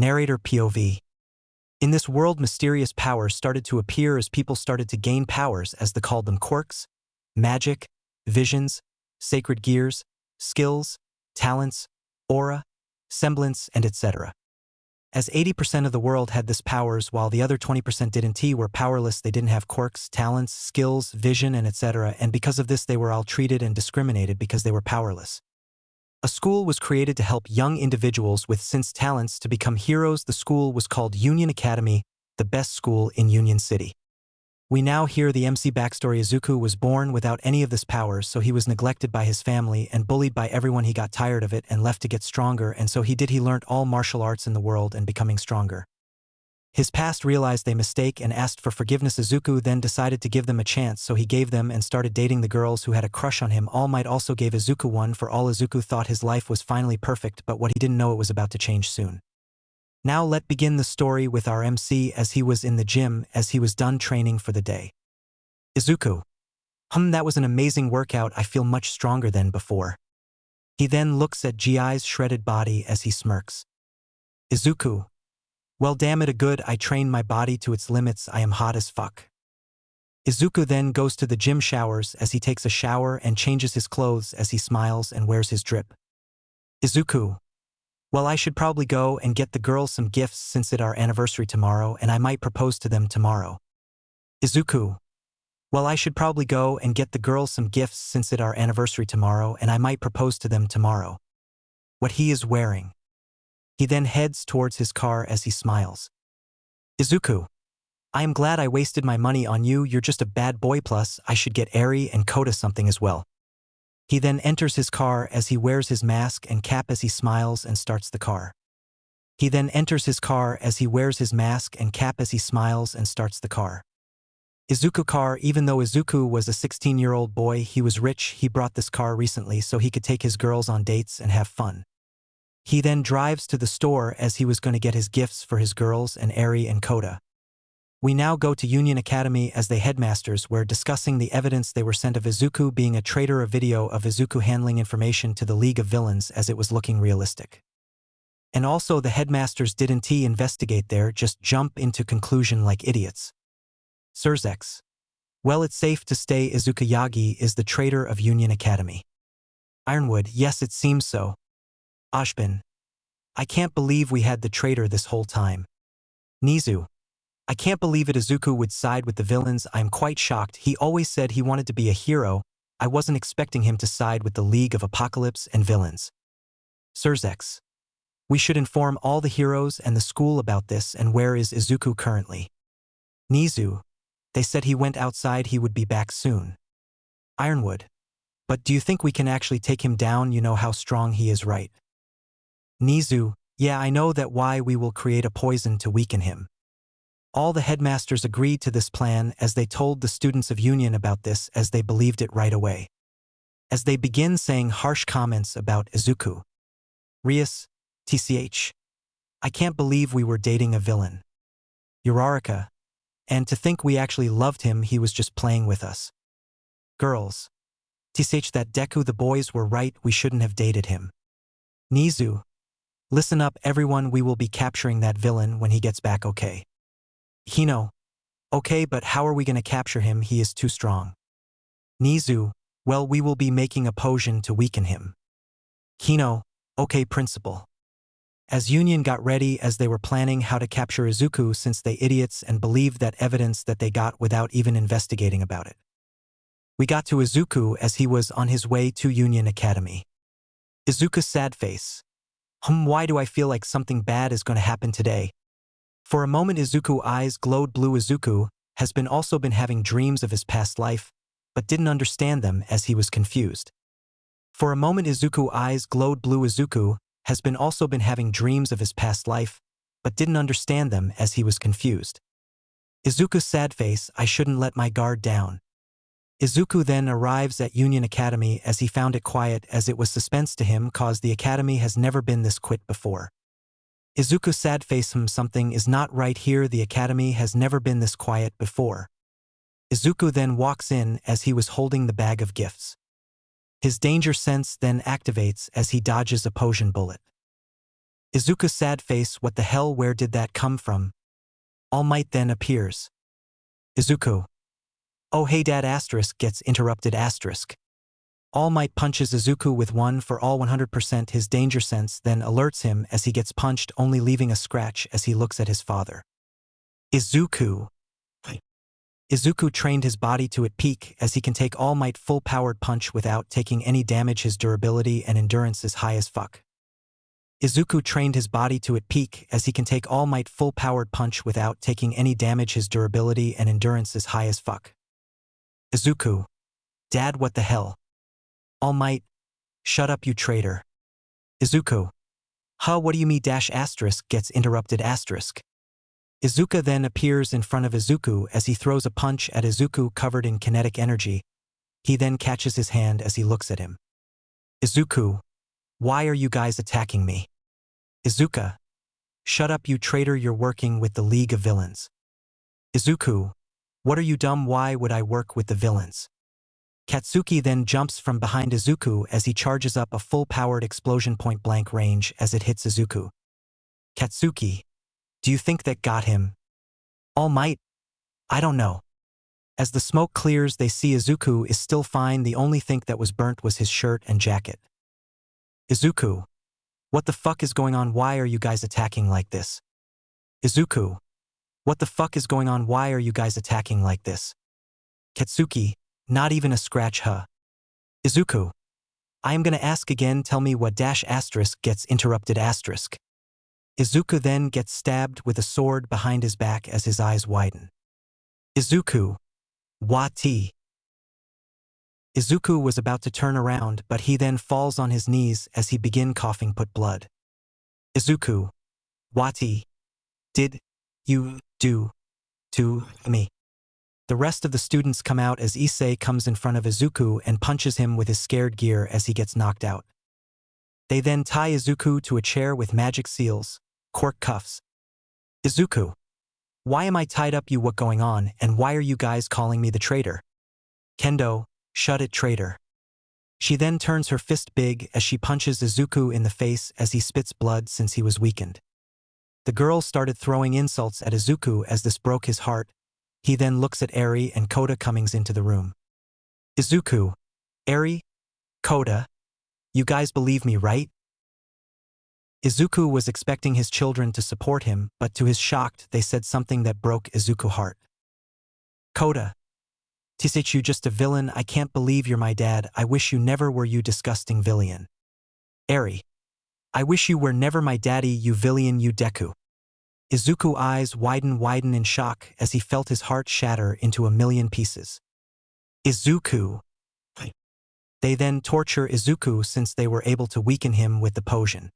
Narrator POV. In this world, mysterious powers started to appear as people started to gain powers, as they called them quirks, magic, visions, sacred gears, skills, talents, aura, semblance, and etc. As 80% of the world had this powers while the other 20% didn't, were powerless. They didn't have quirks, talents, skills, vision, and etc. And because of this they were all treated and discriminated because they were powerless. A school was created to help young individuals with sense talents to become heroes. The school was called Union Academy, the best school in Union City. We now hear the MC backstory. Izuku was born without any of this powers, so he was neglected by his family and bullied by everyone. He got tired of it and left to get stronger, and so he learned all martial arts in the world and becoming stronger. His past realized they mistake and asked for forgiveness. Izuku then decided to give them a chance, so he gave them and started dating the girls who had a crush on him. All Might also gave Izuku one for all. Izuku thought his life was finally perfect, but what he didn't know, it was about to change soon. Now let's begin the story with our MC as he was in the gym as he was done training for the day. Izuku. That was an amazing workout. I feel much stronger than before. He then looks at Ji's shredded body as he smirks. Izuku. Well, damn it, I trained my body to its limits. I am hot as fuck. Izuku then goes to the gym showers as he takes a shower and changes his clothes as he smiles and wears his drip. Izuku. Well, I should probably go and get the girls some gifts since it's our anniversary tomorrow, and I might propose to them tomorrow. Izuku. Well, I should probably go and get the girls some gifts since it's our anniversary tomorrow, and I might propose to them tomorrow. What he is wearing. He then heads towards his car as he smiles. Izuku. I am glad I wasted my money on you. You're just a bad boy, plus I should get Eri and Kota something as well. He then enters his car as he wears his mask and cap as he smiles and starts the car. He then enters his car as he wears his mask and cap as he smiles and starts the car. Izuku car. Even though Izuku was a 16-year-old boy, he was rich. He brought this car recently so he could take his girls on dates and have fun. He then drives to the store as he was going to get his gifts for his girls and Eri and Kota. We now go to Union Academy as the headmasters were discussing the evidence they were sent of Izuku being a traitor. A video of Izuku handling information to the League of Villains as it was looking realistic. And also the headmasters didn't investigate there, just jump into conclusion like idiots. Surzex. Well, it's safe to say Izuku Yagi is the traitor of Union Academy. Ironwood. Yes, it seems so. Ashbin. I can't believe we had the traitor this whole time. Nizu. I can't believe it. Izuku would side with the villains. I'm quite shocked. He always said he wanted to be a hero. I wasn't expecting him to side with the League of Apocalypse and villains. Surzex. We should inform all the heroes and the school about this. And where is Izuku currently? Nizu. They said he went outside. He would be back soon. Ironwood. But do you think we can actually take him down? You know how strong he is, right? Nizu. Yeah, I know that. Why we will create a poison to weaken him. All the headmasters agreed to this plan as they told the students of Union about this as they believed it right away. As they begin saying harsh comments about Izuku. Rias. TCH. I can't believe we were dating a villain. Uraraka. And to think we actually loved him. He was just playing with us. Girls. TCH. That Deku. The boys were right. We shouldn't have dated him. Nizu. Listen up, everyone. We will be capturing that villain when he gets back, okay? Hino. Okay, but how are we going to capture him? He is too strong. Nizu. Well, we will be making a potion to weaken him. Hino. Okay, principal. As Union got ready as they were planning how to capture Izuku since they idiots and believed that evidence that they got without even investigating about it. We got to Izuku as he was on his way to Union Academy. Izuku's sad face. Why do I feel like something bad is going to happen today? For a moment Izuku's eyes glowed blue. Izuku has also been having dreams of his past life, but didn't understand them as he was confused. For a moment Izuku's eyes glowed blue. Izuku has also been having dreams of his past life, but didn't understand them as he was confused. Izuku's sad face. I shouldn't let my guard down. Izuku then arrives at Union Academy as he found it quiet as it was suspense to him cause the academy has never been this quiet before. Izuku's sad face. Something is not right here. The academy has never been this quiet before. Izuku then walks in as he was holding the bag of gifts. His danger sense then activates as he dodges a potion bullet. Izuku's sad face, what the hell, where did that come from? All Might then appears. Izuku. Oh hey dad asterisk gets interrupted asterisk. All Might punches Izuku with 1 for all 100% his danger sense, then alerts him as he gets punched, only leaving a scratch as he looks at his father. Izuku. Izuku trained his body to its peak as he can take All Might full-powered punch without taking any damage. His durability and endurance is high as fuck. Izuku trained his body to its peak as he can take All Might full-powered punch without taking any damage. His durability and endurance is high as fuck. Izuku. Dad, what the hell? All Might. Shut up, you traitor. Izuku. Huh, what do you mean dash asterisk gets interrupted asterisk. Izuka then appears in front of Izuku as he throws a punch at Izuku covered in kinetic energy. He then catches his hand as he looks at him. Izuku. Why are you guys attacking me? Izuka. Shut up, you traitor, you're working with the League of Villains. Izuku. What are you dumb, why would I work with the villains? Katsuki then jumps from behind Izuku as he charges up a full-powered explosion point-blank range as it hits Izuku. Katsuki. Do you think that got him? All Might? I don't know. As the smoke clears, they see Izuku is still fine. The only thing that was burnt was his shirt and jacket. Izuku. What the fuck is going on? Why are you guys attacking like this? Izuku. What the fuck is going on? Why are you guys attacking like this? Katsuki. Not even a scratch, huh? Izuku. I am gonna ask again, tell me what dash asterisk gets interrupted asterisk. Izuku then gets stabbed with a sword behind his back as his eyes widen. Izuku. Wati. Izuku was about to turn around, but he then falls on his knees as he begin coughing put blood. Izuku. Wati. Did you do to me? The rest of the students come out as Issei comes in front of Izuku and punches him with his scared gear as he gets knocked out. They then tie Izuku to a chair with magic seals, cork cuffs. Izuku. Why am I tied up? You what going on, and why are you guys calling me the traitor? Kendo. Shut it, traitor. She then turns her fist big as she punches Izuku in the face as he spits blood since he was weakened. The girl started throwing insults at Izuku as this broke his heart. He then looks at Eri and Koda coming into the room. Izuku. Eri? Koda? You guys believe me, right? Izuku was expecting his children to support him, but to his shock, they said something that broke Izuku's heart. Koda. Tiseichu, just a villain. I can't believe you're my dad. I wish you never were, you disgusting villain. Eri. I wish you were never my daddy, you villain, you Deku. Izuku's eyes widen in shock as he felt his heart shatter into a million pieces. Izuku. They then torture Izuku since they were able to weaken him with the potion.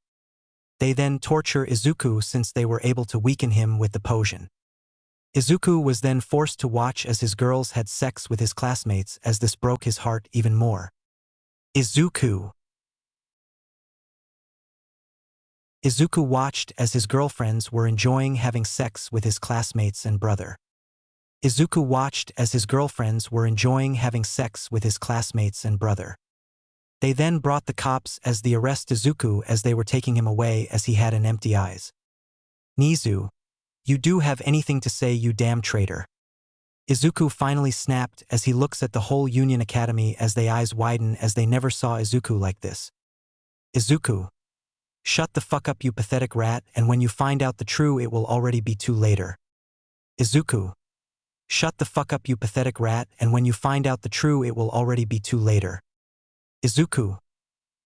Izuku was then forced to watch as his girls had sex with his classmates as this broke his heart even more. Izuku. Izuku watched as his girlfriends were enjoying having sex with his classmates and brother. Izuku watched as his girlfriends were enjoying having sex with his classmates and brother. They then brought the cops as they arrest Izuku as they were taking him away as he had an empty eyes. Nizu. You do have anything to say, you damn traitor. Izuku finally snapped as he looks at the whole Union Academy as their eyes widen as they never saw Izuku like this. Izuku. Shut the fuck up, you pathetic rat, and when you find out the truth it will already be too later. Izuku. Shut the fuck up, you pathetic rat, and when you find out the truth it will already be too later. Izuku.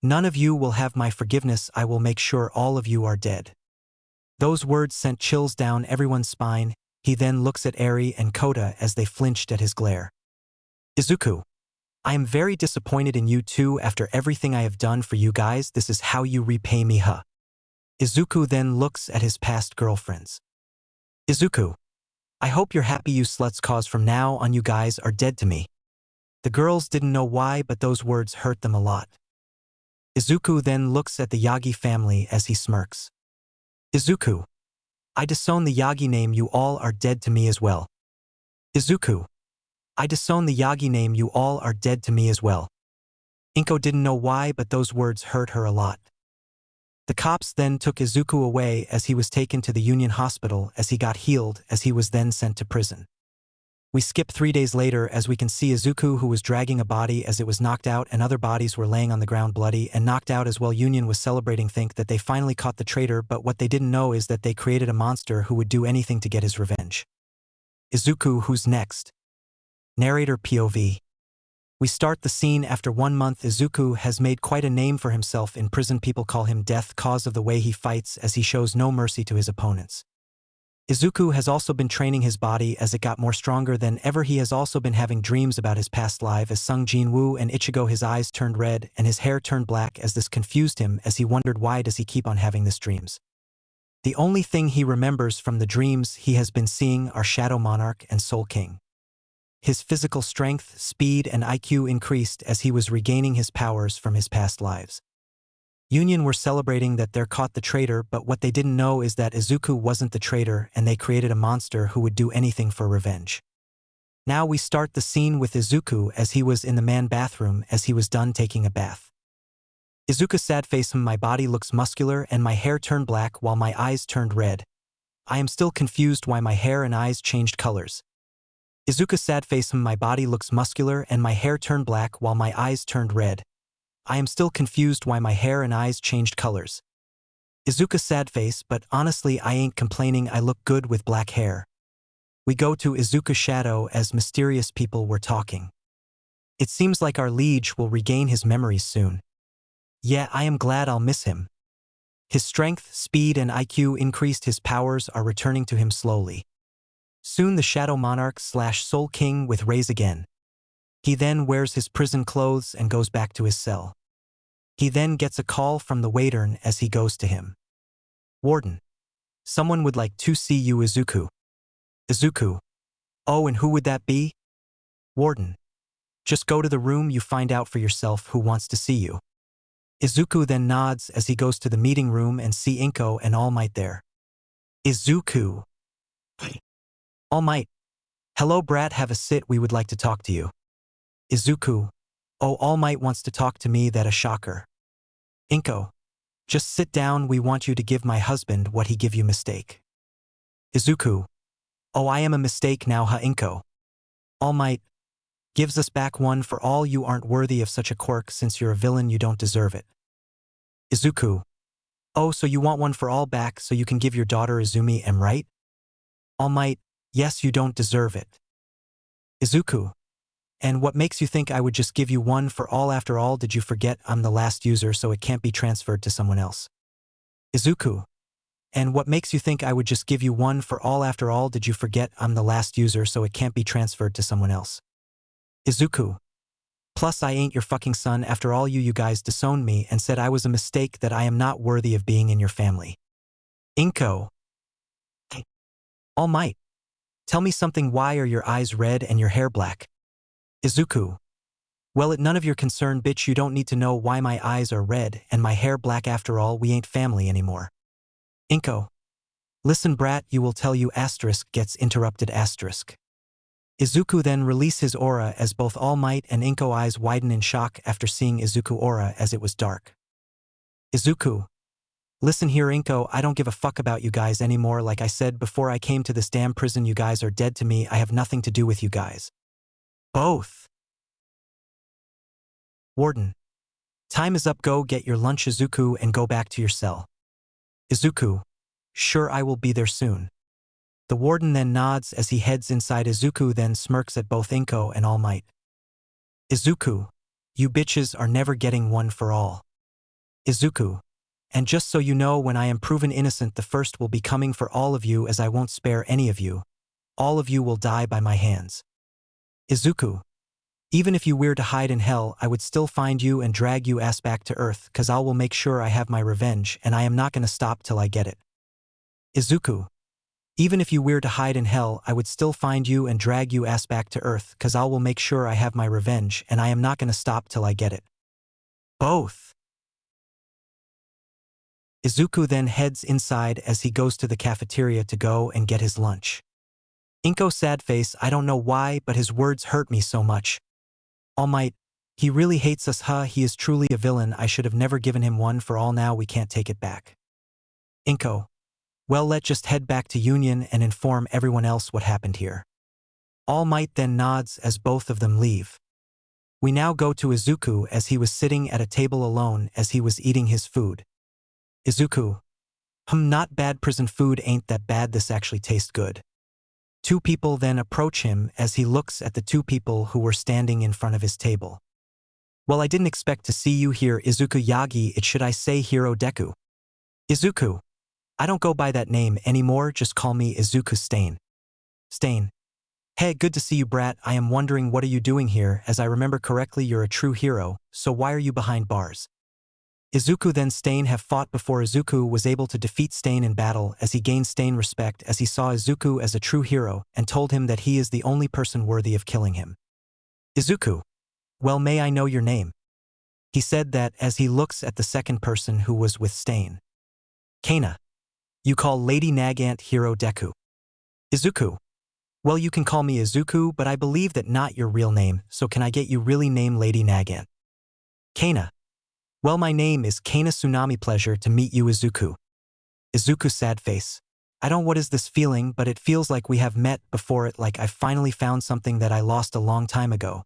None of you will have my forgiveness. I will make sure all of you are dead. Those words sent chills down everyone's spine. He then looks at Eri and Koda as they flinched at his glare. Izuku. I am very disappointed in you too. After everything I have done for you guys, this is how you repay me, huh? Izuku then looks at his past girlfriends. Izuku. I hope you're happy, you sluts, cause from now on you guys are dead to me. The girls didn't know why, but those words hurt them a lot. Izuku then looks at the Yagi family as he smirks. Izuku. I disown the Yagi name, you all are dead to me as well. Izuku. I disown the Yagi name, you all are dead to me as well. Inko didn't know why, but those words hurt her a lot. The cops then took Izuku away as he was taken to the Union Hospital as he got healed as he was then sent to prison. We skip 3 days later as we can see Izuku who was dragging a body as it was knocked out and other bodies were laying on the ground bloody and knocked out as well. Union was celebrating, think that they finally caught the traitor, but what they didn't know is that they created a monster who would do anything to get his revenge. Izuku, who's next? Narrator POV. We start the scene after 1 month. Izuku has made quite a name for himself in prison. People call him Death cause of the way he fights as he shows no mercy to his opponents. Izuku has also been training his body as it got more stronger than ever. He has also been having dreams about his past life as Sung Jin-Woo and Ichigo. His eyes turned red and his hair turned black as this confused him as he wondered why does he keep on having these dreams. The only thing he remembers from the dreams he has been seeing are Shadow Monarch and Soul King. His physical strength, speed, and IQ increased as he was regaining his powers from his past lives. Union were celebrating that they're caught the traitor, but what they didn't know is that Izuku wasn't the traitor and they created a monster who would do anything for revenge. Now we start the scene with Izuku as he was in the man bathroom as he was done taking a bath. Izuku sad face. My body looks muscular and my hair turned black while my eyes turned red. I am still confused why my hair and eyes changed colors. Izuku sad face. My body looks muscular and my hair turned black while my eyes turned red. I am still confused why my hair and eyes changed colors. Izuku sad face, but honestly I ain't complaining, I look good with black hair. We go to Izuku's shadow as mysterious people were talking. It seems like our liege will regain his memories soon. Yeah, I am glad I'll miss him. His strength, speed and IQ increased, his powers are returning to him slowly. Soon the Shadow Monarch / Soul King with rays again. He then wears his prison clothes and goes back to his cell. He then gets a call from the waiter as he goes to him. Warden. Someone would like to see you. Izuku. Izuku. Oh, and who would that be? Warden. Just go to the room, you find out for yourself who wants to see you. Izuku then nods as he goes to the meeting room and see Inko and All Might there. Izuku. All Might. Hello brat, have a sit, we would like to talk to you. Izuku. Oh, All Might wants to talk to me, that a shocker. Inko. Just sit down, we want you to give my husband what he give you mistake. Izuku. Oh, I am a mistake now, ha Inko. All Might. Gives us back one for all, you aren't worthy of such a quirk, since you're a villain you don't deserve it. Izuku. Oh, so you want one for all back so you can give your daughter Izumi, am right? All Might. Yes, you don't deserve it. Izuku. And what makes you think I would just give you one for all? After all, did you forget I'm the last user so it can't be transferred to someone else? Izuku. And what makes you think I would just give you one for all? After all, did you forget I'm the last user so it can't be transferred to someone else? Izuku. Plus I ain't your fucking son, after all you guys disowned me and said I was a mistake, that I am not worthy of being in your family. Inko. All Might. Tell me something, why are your eyes red and your hair black? Izuku. Well, it none of your concern, bitch, you don't need to know why my eyes are red and my hair black, after all we ain't family anymore. Inko. Listen brat, you will tell you asterisk gets interrupted asterisk. Izuku then release his aura as both All Might and Inko eyes widen in shock after seeing Izuku aura as it was dark. Izuku. Listen here Inko, I don't give a fuck about you guys anymore, like I said before I came to this damn prison, you guys are dead to me, I have nothing to do with you guys. Both. Warden. Time is up, go get your lunch Izuku and go back to your cell. Izuku. Sure, I will be there soon. The warden then nods as he heads inside. Izuku then smirks at both Inko and All Might. Izuku. You bitches are never getting one for all. Izuku. And just so you know, when I am proven innocent, the first will be coming for all of you, as I won't spare any of you. All of you will die by my hands. Izuku. Even if you were to hide in hell, I would still find you and drag you ass back to earth, cause I will make sure I have my revenge and I am not gonna stop till I get it. Izuku. Even if you were to hide in hell, I would still find you and drag you ass back to earth, cause I will make sure I have my revenge and I am not gonna stop till I get it. Both. Izuku then heads inside as he goes to the cafeteria to go and get his lunch. Inko sad face, I don't know why, but his words hurt me so much. All Might. He really hates us, huh? He is truly a villain. I should have never given him one. For all now we can't take it back. Inko. Well, let's just head back to Union and inform everyone else what happened here. All Might then nods as both of them leave. We now go to Izuku as he was sitting at a table alone as he was eating his food. Izuku. Not bad. Prison food ain't that bad. This actually tastes good. Two people then approach him as he looks at the two people who were standing in front of his table. Well, I didn't expect to see you here, Izuku Yagi. It should I say Hero Deku? Izuku. I don't go by that name anymore. Just call me Izuku Stain. Stain. Hey, good to see you, brat. I am wondering what are you doing here? As I remember correctly, you're a true hero, so why are you behind bars? Izuku then Stain have fought before. Izuku was able to defeat Stain in battle as he gained Stain respect as he saw Izuku as a true hero and told him that he is the only person worthy of killing him. Izuku. Well, may I know your name? He said that as he looks at the second person who was with Stain. Kana. You call Lady Nagant Hero Deku. Izuku. Well, you can call me Izuku, but I believe that not your real name, so can I get you really name Lady Nagant? Kana. Well, my name is Kana Tsunami. Pleasure to meet you, Izuku. Izuku sad face. I don't what is this feeling, but it feels like we have met before, it like I finally found something that I lost a long time ago.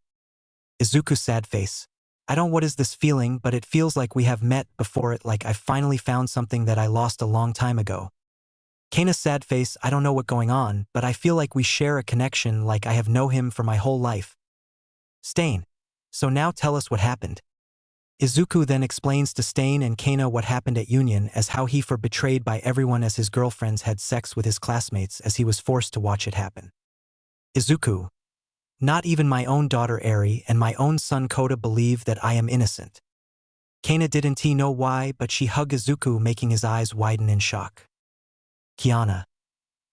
Izuku sad face. I don't what is this feeling, but it feels like we have met before, it like I finally found something that I lost a long time ago. Kana sad face. I don't know what's going on, but I feel like we share a connection, like I have known him for my whole life. Stain. So now tell us what happened. Izuku then explains to Stain and Kana what happened at Union as how he was betrayed by everyone as his girlfriends had sex with his classmates as he was forced to watch it happen. Izuku. Not even my own daughter Eri and my own son Kota believe that I am innocent. Kana didn't know why, but she hugged Izuku, making his eyes widen in shock. Kiana.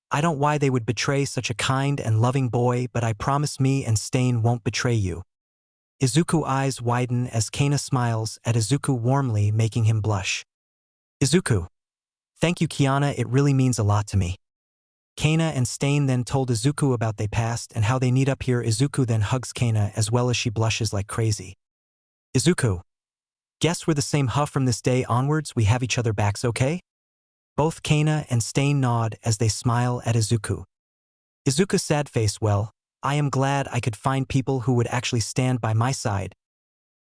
I don't why they would betray such a kind and loving boy, but I promise me and Stain won't betray you. Izuku eyes widen as Kana smiles at Izuku warmly, making him blush. Izuku. Thank you, Kiana, it really means a lot to me. Kana and Stain then told Izuku about their past and how they need up here. Izuku then hugs Kana as well as she blushes like crazy. Izuku. Guess we're the same huh from this day onwards, we have each other backs, okay? Both Kana and Stain nod as they smile at Izuku. Izuku sad face. Well, I am glad I could find people who would actually stand by my side.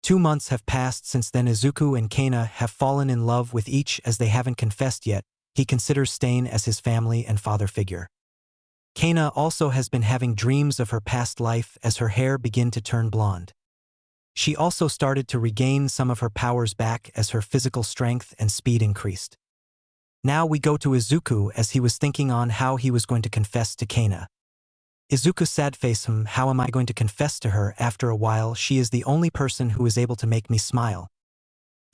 2 months have passed since then. Izuku and Kana have fallen in love with each as they haven't confessed yet. He considers Stain as his family and father figure. Kana also has been having dreams of her past life as her hair began to turn blonde. She also started to regain some of her powers back as her physical strength and speed increased. Now we go to Izuku as he was thinking on how he was going to confess to Kana. Izuku sad face. How am I going to confess to her? After a while, she is the only person who is able to make me smile.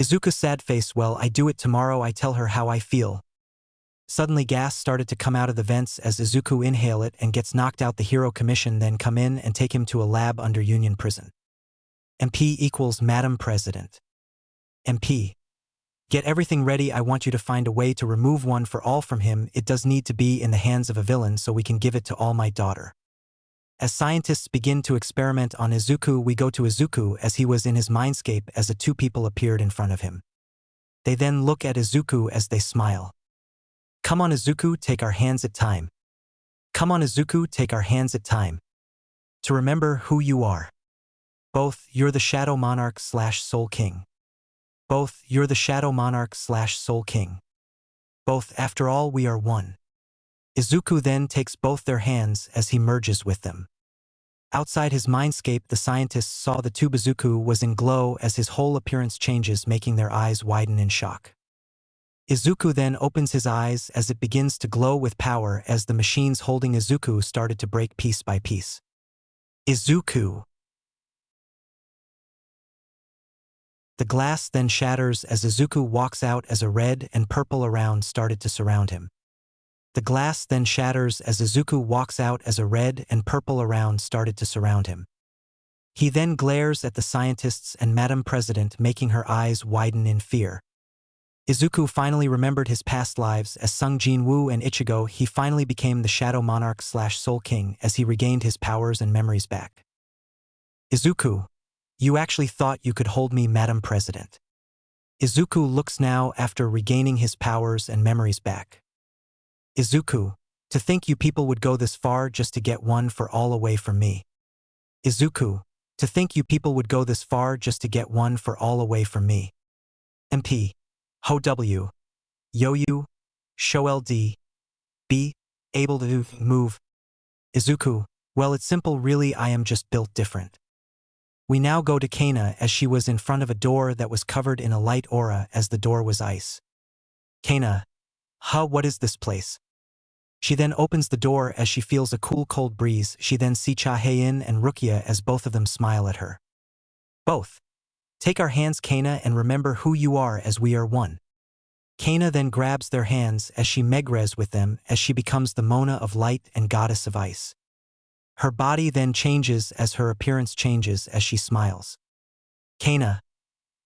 Izuku sad face. Well, I do it tomorrow. I tell her how I feel. Suddenly gas started to come out of the vents as Izuku inhale it and gets knocked out. The Hero Commission then come in and take him to a lab under Union Prison. MP equals Madam President. MP. Get everything ready. I want you to find a way to remove one for all from him. It does need to be in the hands of a villain so we can give it to All Might daughter. As scientists begin to experiment on Izuku, we go to Izuku as he was in his mindscape as the two people appeared in front of him. They then look at Izuku as they smile. Come on Izuku, take our hands at time. Come on Izuku, take our hands at time. To remember who you are. Both, you're the Shadow Monarch / Soul King. Both, you're the Shadow Monarch / Soul King. Both, after all, we are one. Izuku then takes both their hands as he merges with them. Outside his mindscape, the scientists saw the tube. Izuku was in glow as his whole appearance changes, making their eyes widen in shock. Izuku then opens his eyes as it begins to glow with power as the machines holding Izuku started to break piece by piece. Izuku. The glass then shatters as Izuku walks out as a red and purple around started to surround him. The glass then shatters as Izuku walks out as a red and purple around started to surround him. He then glares at the scientists and Madam President, making her eyes widen in fear. Izuku finally remembered his past lives as Sung Jin-Woo and Ichigo. He finally became the Shadow Monarch / Soul King as he regained his powers and memories back. Izuku. You actually thought you could hold me, Madam President. Izuku looks now after regaining his powers and memories back. Izuku, to think you people would go this far just to get one for all away from me. Izuku, to think you people would go this far just to get one for all away from me. MP. Ho W. Yoyu. Show LD. B. Able to move. Izuku, well, it's simple really, I am just built different. We now go to Kana as she was in front of a door that was covered in a light aura as the door was ice. Kana, what is this place? She then opens the door as she feels a cool cold breeze. She then sees Chahaein and Rukia as both of them smile at her. Both. Take our hands, Kana, and remember who you are as we are one. Kana then grabs their hands as she megres with them as she becomes the Mona of light and goddess of ice. Her body then changes as her appearance changes as she smiles. Kana,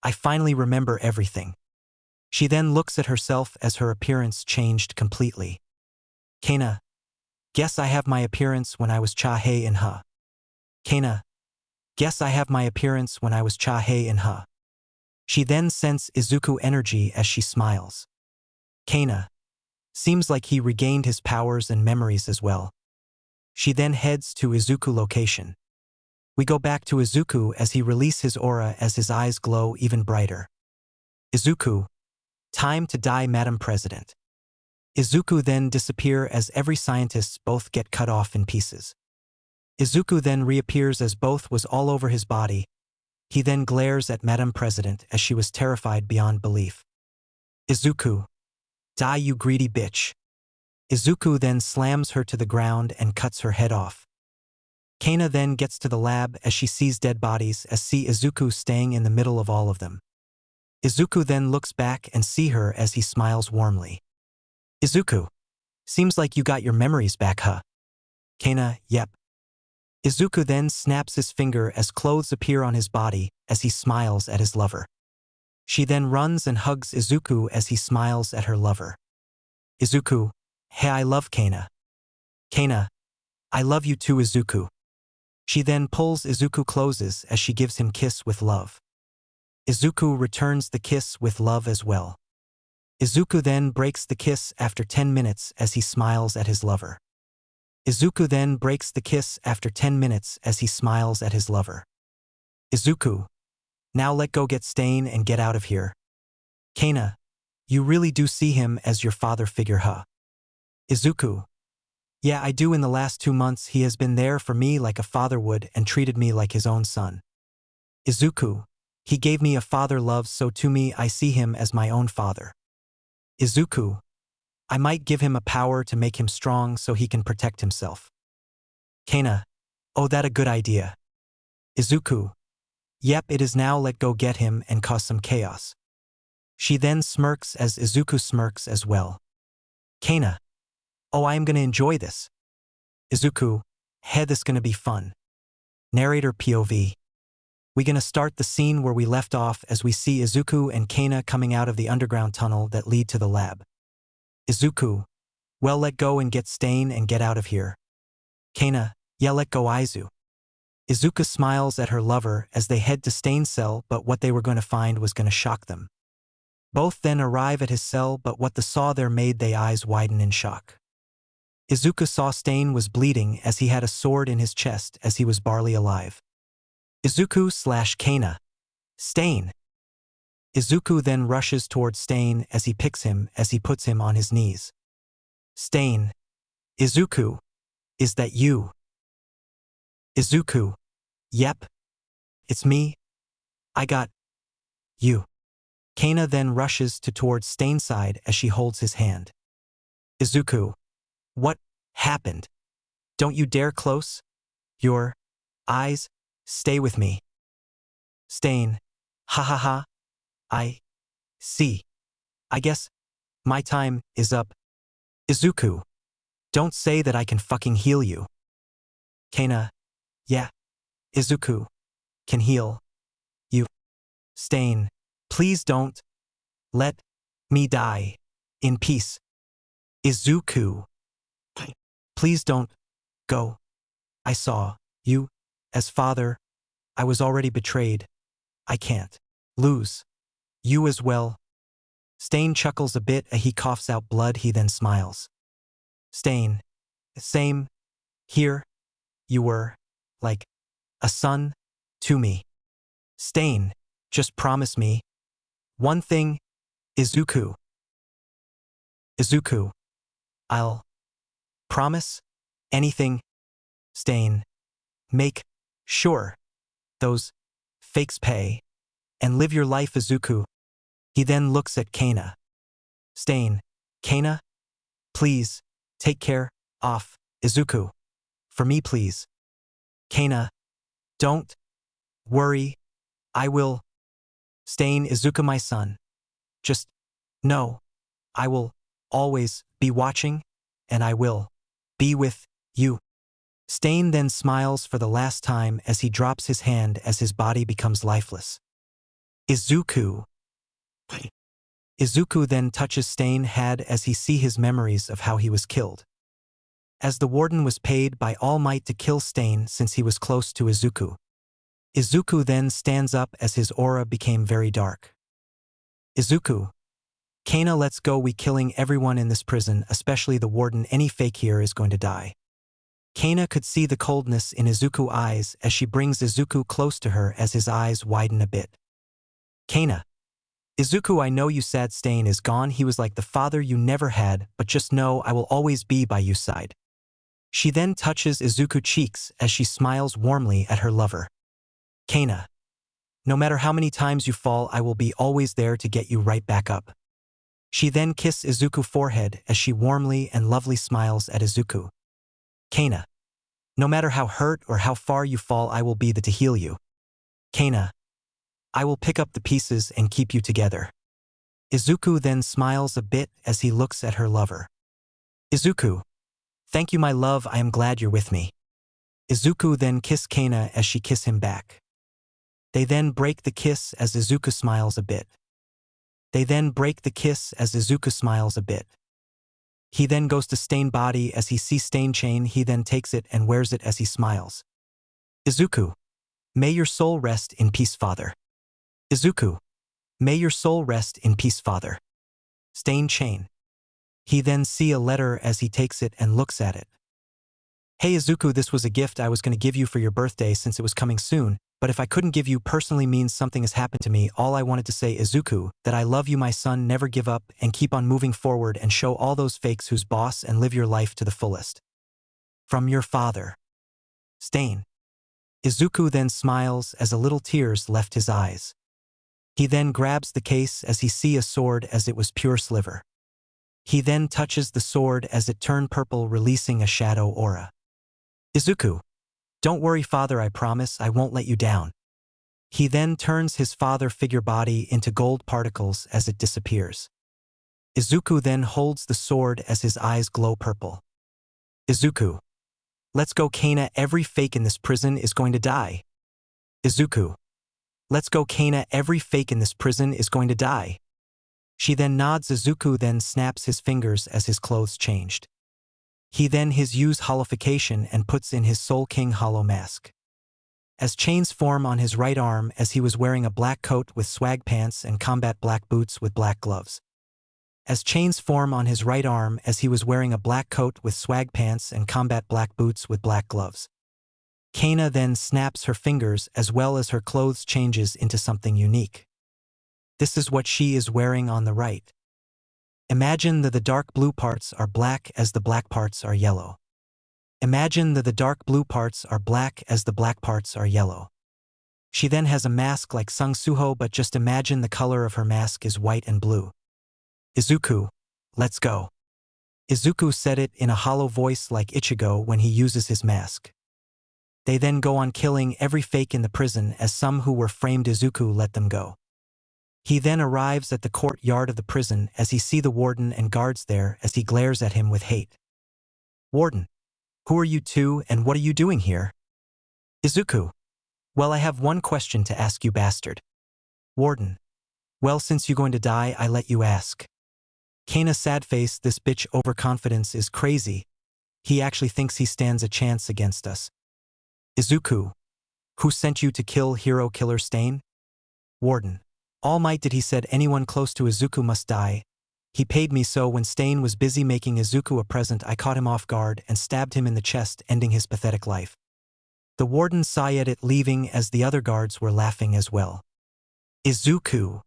I finally remember everything. She then looks at herself as her appearance changed completely. Kana, guess I have my appearance when I was Chahae in Ha. Kana, guess I have my appearance when I was Chahae in Ha. She then senses Izuku energy as she smiles. Kana, seems like he regained his powers and memories as well. She then heads to Izuku location. We go back to Izuku as he releases his aura as his eyes glow even brighter. Izuku, time to die, Madam President. Izuku then disappear as every scientists both get cut off in pieces. Izuku then reappears as both was all over his body. He then glares at Madam President as she was terrified beyond belief. Izuku, die you greedy bitch. Izuku then slams her to the ground and cuts her head off. Kana then gets to the lab as she sees dead bodies as see Izuku staying in the middle of all of them. Izuku then looks back and see her as he smiles warmly. Izuku, seems like you got your memories back, huh? Kana, yep. Izuku then snaps his finger as clothes appear on his body as he smiles at his lover. She then runs and hugs Izuku as he smiles at her lover. Izuku, hey, I love Kana. Kana, I love you too, Izuku. She then pulls Izuku closes as she gives him kiss with love. Izuku returns the kiss with love as well. Izuku then breaks the kiss after 10 minutes as he smiles at his lover. Izuku then breaks the kiss after 10 minutes as he smiles at his lover. Izuku, now let go, get Stain and get out of here. Kana, you really do see him as your father figure, huh? Izuku, yeah, I do. In the last 2 months he has been there for me like a father would and treated me like his own son. Izuku, he gave me a father love, so to me I see him as my own father. Izuku, I might give him a power to make him strong so he can protect himself. Kana, oh, that a good idea. Izuku, yep, it is. Now let go, get him and cause some chaos. She then smirks as Izuku smirks as well. Kana, oh, I am gonna enjoy this. Izuku, hey, this gonna be fun. Narrator POV. We gonna start the scene where we left off as we see Izuku and Kana coming out of the underground tunnel that lead to the lab. Izuku, well, let go and get Stain and get out of here. Kana, yeah, let go, Izu. Izuku smiles at her lover as they head to Stain's cell, but what they were going to find was going to shock them. Both then arrive at his cell, but what they saw there made their eyes widen in shock. Izuku saw Stain was bleeding as he had a sword in his chest as he was barely alive. Izuku/Kana. Stain. Izuku then rushes towards Stain as he picks him as he puts him on his knees. Stain. Izuku. Is that you? Izuku. Yep. It's me. I got you. Kana then rushes towards Stain's side as she holds his hand. Izuku. What happened? Don't you dare close your eyes. Stay with me. Stain. Ha ha ha. I see. I guess my time is up. Izuku. Don't say that I can fucking heal you. Kana. Yeah. Izuku. Can heal you. Stain. Please don't let me die in peace. Izuku. Please don't go. I saw you as father I was already betrayed. I can't lose. You as well. Stain chuckles a bit as he coughs out blood. He then smiles. Stain. Same. Here. You were. Like. A son. To me. Stain. Just promise me. One thing. Izuku. Izuku. I'll. Promise? Anything. Stain. Make. Sure. Those. Fakes pay. And live your life, Izuku. He then looks at Kana. Stain. Kana? Please. Take care. Off. Izuku. For me, please. Kana. Don't. Worry. I will. Stain. Izuku, my son. Just. No. I will. Always. Be watching. And I will. Be with. You. Stain then smiles for the last time as he drops his hand as his body becomes lifeless. Izuku. Izuku then touches Stain head as he see his memories of how he was killed. As the warden was paid by All Might to kill Stain since he was close to Izuku. Izuku then stands up as his aura became very dark. Izuku. Kana, let's go. We killing everyone in this prison, especially the warden. Any fake here is going to die. Kana could see the coldness in Izuku's eyes as she brings Izuku close to her as his eyes widen a bit. Kana. Izuku, I know you sad Stain is gone. He was like the father you never had, but just know I will always be by your side. She then touches Izuku's cheeks as she smiles warmly at her lover. Kana. No matter how many times you fall, I will be always there to get you right back up. She then kisses Izuku's forehead as she warmly and lovely smiles at Izuku. Kana. No matter how hurt or how far you fall, I will be there to heal you. Kana. I will pick up the pieces and keep you together. Izuku then smiles a bit as he looks at her lover. Izuku. Thank you, my love. I am glad you're with me. Izuku then kisses Kana as she kisses him back. They then break the kiss as Izuku smiles a bit. They then break the kiss as Izuku smiles a bit. He then goes to Stain body as he sees Stain chain. He then takes it and wears it as he smiles. Izuku. May your soul rest in peace, father. Izuku. May your soul rest in peace, father. Stain chain. He then see a letter as he takes it and looks at it. Hey Izuku, this was a gift I was going to give you for your birthday since it was coming soon, but if I couldn't give you personally means something has happened to me. All I wanted to say, Izuku, that I love you, my son. Never give up and keep on moving forward and show all those fakes who's boss and live your life to the fullest. From your father. Stain. Izuku then smiles as a little tears left his eyes. He then grabs the case as he see a sword as it was pure sliver. He then touches the sword as it turned purple, releasing a shadow aura. Izuku. Don't worry, father, I promise I won't let you down. He then turns his father figure body into gold particles as it disappears. Izuku then holds the sword as his eyes glow purple. Izuku. Let's go, Kana. Every fake in this prison is going to die. Izuku. Let's go, Kana. Every fake in this prison is going to die. She then nods. Izuku then snaps his fingers as his clothes changed. He then use holification and puts in his Soul King hollow mask. As chains form on his right arm as he was wearing a black coat with swag pants and combat black boots with black gloves. As chains form on his right arm as he was wearing a black coat with swag pants and combat black boots with black gloves. Kana then snaps her fingers as well as her clothes changes into something unique. This is what she is wearing on the right. Imagine that the dark blue parts are black as the black parts are yellow. Imagine that the dark blue parts are black as the black parts are yellow. She then has a mask like Sung Suho, but just imagine the color of her mask is white and blue. Izuku, let's go. Izuku said it in a hollow voice like Ichigo when he uses his mask. They then go on killing every fake in the prison as some who were framed. Izuku let them go. He then arrives at the courtyard of the prison as he see the warden and guards there as he glares at him with hate. Warden. Who are you two and what are you doing here? Izuku. Well, I have one question to ask you, bastard. Warden. Well, since you're going to die, I let you ask. Kana sad face. This bitch overconfidence is crazy. He actually thinks he stands a chance against us. Izuku. Who sent you to kill Hero Killer Stain? Warden. All Might did he said anyone close to Izuku must die. He paid me so when Stain was busy making Izuku a present I caught him off guard and stabbed him in the chest ending his pathetic life. The warden sighed it leaving as the other guards were laughing as well. Izuku.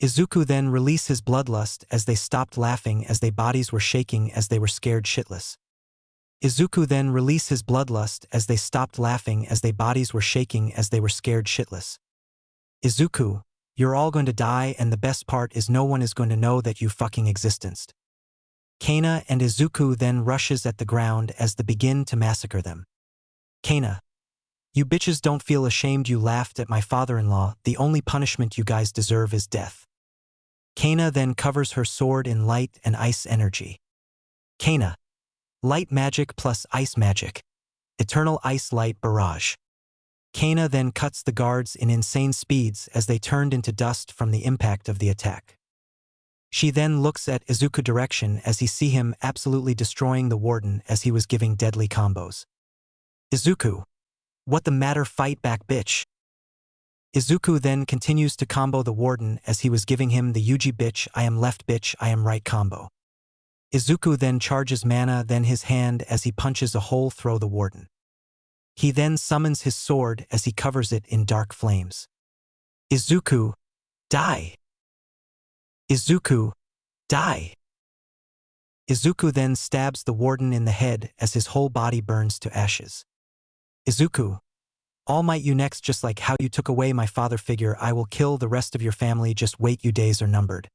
Izuku then released his bloodlust as they stopped laughing as their bodies were shaking as they were scared shitless. Izuku then released his bloodlust as they stopped laughing as their bodies were shaking as they were scared shitless. Izuku, you're all going to die and the best part is no one is going to know that you fucking existed. Kana and Izuku then rushes at the ground as they begin to massacre them. Kana. You bitches don't feel ashamed you laughed at my father-in-law, the only punishment you guys deserve is death. Kana then covers her sword in light and ice energy. Kana. Light magic plus ice magic. Eternal ice light barrage. Kana then cuts the guards in insane speeds as they turned into dust from the impact of the attack. She then looks at Izuku direction as he see him absolutely destroying the warden as he was giving deadly combos. Izuku. What the matter fight back bitch. Izuku then continues to combo the warden as he was giving him the Yuji bitch I am left bitch I am right combo. Izuku then charges mana then his hand as he punches a hole through the warden. He then summons his sword as he covers it in dark flames. Izuku. Die. Izuku. Die. Izuku then stabs the warden in the head as his whole body burns to ashes. Izuku. All Might you next just like how you took away my father figure I will kill the rest of your family just wait you days are numbered.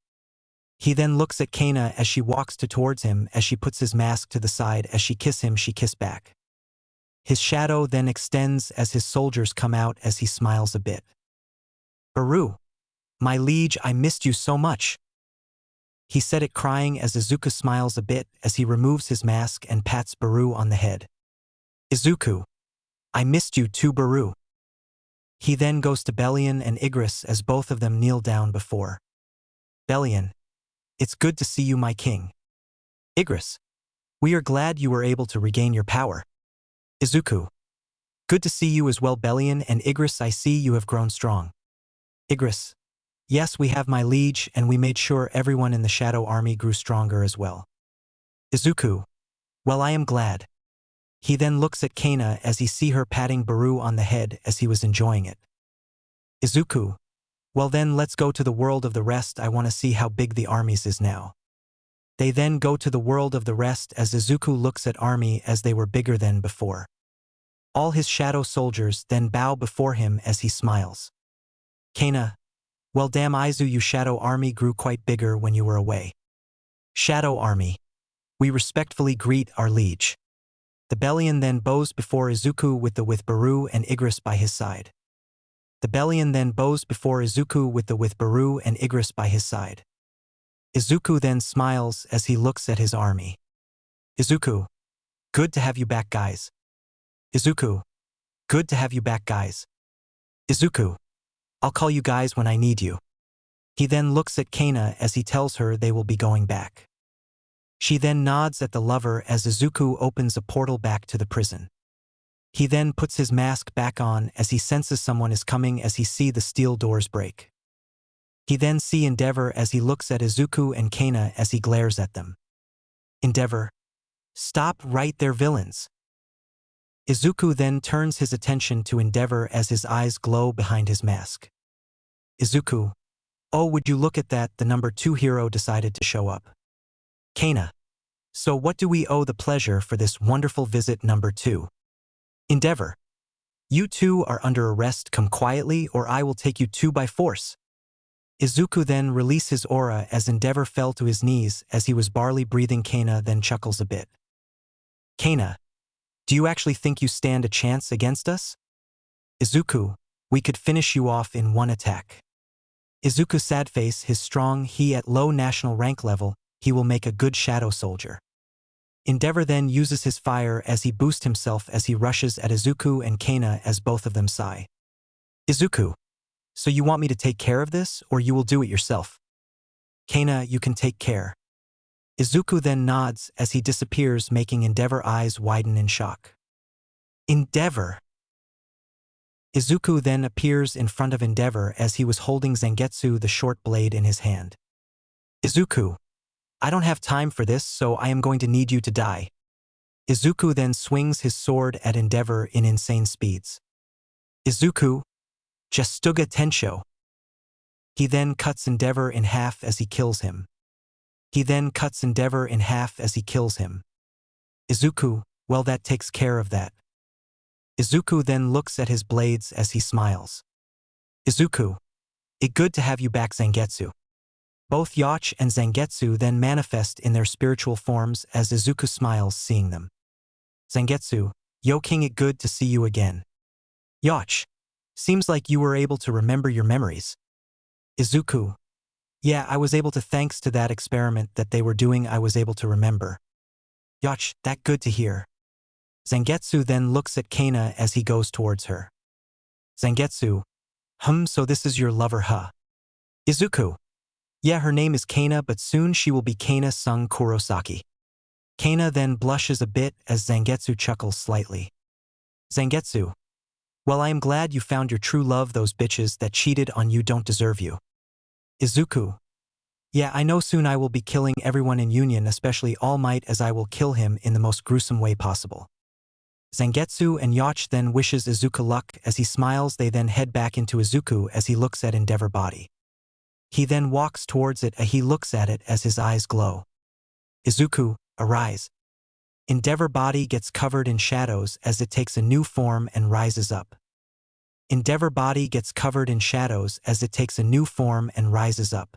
He then looks at Kana as she walks towards him as she puts his mask to the side as she kiss him she kiss back. His shadow then extends as his soldiers come out as he smiles a bit. Baru. My liege I missed you so much. He said it crying as Izuku smiles a bit as he removes his mask and pats Baru on the head. Izuku. I missed you too Baru. He then goes to Bellion and Igris as both of them kneel down before. Bellion. It's good to see you my king. Igris. We are glad you were able to regain your power. Izuku. Good to see you as well Bellion and Igris I see you have grown strong. Igris. Yes we have my liege and we made sure everyone in the Shadow Army grew stronger as well. Izuku. Well I am glad. He then looks at Kana as he see her patting Baru on the head as he was enjoying it. Izuku. Well then let's go to the world of the rest I want to see how big the armies is now. They then go to the world of the rest as Izuku looks at army as they were bigger than before. All his shadow soldiers then bow before him as he smiles. Kana. Well damn Izu you shadow army grew quite bigger when you were away. Shadow army. We respectfully greet our liege. The Bellion then bows before Izuku with Baru and Igris by his side. The Bellion then bows before Izuku with Baru and Igris by his side. Izuku then smiles as he looks at his army. Izuku. Good to have you back guys. Izuku. Good to have you back guys. Izuku. I'll call you guys when I need you. He then looks at Kana as he tells her they will be going back. She then nods at the lover as Izuku opens a portal back to the prison. He then puts his mask back on as he senses someone is coming as he see the steel doors break. He then see Endeavor as he looks at Izuku and Kana as he glares at them. Endeavor. Stop right there villains. Izuku then turns his attention to Endeavor as his eyes glow behind his mask. Izuku. Oh would you look at that the number 2 hero decided to show up. Kana. So what do we owe the pleasure for this wonderful visit number 2? Endeavor. You two are under arrest come quietly or I will take you two by force. Izuku then released his aura as Endeavor fell to his knees as he was barely breathing. Kana then chuckles a bit. Kana. Do you actually think you stand a chance against us? Izuku. We could finish you off in one attack. Izuku sad face his strong he at low national rank level, he will make a good shadow soldier. Endeavor then uses his fire as he boosts himself as he rushes at Izuku and Kana as both of them sigh. Izuku. So you want me to take care of this or you will do it yourself? Kana you can take care. Izuku then nods as he disappears making Endeavor eyes widen in shock. Endeavor. Izuku then appears in front of Endeavor as he was holding Zangetsu the short blade in his hand. Izuku, I don't have time for this, so I am going to need you to die. Izuku then swings his sword at Endeavor in insane speeds. Izuku, Jastuga Tensho. He then cuts Endeavor in half as he kills him. Izuku, well, that takes care of that. Izuku then looks at his blades as he smiles. Izuku, it good to have you back, Zangetsu. Both Yacht and Zangetsu then manifest in their spiritual forms as Izuku smiles seeing them. Zangetsu, yo king, it good to see you again. Yacht, seems like you were able to remember your memories. Izuku, yeah, I was able to, thanks to that experiment that they were doing, I was able to remember. Yacht, that good to hear. Zangetsu then looks at Kana as he goes towards her. Zangetsu, so this is your lover, huh? Izuku, yeah, her name is Kana, but soon she will be Kana-sung Kurosaki. Kana then blushes a bit as Zangetsu chuckles slightly. Zangetsu, well, I am glad you found your true love. Those bitches that cheated on you don't deserve you. Izuku, yeah, I know soon I will be killing everyone in Union, especially All Might, as I will kill him in the most gruesome way possible. Zangetsu and Yacht then wishes Izuku luck as he smiles. They then head back into Izuku as he looks at Endeavor body. He then walks towards it and he looks at it as his eyes glow. Izuku, arise. Endeavor body gets covered in shadows as it takes a new form and rises up. Endeavor body gets covered in shadows as it takes a new form and rises up.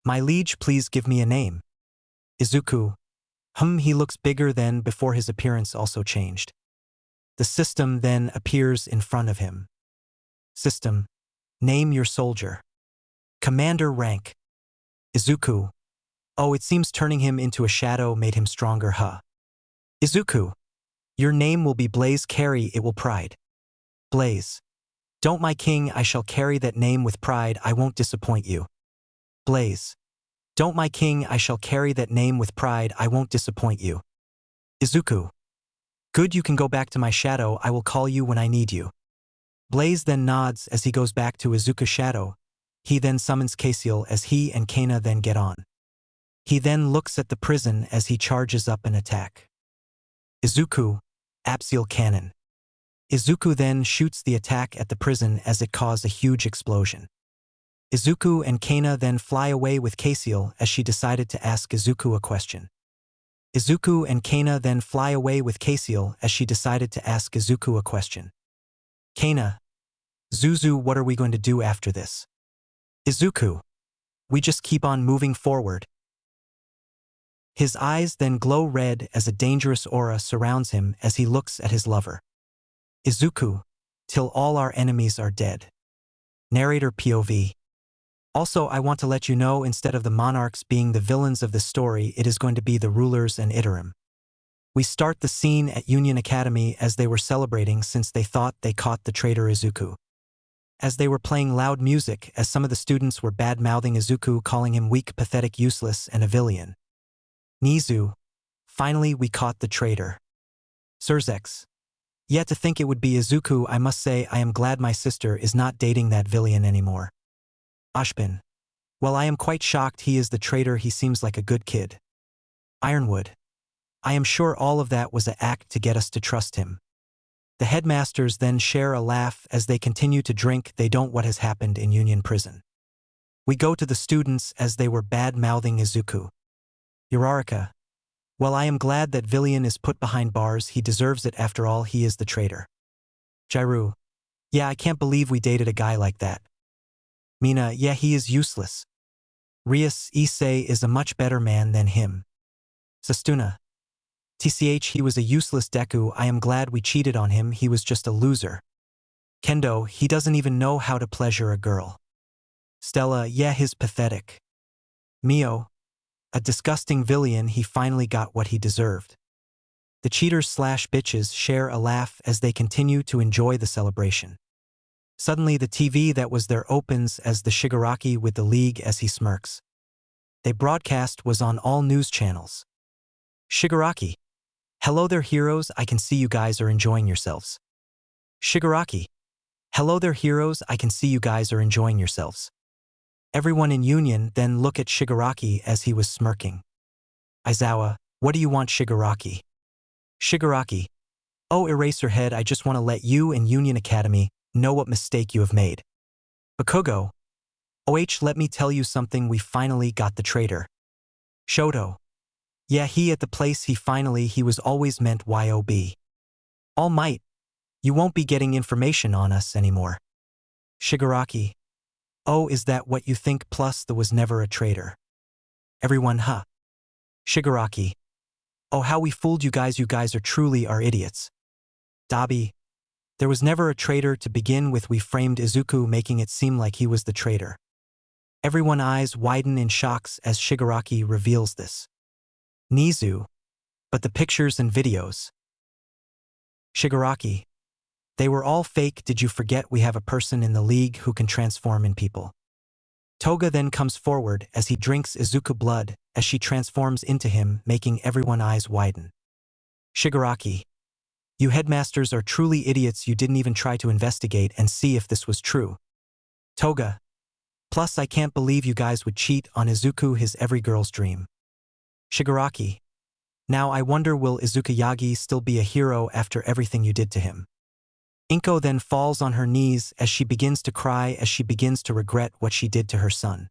My liege, please give me a name. Izuku, he looks bigger than before. His appearance also changed. The system then appears in front of him. System, name your soldier. Commander rank. Izuku, oh, it seems turning him into a shadow made him stronger, huh? Izuku, your name will be Blaze. Carry it will pride. Blaze, don't, my king, I shall carry that name with pride. I won't disappoint you. Blaze, don't, my king, I shall carry that name with pride. I won't disappoint you. Izuku, good, you can go back to my shadow. I will call you when I need you. Blaze then nods as he goes back to Izuku's shadow. He then summons Cassiel as he and Kana then get on. He then looks at the prison as he charges up an attack. Izuku, Axial Cannon. Izuku then shoots the attack at the prison as it causes a huge explosion. Izuku and Kana then fly away with Cassiel as she decided to ask Izuku a question. Izuku and Kana then fly away with Cassiel as she decided to ask Izuku a question. Kana, Zuzu, what are we going to do after this? Izuku, we just keep on moving forward. His eyes then glow red as a dangerous aura surrounds him as he looks at his lover. Izuku, till all our enemies are dead. Narrator POV. Also, I want to let you know, instead of the monarchs being the villains of this story, it is going to be the rulers and Iterum. We start the scene at Union Academy as they were celebrating since they thought they caught the traitor Izuku. As they were playing loud music, as some of the students were bad-mouthing Izuku, calling him weak, pathetic, useless, and a villain. Nizu, finally we caught the traitor. Surzex, yet to think it would be Izuku. I must say I am glad my sister is not dating that villain anymore. Ashbin, well, I am quite shocked he is the traitor. He seems like a good kid. Ironwood, I am sure all of that was an act to get us to trust him. The headmasters then share a laugh as they continue to drink. They don't what has happened in Union Prison. We go to the students as they were bad-mouthing Izuku. Uraraka, well, I am glad that Villian is put behind bars. He deserves it, after all, he is the traitor. Jairu, yeah, I can't believe we dated a guy like that. Mina, yeah, he is useless. Rias, Issei is a much better man than him. Sastuna, TCH, he was a useless Deku. I am glad we cheated on him. He was just a loser. Kendo, he doesn't even know how to pleasure a girl. Stella, yeah, he's pathetic. Mio, a disgusting villain. He finally got what he deserved. The cheaters/bitches share a laugh as they continue to enjoy the celebration. Suddenly the TV that was there opens as the Shigaraki with the League as he smirks. They broadcast was on all news channels. Shigaraki, Hello there heroes, I can see you guys are enjoying yourselves. Shigaraki. Hello there heroes, I can see you guys are enjoying yourselves. Everyone in Union then look at Shigaraki as he was smirking. Aizawa, what do you want Shigaraki? Shigaraki. Oh Eraserhead, I just want to let you and Union Academy know what mistake you have made. Bakugo. Let me tell you something, we finally got the traitor. Shoto. Yeah, he at the place he was always meant YOB. All Might. You won't be getting information on us anymore. Shigaraki. Oh, is that what you think? Plus, there was never a traitor. Everyone, huh? Shigaraki. Oh, how we fooled you guys are truly our idiots. Dabi. There was never a traitor to begin with, we framed Izuku making it seem like he was the traitor. Everyone's eyes widen in shocks as Shigaraki reveals this. Nizu. But the pictures and videos. Shigaraki. They were all fake, did you forget we have a person in the league who can transform in people? Toga then comes forward as he drinks Izuku blood as she transforms into him, making everyone's eyes widen. Shigaraki. You headmasters are truly idiots, you didn't even try to investigate and see if this was true. Toga. Plus I can't believe you guys would cheat on Izuku, his every girl's dream. Shigaraki. Now I wonder, will Izuku Yagi still be a hero after everything you did to him? Inko then falls on her knees as she begins to cry as she begins to regret what she did to her son.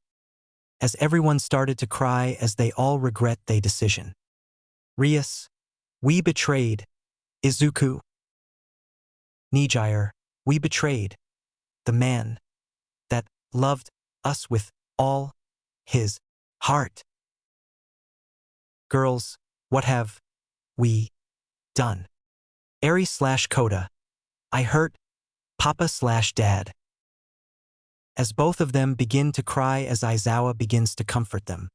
As everyone started to cry as they all regret their decision. Rias. We betrayed. Izuku. Nijire. We betrayed. The man. That loved us with all his heart. Girls, what have we done? Eri/Koda. I hurt Papa/Dad. As both of them begin to cry as Aizawa begins to comfort them.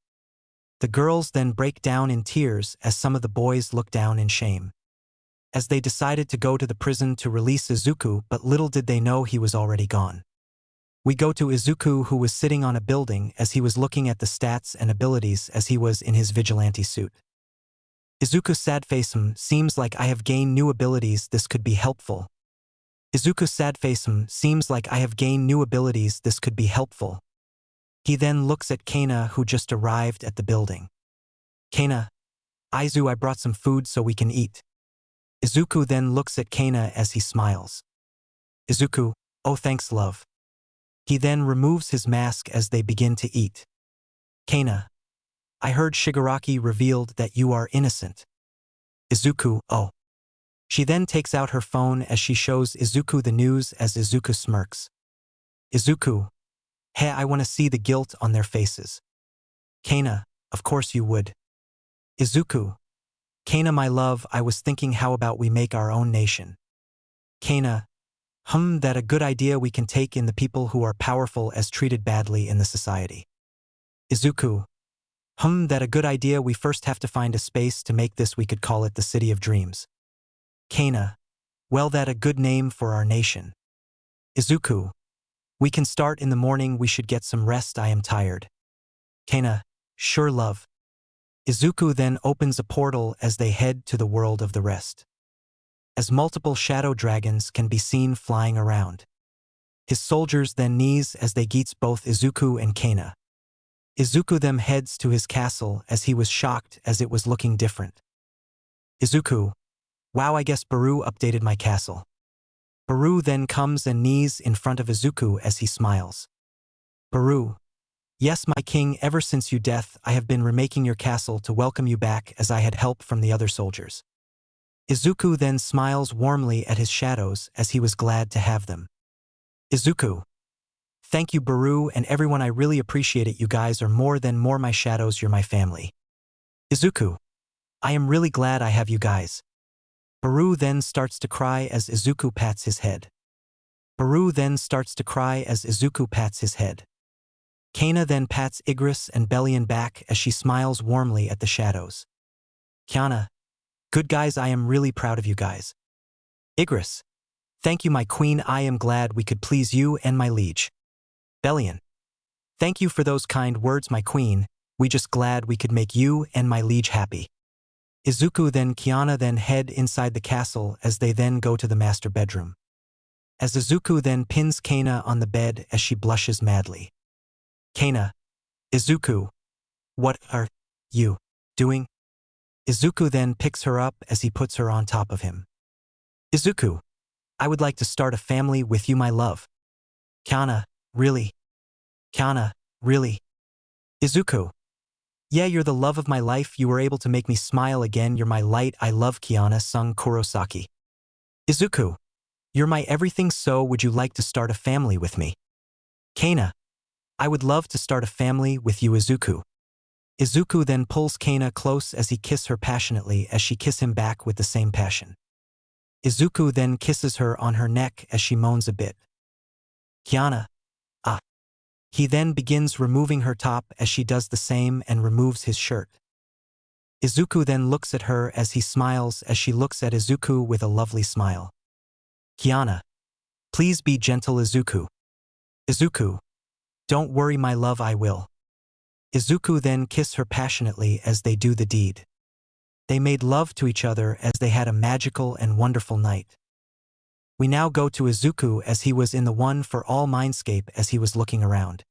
The girls then break down in tears as some of the boys look down in shame. As they decided to go to the prison to release Izuku, but little did they know he was already gone. We go to Izuku, who was sitting on a building as he was looking at the stats and abilities as he was in his vigilante suit. Izuku's sad face, seems like I have gained new abilities, this could be helpful. Izuku's sad face, seems like I have gained new abilities, this could be helpful. He then looks at Kana, who just arrived at the building. Kana. Aizu, I brought some food so we can eat. Izuku then looks at Kana as he smiles. Izuku. Oh thanks love. He then removes his mask as they begin to eat. Kana. I heard Shigaraki revealed that you are innocent. Izuku. Oh. She then takes out her phone as she shows Izuku the news as Izuku smirks. Izuku. Hey, I want to see the guilt on their faces. Kana. Of course you would. Izuku. Kana my love, I was thinking how about we make our own nation. Kana. That a good idea, we can take in the people who are powerful as treated badly in the society. Izuku. That a good idea, we first have to find a space to make this, we could call it the City of Dreams. Kana. Well, that a good name for our nation. Izuku. We can start in the morning, we should get some rest, I am tired. Kana. Sure love. Izuku then opens a portal as they head to the world of the rest. As multiple shadow dragons can be seen flying around. His soldiers then knees as they greets both Izuku and Kana. Izuku then heads to his castle as he was shocked as it was looking different. Izuku. Wow, I guess Baru updated my castle. Baru then comes and knees in front of Izuku as he smiles. Baru. Yes, my king, ever since your death, I have been remaking your castle to welcome you back as I had help from the other soldiers. Izuku then smiles warmly at his shadows as he was glad to have them. Izuku. Thank you Baru and everyone, I really appreciate it, you guys are more than more my shadows, you're my family. Izuku. I am really glad I have you guys. Baru then starts to cry as Izuku pats his head. Baru then starts to cry as Izuku pats his head. Kana then pats Igris and Bellion back as she smiles warmly at the shadows. Kiana. Good guys, I am really proud of you guys. Igris. Thank you my queen, I am glad we could please you and my liege. Bellion. Thank you for those kind words my queen, we just glad we could make you and my liege happy. Izuku then Kiana then head inside the castle as they then go to the master bedroom. As Izuku then pins Kana on the bed as she blushes madly. Kana. Izuku. What are you doing? Izuku then picks her up as he puts her on top of him. Izuku. I would like to start a family with you, my love. Kana. Really? Kana. Really? Izuku. Yeah, you're the love of my life. You were able to make me smile again. You're my light. I love Kiana sung Kurosaki. Izuku. You're my everything, so would you like to start a family with me? Kana. I would love to start a family with you, Izuku. Izuku then pulls Kana close as he kisses her passionately as she kisses him back with the same passion. Izuku then kisses her on her neck as she moans a bit. Kiana. Ah. He then begins removing her top as she does the same and removes his shirt. Izuku then looks at her as he smiles as she looks at Izuku with a lovely smile. Kiana. Please be gentle, Izuku. Izuku. Don't worry, my love, I will. Izuku then kissed her passionately as they do the deed. They made love to each other as they had a magical and wonderful night. We now go to Izuku as he was in the one for all mindscape as he was looking around.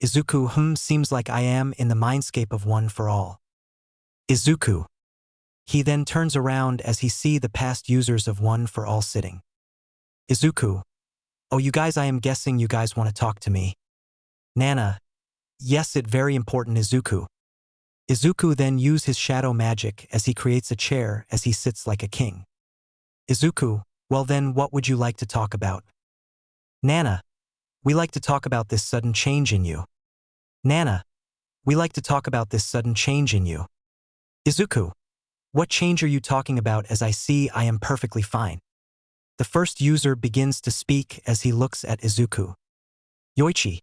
Izuku, seems like I am in the mindscape of one for all. Izuku. He then turns around as he see the past users of one for all sitting. Izuku. Oh, you guys, I am guessing you guys want to talk to me. Nana. Yes, it very important, Izuku. Izuku then use his shadow magic as he creates a chair as he sits like a king. Izuku. Well then, what would you like to talk about? Nana. We like to talk about this sudden change in you. Nana. We like to talk about this sudden change in you. Izuku. What change are you talking about? As I see, I am perfectly fine. The first user begins to speak as he looks at Izuku. Yoichi.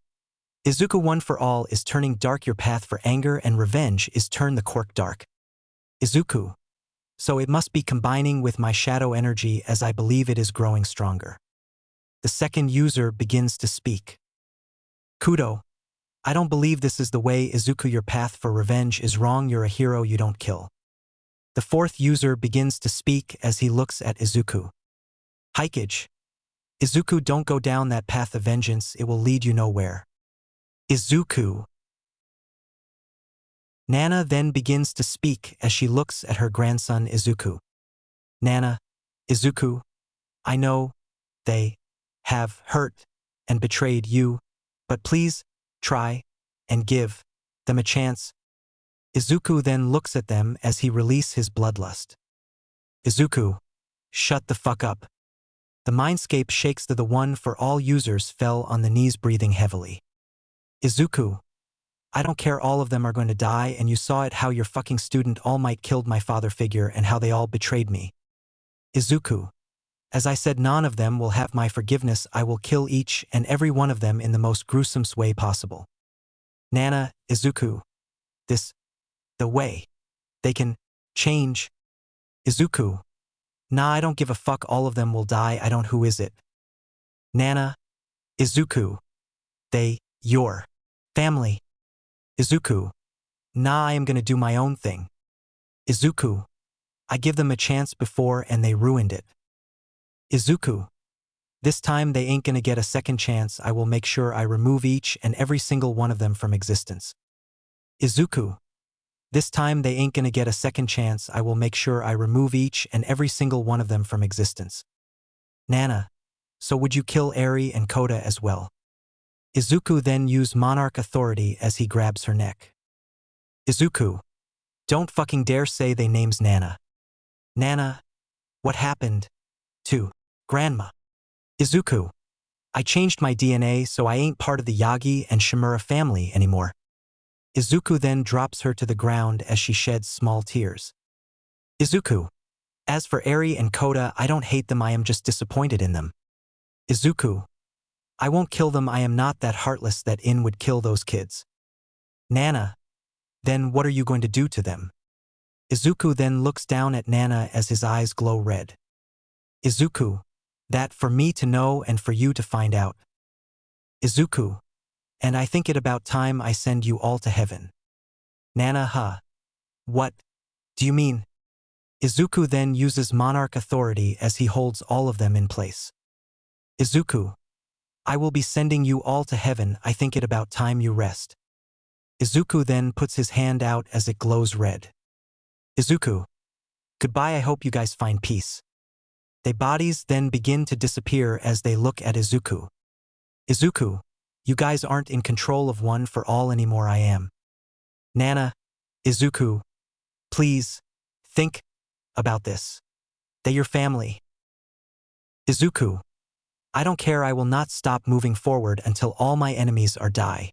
Izuku, one for all is turning dark. Your path for anger and revenge is turn the cork dark. Izuku. So it must be combining with my shadow energy as I believe it is growing stronger. The second user begins to speak. Kudo. I don't believe this is the way, Izuku. Your path for revenge is wrong. You're a hero, you don't kill. The fourth user begins to speak as he looks at Izuku. Hikage. Izuku, don't go down that path of vengeance, it will lead you nowhere. Izuku. Nana then begins to speak as she looks at her grandson Izuku. Nana. Izuku. I know they have hurt and betrayed you, but please try and give them a chance. Izuku then looks at them as he releases his bloodlust. Izuku. Shut the fuck up. The mindscape shakes to the one for all users fell on the knees breathing heavily. Izuku. I don't care, all of them are going to die, and you saw it how your fucking student All Might killed my father figure and how they all betrayed me. Izuku. As I said, none of them will have my forgiveness. I will kill each and every one of them in the most gruesome way possible. Nana. Izuku. This. The way. They can change. Izuku. Nah, I don't give a fuck, all of them will die, I don't. Who is it? Nana. Izuku. They. Your. Family. Izuku. Nah, I am gonna do my own thing. Izuku. I give them a chance before and they ruined it. Izuku. This time they ain't gonna get a second chance. I will make sure I remove each and every single one of them from existence. Izuku. This time they ain't gonna get a second chance. I will make sure I remove each and every single one of them from existence. Nana. So would you kill Eri and Koda as well? Izuku then use Monarch authority as he grabs her neck. Izuku. Don't fucking dare say they names Nana. Nana. What happened to Grandma? Izuku. I changed my DNA so I ain't part of the Yagi and Shimura family anymore. Izuku then drops her to the ground as she sheds small tears. Izuku. As for Eri and Koda, I don't hate them, I am just disappointed in them. Izuku. I won't kill them, I am not that heartless that In would kill those kids. Nana. Then what are you going to do to them? Izuku then looks down at Nana as his eyes glow red. Izuku. That for me to know and for you to find out. Izuku. And I think it about time I send you all to heaven. Nana. Huh? What do you mean? Izuku then uses Monarch authority as he holds all of them in place. Izuku, I will be sending you all to heaven. I think it about time you rest. Izuku then puts his hand out as it glows red. Izuku, goodbye, I hope you guys find peace. Their bodies then begin to disappear as they look at Izuku. Izuku, you guys aren't in control of One for All anymore, I am. Nana, Izuku, please, think about this. They're your family. Izuku, I don't care, I will not stop moving forward until all my enemies are die.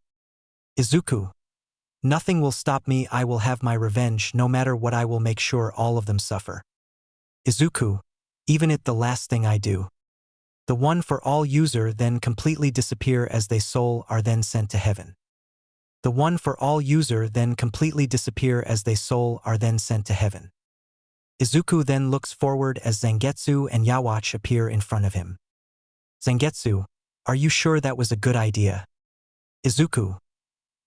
Izuku, nothing will stop me, I will have my revenge, no matter what, I will make sure all of them suffer. Izuku, even it the last thing I do. The One for All user then completely disappear as they soul are then sent to heaven. The One for All user then completely disappear as they soul are then sent to heaven. Izuku then looks forward as Zangetsu and Yhwach appear in front of him. Zangetsu, are you sure that was a good idea? Izuku,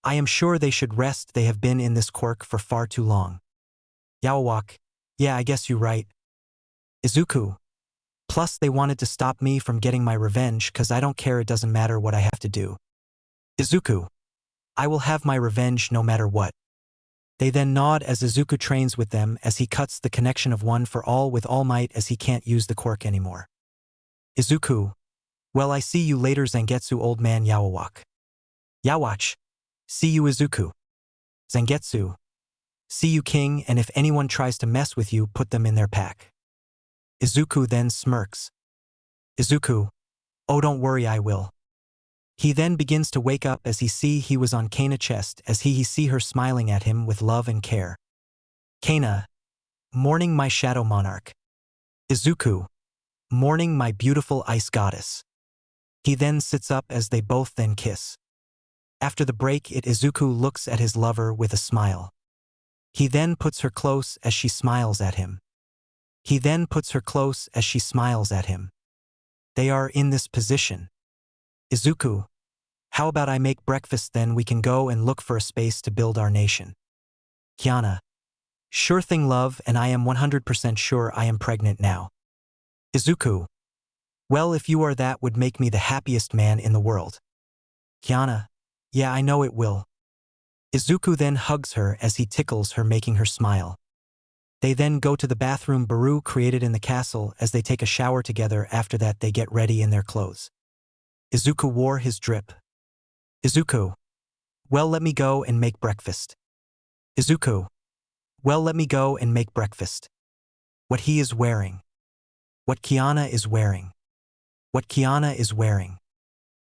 I am sure they should rest, they have been in this quirk for far too long. Yhwach, yeah, I guess you're right. Izuku, plus they wanted to stop me from getting my revenge, cause I don't care, it doesn't matter what I have to do. Izuku, I will have my revenge no matter what. They then nod as Izuku trains with them as he cuts the connection of One for All with All Might as he can't use the quirk anymore. Izuku, well, I see you later, Zangetsu, old man. Yhwach. Yhwach, see you, Izuku. Zangetsu, see you, king, and if anyone tries to mess with you, put them in their pack. Izuku then smirks. Izuku, oh, don't worry, I will. He then begins to wake up as he was on Kaina's chest as he see her smiling at him with love and care. Kaina, morning, my shadow monarch. Izuku, morning, my beautiful ice goddess. He then sits up as they both then kiss. After the break, Izuku looks at his lover with a smile. He then puts her close as she smiles at him. He then puts her close as she smiles at him. They are in this position. Izuku, how about I make breakfast, then we can go and look for a space to build our nation. Kiana, sure thing, love, and I am 100% sure I am pregnant now. Izuku, well, if you are, that would make me the happiest man in the world. Kiana, yeah, I know it will. Izuku then hugs her as he tickles her, making her smile. They then go to the bathroom Baru created in the castle as they take a shower together. After that, they get ready in their clothes. Izuku wore his drip. Izuku, well, let me go and make breakfast. Izuku, well, let me go and make breakfast. What he is wearing. What Kiana is wearing. What Kiana is wearing.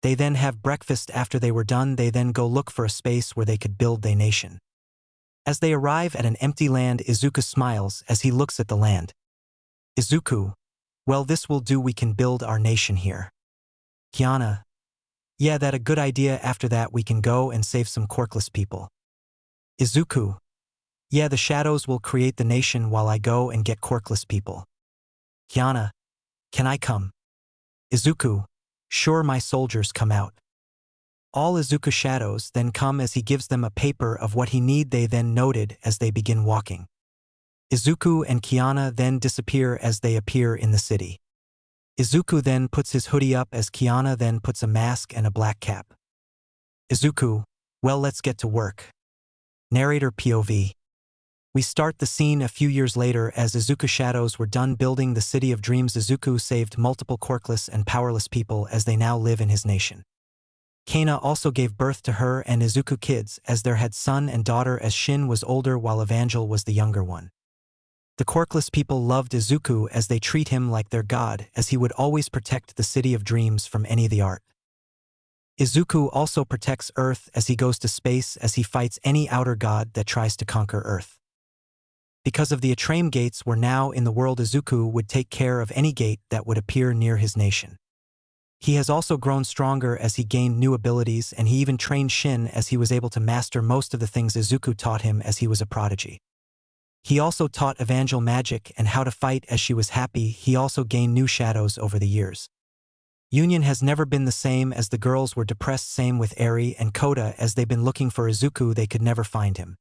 They then have breakfast. After they were done, they then go look for a space where they could build their nation. As they arrive at an empty land, Izuku smiles as he looks at the land. Izuku, well, this will do, we can build our nation here. Kiana, yeah, that a good idea. After that, we can go and save some quirkless people. Izuku, yeah, the shadows will create the nation while I go and get quirkless people. Kiana, can I come? Izuku, sure, my soldiers, come out. All Izuku shadows then come as he gives them a paper of what he need. They then noted as they begin walking. Izuku and Kiana then disappear as they appear in the city. Izuku then puts his hoodie up as Kiana then puts a mask and a black cap. Izuku, well, let's get to work. Narrator POV. We start the scene a few years later as Izuku shadows were done building the city of dreams. Izuku saved multiple quirkless and powerless people as they now live in his nation. Kaina also gave birth to her and Izuku kids as their had son and daughter as Shin was older while Evangel was the younger one. The quirkless people loved Izuku as they treat him like their god as he would always protect the city of dreams from any of the art. Izuku also protects Earth as he goes to space as he fights any outer god that tries to conquer Earth. Because of the Atrame gates were now in the world, Izuku would take care of any gate that would appear near his nation. He has also grown stronger as he gained new abilities, and he even trained Shin as he was able to master most of the things Izuku taught him as he was a prodigy. He also taught Evangel magic and how to fight as she was happy. He also gained new shadows over the years. Union has never been the same as the girls were depressed, same with Eri and Koda as they've been looking for Izuku, they could never find him.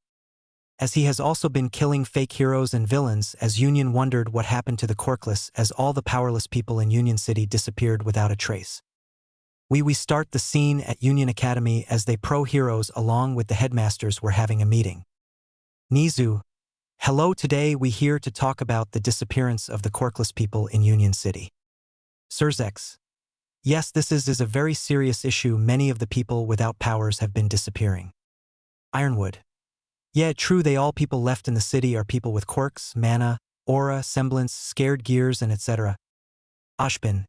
as he has also been killing fake heroes and villains as Union wondered what happened to the Quirkless as all the powerless people in Union City disappeared without a trace. We start the scene at Union Academy as they pro-heroes along with the headmasters were having a meeting. Nizu, hello, today we here to talk about the disappearance of the Quirkless people in Union City. Surzex, yes, this is a very serious issue. Many of the people without powers have been disappearing. Ironwood, yeah, true, they all people left in the city are people with quirks, mana, aura, semblance, scared gears and etc. Ashbin,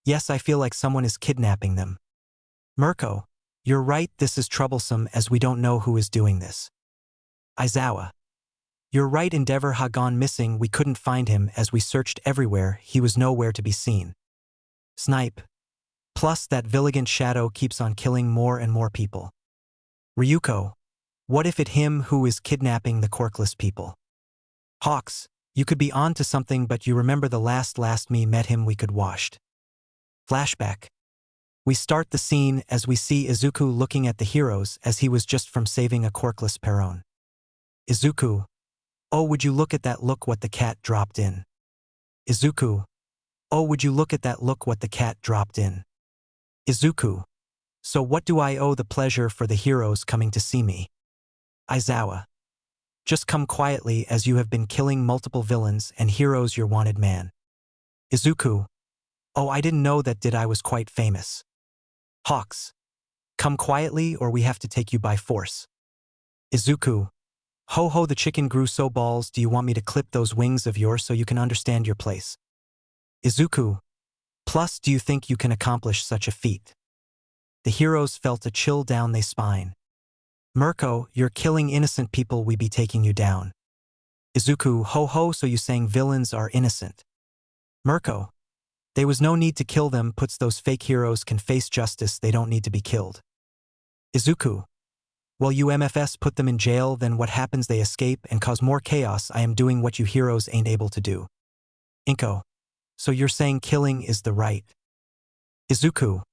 yes, I feel like someone is kidnapping them. Mirko, you're right, this is troublesome as we don't know who is doing this. Aizawa, you're right, Endeavor had gone missing, we couldn't find him as we searched everywhere, he was nowhere to be seen. Snipe, plus that Villigant shadow keeps on killing more and more people. Ryuko, what if it him who is kidnapping the quirkless people? Hawks, you could be on to something, but you remember the last me met him we could washed. Flashback. We start the scene as we see Izuku looking at the heroes as he was just from saving a quirkless Perron. Izuku, oh, would you look at that, look what the cat dropped in. Izuku, oh, would you look at that, look what the cat dropped in. Izuku, so what do I owe the pleasure for the heroes coming to see me? Aizawa, just come quietly as you have been killing multiple villains and heroes, your wanted man. Izuku, oh, I didn't know that, did I was quite famous. Hawks, come quietly or we have to take you by force. Izuku, ho ho, the chicken grew so balls, do you want me to clip those wings of yours so you can understand your place? Izuku, plus do you think you can accomplish such a feat? The heroes felt a chill down their spine. Mirko, you're killing innocent people, we be taking you down. Izuku, ho ho, so you saying villains are innocent? Mirko, there was no need to kill them, puts those fake heroes can face justice, they don't need to be killed. Izuku, well, you MFS put them in jail, then what happens, they escape and cause more chaos, I am doing what you heroes ain't able to do. Inko, so you're saying killing is the right? Izuku,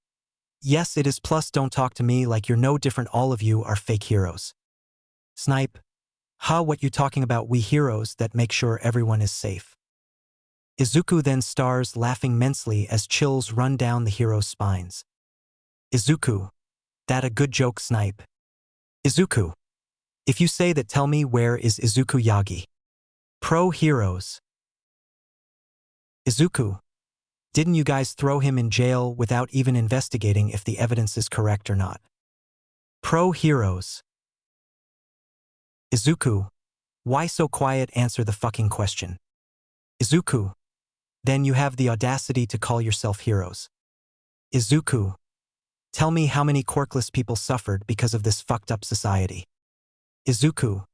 yes it is, plus don't talk to me like you're no different, all of you are fake heroes. Snipe, what you talking about, we heroes that make sure everyone is safe. Izuku then stars laughing immensely as chills run down the heroes' spines. Izuku, that a good joke, Snipe. Izuku, if you say that, tell me where is Izuku Yagi? Pro heroes. Izuku, didn't you guys throw him in jail without even investigating if the evidence is correct or not? Pro heroes. Izuku, why so quiet, answer the fucking question. Izuku, then you have the audacity to call yourself heroes. Izuku, tell me how many quirkless people suffered because of this fucked up society. Izuku,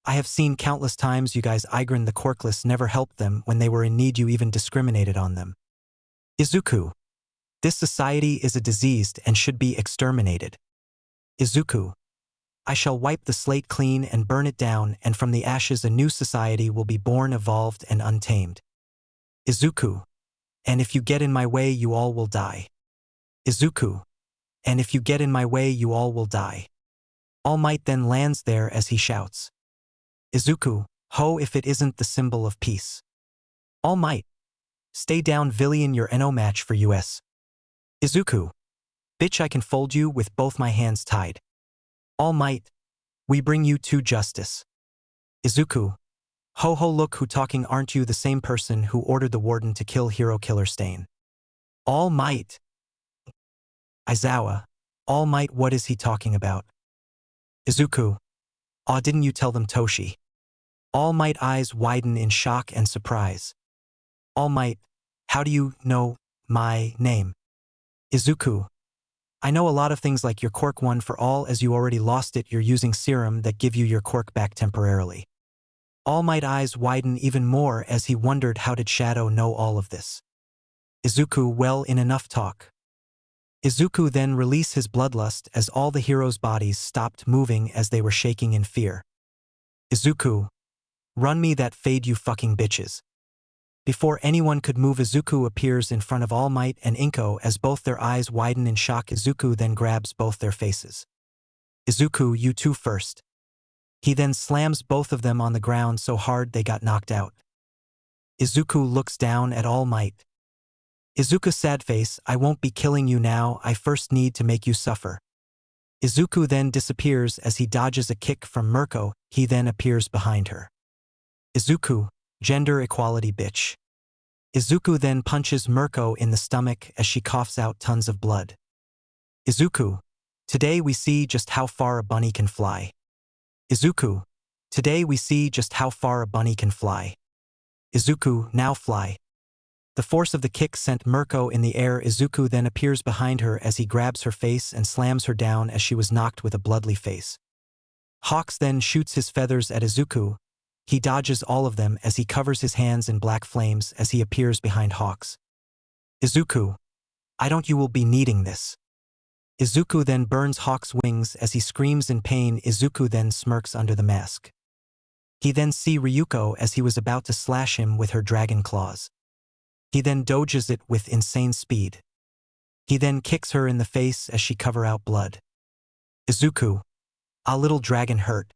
I have seen countless times you guys Igran the quirkless never helped them when they were in need, you even discriminated on them. Izuku, this society is a diseased and should be exterminated. Izuku, I shall wipe the slate clean and burn it down, and from the ashes a new society will be born, evolved and untamed. Izuku, and if you get in my way you all will die. Izuku, and if you get in my way you all will die. All Might then lands there as he shouts. Izuku, ho, if it isn't the symbol of peace. All Might, stay down, Villian, you're no match for us. Izuku, bitch, I can fold you with both my hands tied. All Might, we bring you to justice. Izuku, ho ho, look who talking, aren't you the same person who ordered the warden to kill Hero Killer Stain? All Might. Aizawa, All Might, what is he talking about? Izuku, aw, didn't you tell them, Toshi? All Might eyes widen in shock and surprise. All Might, how do you know my name? Izuku, I know a lot of things like your quirk, one for all, as you already lost it, you're using serum that give you your quirk back temporarily. All Might eyes widen even more as he wondered how did Shadow know all of this. Izuku, well, in enough talk. Izuku then released his bloodlust as all the heroes' bodies stopped moving as they were shaking in fear. Izuku, run me that fade, you fucking bitches. Before anyone could move, Izuku appears in front of All Might and Inko as both their eyes widen in shock. Izuku then grabs both their faces. Izuku, you two first. He then slams both of them on the ground so hard they got knocked out. Izuku looks down at All Might. Izuku sad face, I won't be killing you now, I first need to make you suffer. Izuku then disappears as he dodges a kick from Mirko, he then appears behind her. Izuku, gender equality bitch. Izuku then punches Mirko in the stomach as she coughs out tons of blood. Izuku, today we see just how far a bunny can fly. Izuku, today we see just how far a bunny can fly. Izuku, now fly. The force of the kick sent Mirko in the air. Izuku then appears behind her as he grabs her face and slams her down as she was knocked with a bloody face. Hawks then shoots his feathers at Izuku. He dodges all of them as he covers his hands in black flames as he appears behind Hawks. Izuku, I don't you will be needing this. Izuku then burns Hawk's wings as he screams in pain. Izuku then smirks under the mask. He then sees Ryuko as he was about to slash him with her dragon claws. He then dodges it with insane speed. He then kicks her in the face as she cover out blood. Izuku, a little dragon hurt.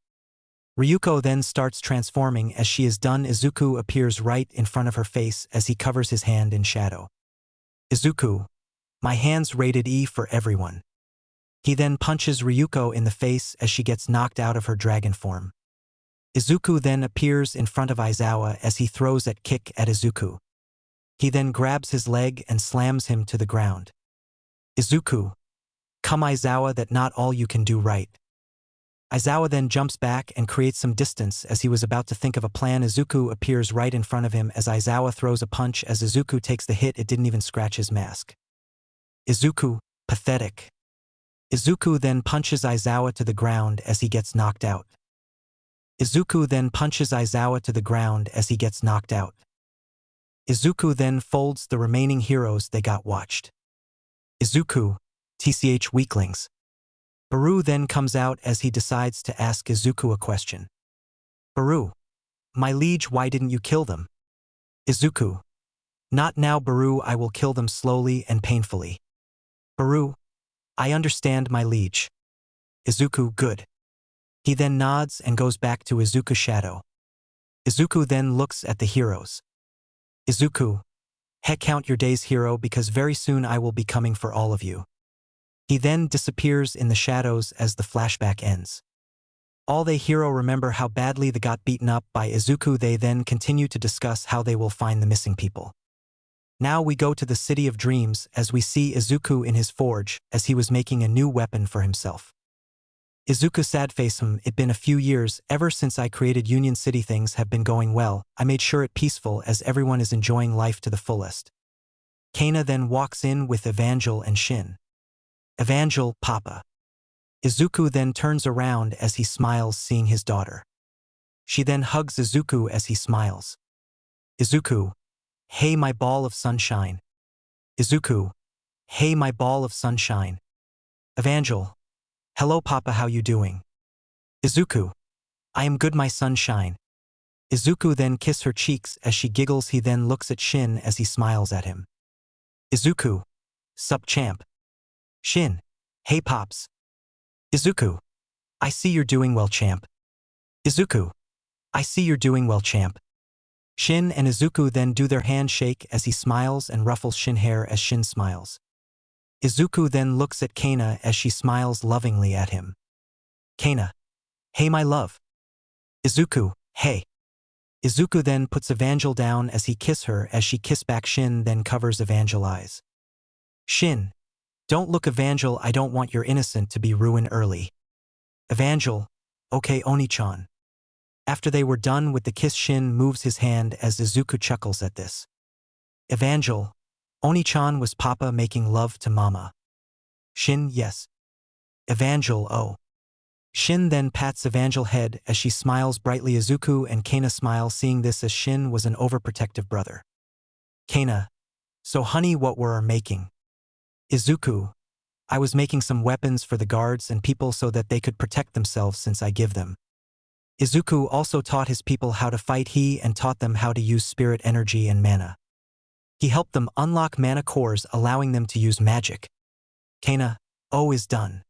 Ryuko then starts transforming. As she is done, Izuku appears right in front of her face as he covers his hand in shadow. Izuku, my hand's rated E for everyone. He then punches Ryuko in the face as she gets knocked out of her dragon form. Izuku then appears in front of Aizawa as he throws a kick at Izuku. He then grabs his leg and slams him to the ground. Izuku, come Aizawa, that not all you can do right. Aizawa then jumps back and creates some distance as he was about to think of a plan. Izuku appears right in front of him as Aizawa throws a punch. As Izuku takes the hit, it didn't even scratch his mask. Izuku, pathetic. Izuku then punches Aizawa to the ground as he gets knocked out. Izuku then punches Aizawa to the ground as he gets knocked out. Izuku then folds the remaining heroes they got watched. Izuku, TCH weaklings. Baru then comes out as he decides to ask Izuku a question. Baru, my liege, why didn't you kill them? Izuku, not now Baru, I will kill them slowly and painfully. Baru, I understand my liege. Izuku, good. He then nods and goes back to Izuku's shadow. Izuku then looks at the heroes. Izuku, heck, count your days, hero, because very soon I will be coming for all of you. He then disappears in the shadows as the flashback ends. All the hero remember how badly they got beaten up by Izuku. They then continue to discuss how they will find the missing people. Now we go to the City of Dreams as we see Izuku in his forge as he was making a new weapon for himself. Izuku sad face, it been a few years ever since I created Union City. Things have been going well. I made sure it peaceful as everyone is enjoying life to the fullest. Kana then walks in with Evangel and Shin. Evangel, Papa. Izuku then turns around as he smiles seeing his daughter. She then hugs Izuku as he smiles. Izuku, hey my ball of sunshine. Izuku, hey my ball of sunshine. Evangel, hello Papa, how you doing? Izuku, I am good my sunshine. Izuku then kiss her cheeks as she giggles. He then looks at Shin as he smiles at him. Izuku, sup champ. Shin, hey pops. Izuku, I see you're doing well champ. Izuku, I see you're doing well champ. Shin and Izuku then do their handshake as he smiles and ruffles Shin hair as Shin smiles. Izuku then looks at Kana as she smiles lovingly at him. Kana, hey my love. Izuku, hey. Izuku then puts Evangel down as he kiss her as she kiss back. Shin then covers Evangel's eyes. Shin, don't look Evangel, I don't want your innocent to be ruined early. Evangel, okay Oni-chan. After they were done with the kiss, Shin moves his hand as Izuku chuckles at this. Evangel, Oni-chan, was Papa making love to Mama? Shin, yes. Evangel, oh. Shin then pats Evangel's head as she smiles brightly. Izuku and Kana smile seeing this as Shin was an overprotective brother. Kana, so honey, what were our making? Izuku, I was making some weapons for the guards and people so that they could protect themselves since I give them. Izuku also taught his people how to fight. He and taught them how to use spirit energy and mana. He helped them unlock mana cores, allowing them to use magic. Kana, oh, is done.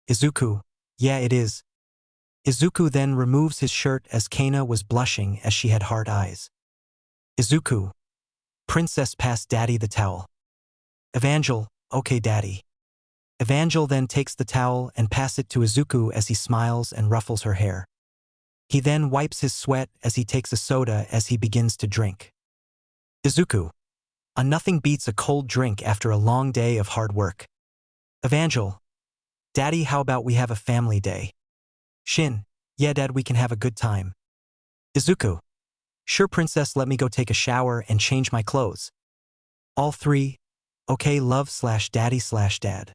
Izuku, yeah it is. Izuku then removes his shirt as Kana was blushing as she had hard eyes. Izuku. Princess, pass Daddy the towel. Evangel, okay Daddy. Evangel then takes the towel and pass it to Izuku as he smiles and ruffles her hair. He then wipes his sweat as he takes a soda as he begins to drink. Izuku. Nothing beats a cold drink after a long day of hard work. Evangel. Daddy, how about we have a family day? Shin. Yeah Dad, we can have a good time. Izuku. Sure Princess, let me go take a shower and change my clothes. All three. Okay love/daddy/dad.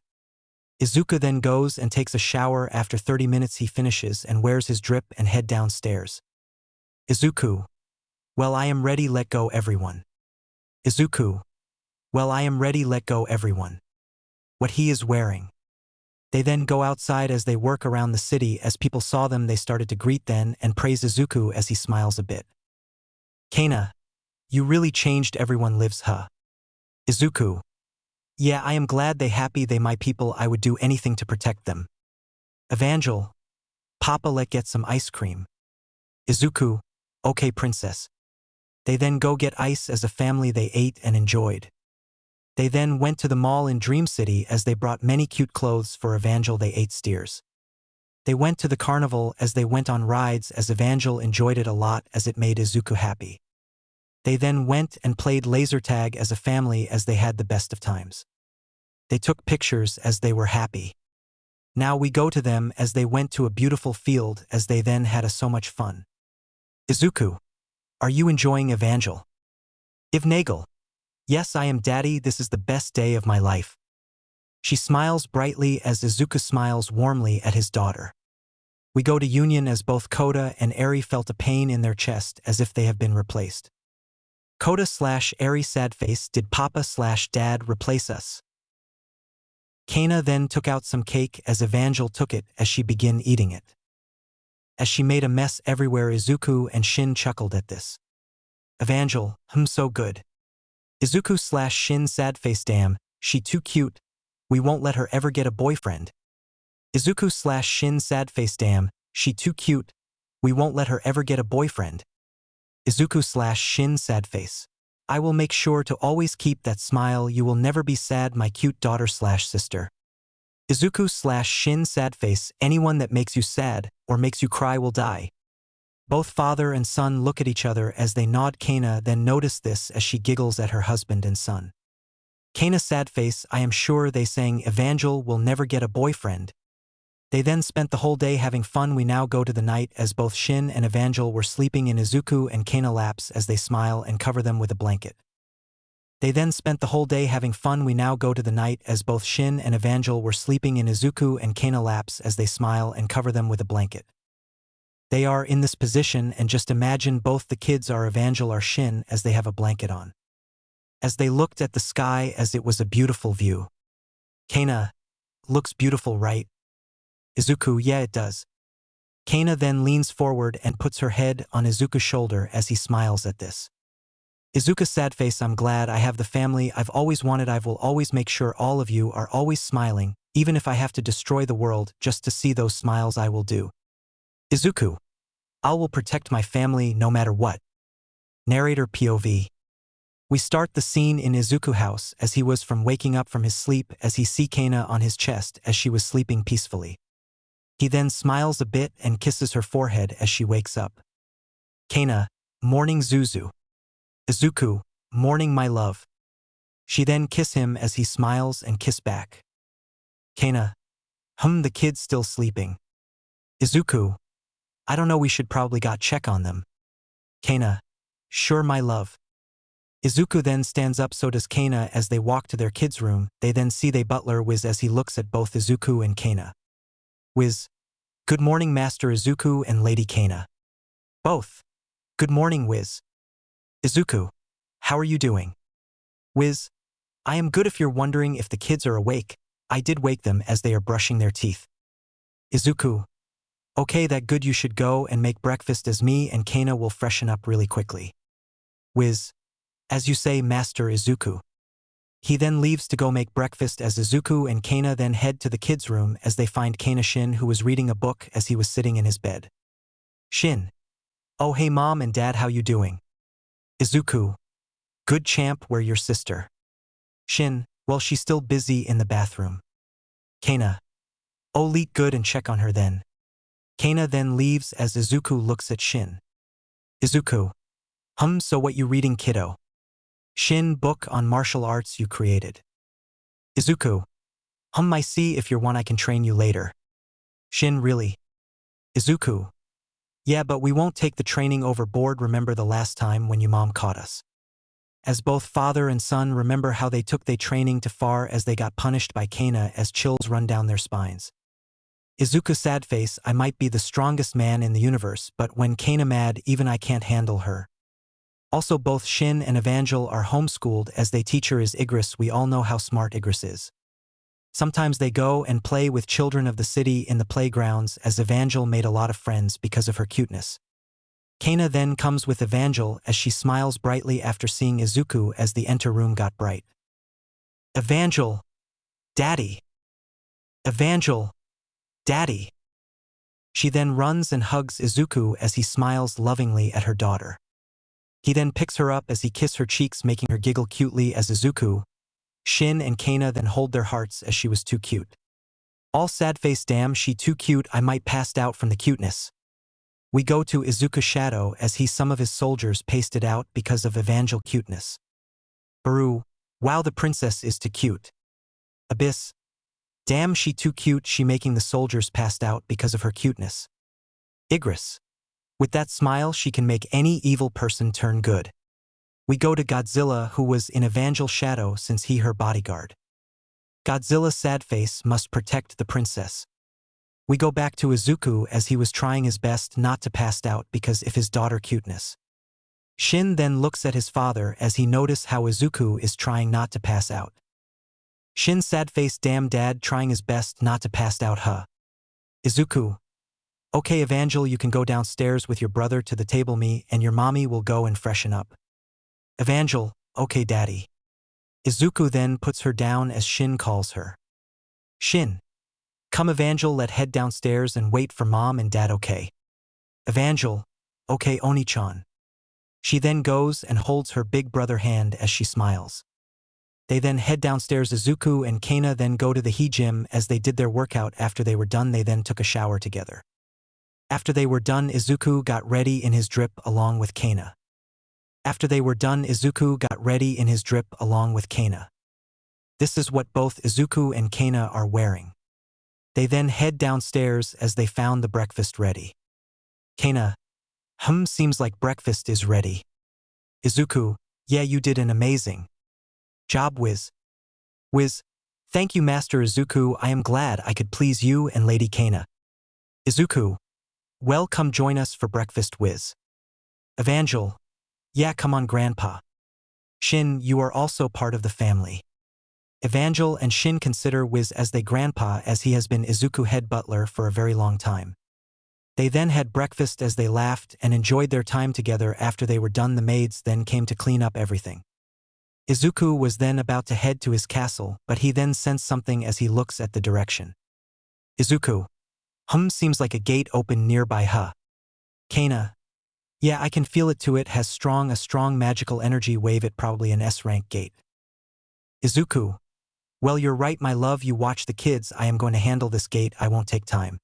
Izuku then goes and takes a shower. After 30 minutes he finishes and wears his drip and head downstairs. Izuku. Well, I am ready, let go everyone. Izuku. Well, I am ready, let go everyone. What he is wearing. They then go outside as they work around the city. As people saw them they started to greet them and praise Izuku as he smiles a bit. Kana. You really changed, everyone lives, huh? Izuku. Yeah, I am glad they happy, they my people, I would do anything to protect them. Evangel. Papa, let get some ice cream. Izuku. Okay Princess. They then go get ice. As a family they ate and enjoyed. They then went to the mall in Dream City as they brought many cute clothes for Evangel. They ate steers. They went to the carnival as they went on rides as Evangel enjoyed it a lot as it made Izuku happy. They then went and played laser tag as a family as they had the best of times. They took pictures as they were happy. Now we go to them as they went to a beautiful field as they then had so much fun. Izuku. Are you enjoying Evangel? Ivnagel. Yes I am Daddy, this is the best day of my life. She smiles brightly as Izuku smiles warmly at his daughter. We go to Union as both Koda and Eri felt a pain in their chest as if they have been replaced. Koda/Eri sad face, did Papa/Dad replace us? Kana then took out some cake as Evangel took it as she began eating it. As she made a mess everywhere, Izuku and Shin chuckled at this. Evangel, so good. Izuku/Shin sad face, damn, she too cute. We won't let her ever get a boyfriend. Izuku/Shin sad face, damn, she too cute. We won't let her ever get a boyfriend. Izuku/Shin sad face. I will make sure to always keep that smile, you will never be sad, my cute daughter/sister. Izuku/Shin sad face, anyone that makes you sad or makes you cry will die. Both father and son look at each other as they nod. Kana then noticed this as she giggles at her husband and son. Kana sad face, I am sure they saying Evangel will never get a boyfriend. They then spent the whole day having fun. We now go to the night as both Shin and Evangel were sleeping in Izuku and Kana laps as they smile and cover them with a blanket. They then spent the whole day having fun. We now go to the night as both Shin and Evangel were sleeping in Izuku and Kana laps as they smile and cover them with a blanket. They are in this position and just imagine both the kids are Evangel or Shin as they have a blanket on. As they looked at the sky as it was a beautiful view. Kana. Looks beautiful, right? Izuku, yeah it does. Kana then leans forward and puts her head on Izuku's shoulder as he smiles at this. Izuku sad face, I'm glad I have the family I've always wanted. I will always make sure all of you are always smiling, even if I have to destroy the world just to see those smiles, I will do. Izuku. I will protect my family no matter what. Narrator POV. We start the scene in Izuku house as he was from waking up from his sleep as he see Kana on his chest as she was sleeping peacefully. He then smiles a bit and kisses her forehead as she wakes up. Kana. Morning Zuzu. Izuku. Morning my love. She then kiss him as he smiles and kiss back. Kana. The kid's still sleeping. Izuku. I don't know, we should probably check on them. Kana. Sure my love. Izuku then stands up, so does Kana as they walk to their kids' room. They then see the butler Wiz as he looks at both Izuku and Kana. Wiz. Good morning Master Izuku and Lady Kana. Both. Good morning Wiz. Izuku. How are you doing? Wiz. I am good. If you're wondering if the kids are awake, I did wake them as they are brushing their teeth. Izuku. Okay, that good, you should go and make breakfast as me and Kana will freshen up really quickly. Wiz. As you say, Master Izuku. He then leaves to go make breakfast as Izuku and Kana then head to the kids' room as they find Kana Shin, who was reading a book as he was sitting in his bed. Shin. Oh hey mom and dad, how you doing? Izuku. Good champ, where your sister? Shin. Well, she's still busy in the bathroom. Kana. Oh leak good and check on her then. Kana then leaves as Izuku looks at Shin. Izuku. So what you reading, kiddo? Shin. Book on martial arts you created. Izuku. I see, if you're one I can train you later. Shin. Really? Izuku. Yeah, but we won't take the training overboard. Remember the last time when your mom caught us? As both father and son remember how they took their training too far as they got punished by Kana as chills run down their spines. Izuku sad face. I might be the strongest man in the universe, but when Kana mad, even I can't handle her. Also both Shin and Evangel are homeschooled as their teacher is Igris. We all know how smart Igris is. Sometimes they go and play with children of the city in the playgrounds as Evangel made a lot of friends because of her cuteness. Kana then comes with Evangel as she smiles brightly after seeing Izuku as the enter room got bright. Evangel. Daddy. Evangel. Daddy. She then runs and hugs Izuku as he smiles lovingly at her daughter. He then picks her up as he kisses her cheeks, making her giggle cutely as Izuku. Shin and Kana then hold their hearts as she was too cute. All sad face. Damn, she too cute, I might passed out from the cuteness. We go to Izuku's shadow as some of his soldiers pasted out because of Evangel cuteness. Baru. Wow, the princess is too cute. Abyss. Damn, she too cute, she making the soldiers passed out because of her cuteness. Igris. With that smile she can make any evil person turn good. We go to Godzilla, who was in Evangel's shadow since he her bodyguard. Godzilla sad face must protect the princess. We go back to Izuku as he was trying his best not to pass out because of his daughter cuteness. Shin then looks at his father as he notices how Izuku is trying not to pass out. Shin sad face. Damn, dad trying his best not to pass out, huh? Izuku. Okay Evangel, you can go downstairs with your brother to the table. Me and your mommy will go and freshen up. Evangel. Okay daddy. Izuku then puts her down as Shin calls her. Shin. Come Evangel, let head downstairs and wait for mom and dad, okay? Evangel. Okay Oni-chan. She then goes and holds her big brother hand as she smiles. They then head downstairs. Izuku and Kana then go to the gym as they did their workout. After they were done they then took a shower together. After they were done Izuku got ready in his drip along with Kana. After they were done Izuku got ready in his drip along with Kana. This is what both Izuku and Kana are wearing. They then head downstairs as they found the breakfast ready. Kana. Seems like breakfast is ready. Izuku. Yeah, you did an amazing job, Wiz. Wiz. Thank you Master Izuku, I am glad I could please you and Lady Kana. Izuku. Well, come join us for breakfast, Wiz. Evangel. Yeah, come on Grandpa. Shin, you are also part of the family. Evangel and Shin consider Wiz as their grandpa as he has been Izuku's head butler for a very long time. They then had breakfast as they laughed and enjoyed their time together. After they were done the maids then came to clean up everything. Izuku was then about to head to his castle, but he then sensed something as he looks at the direction. Izuku. Seems like a gate open nearby, huh? Kana. Yeah, I can feel it too, it has a strong magical energy wave, it probably an S-rank gate. Izuku. Well, you're right my love, you watch the kids, I am going to handle this gate, I won't take time.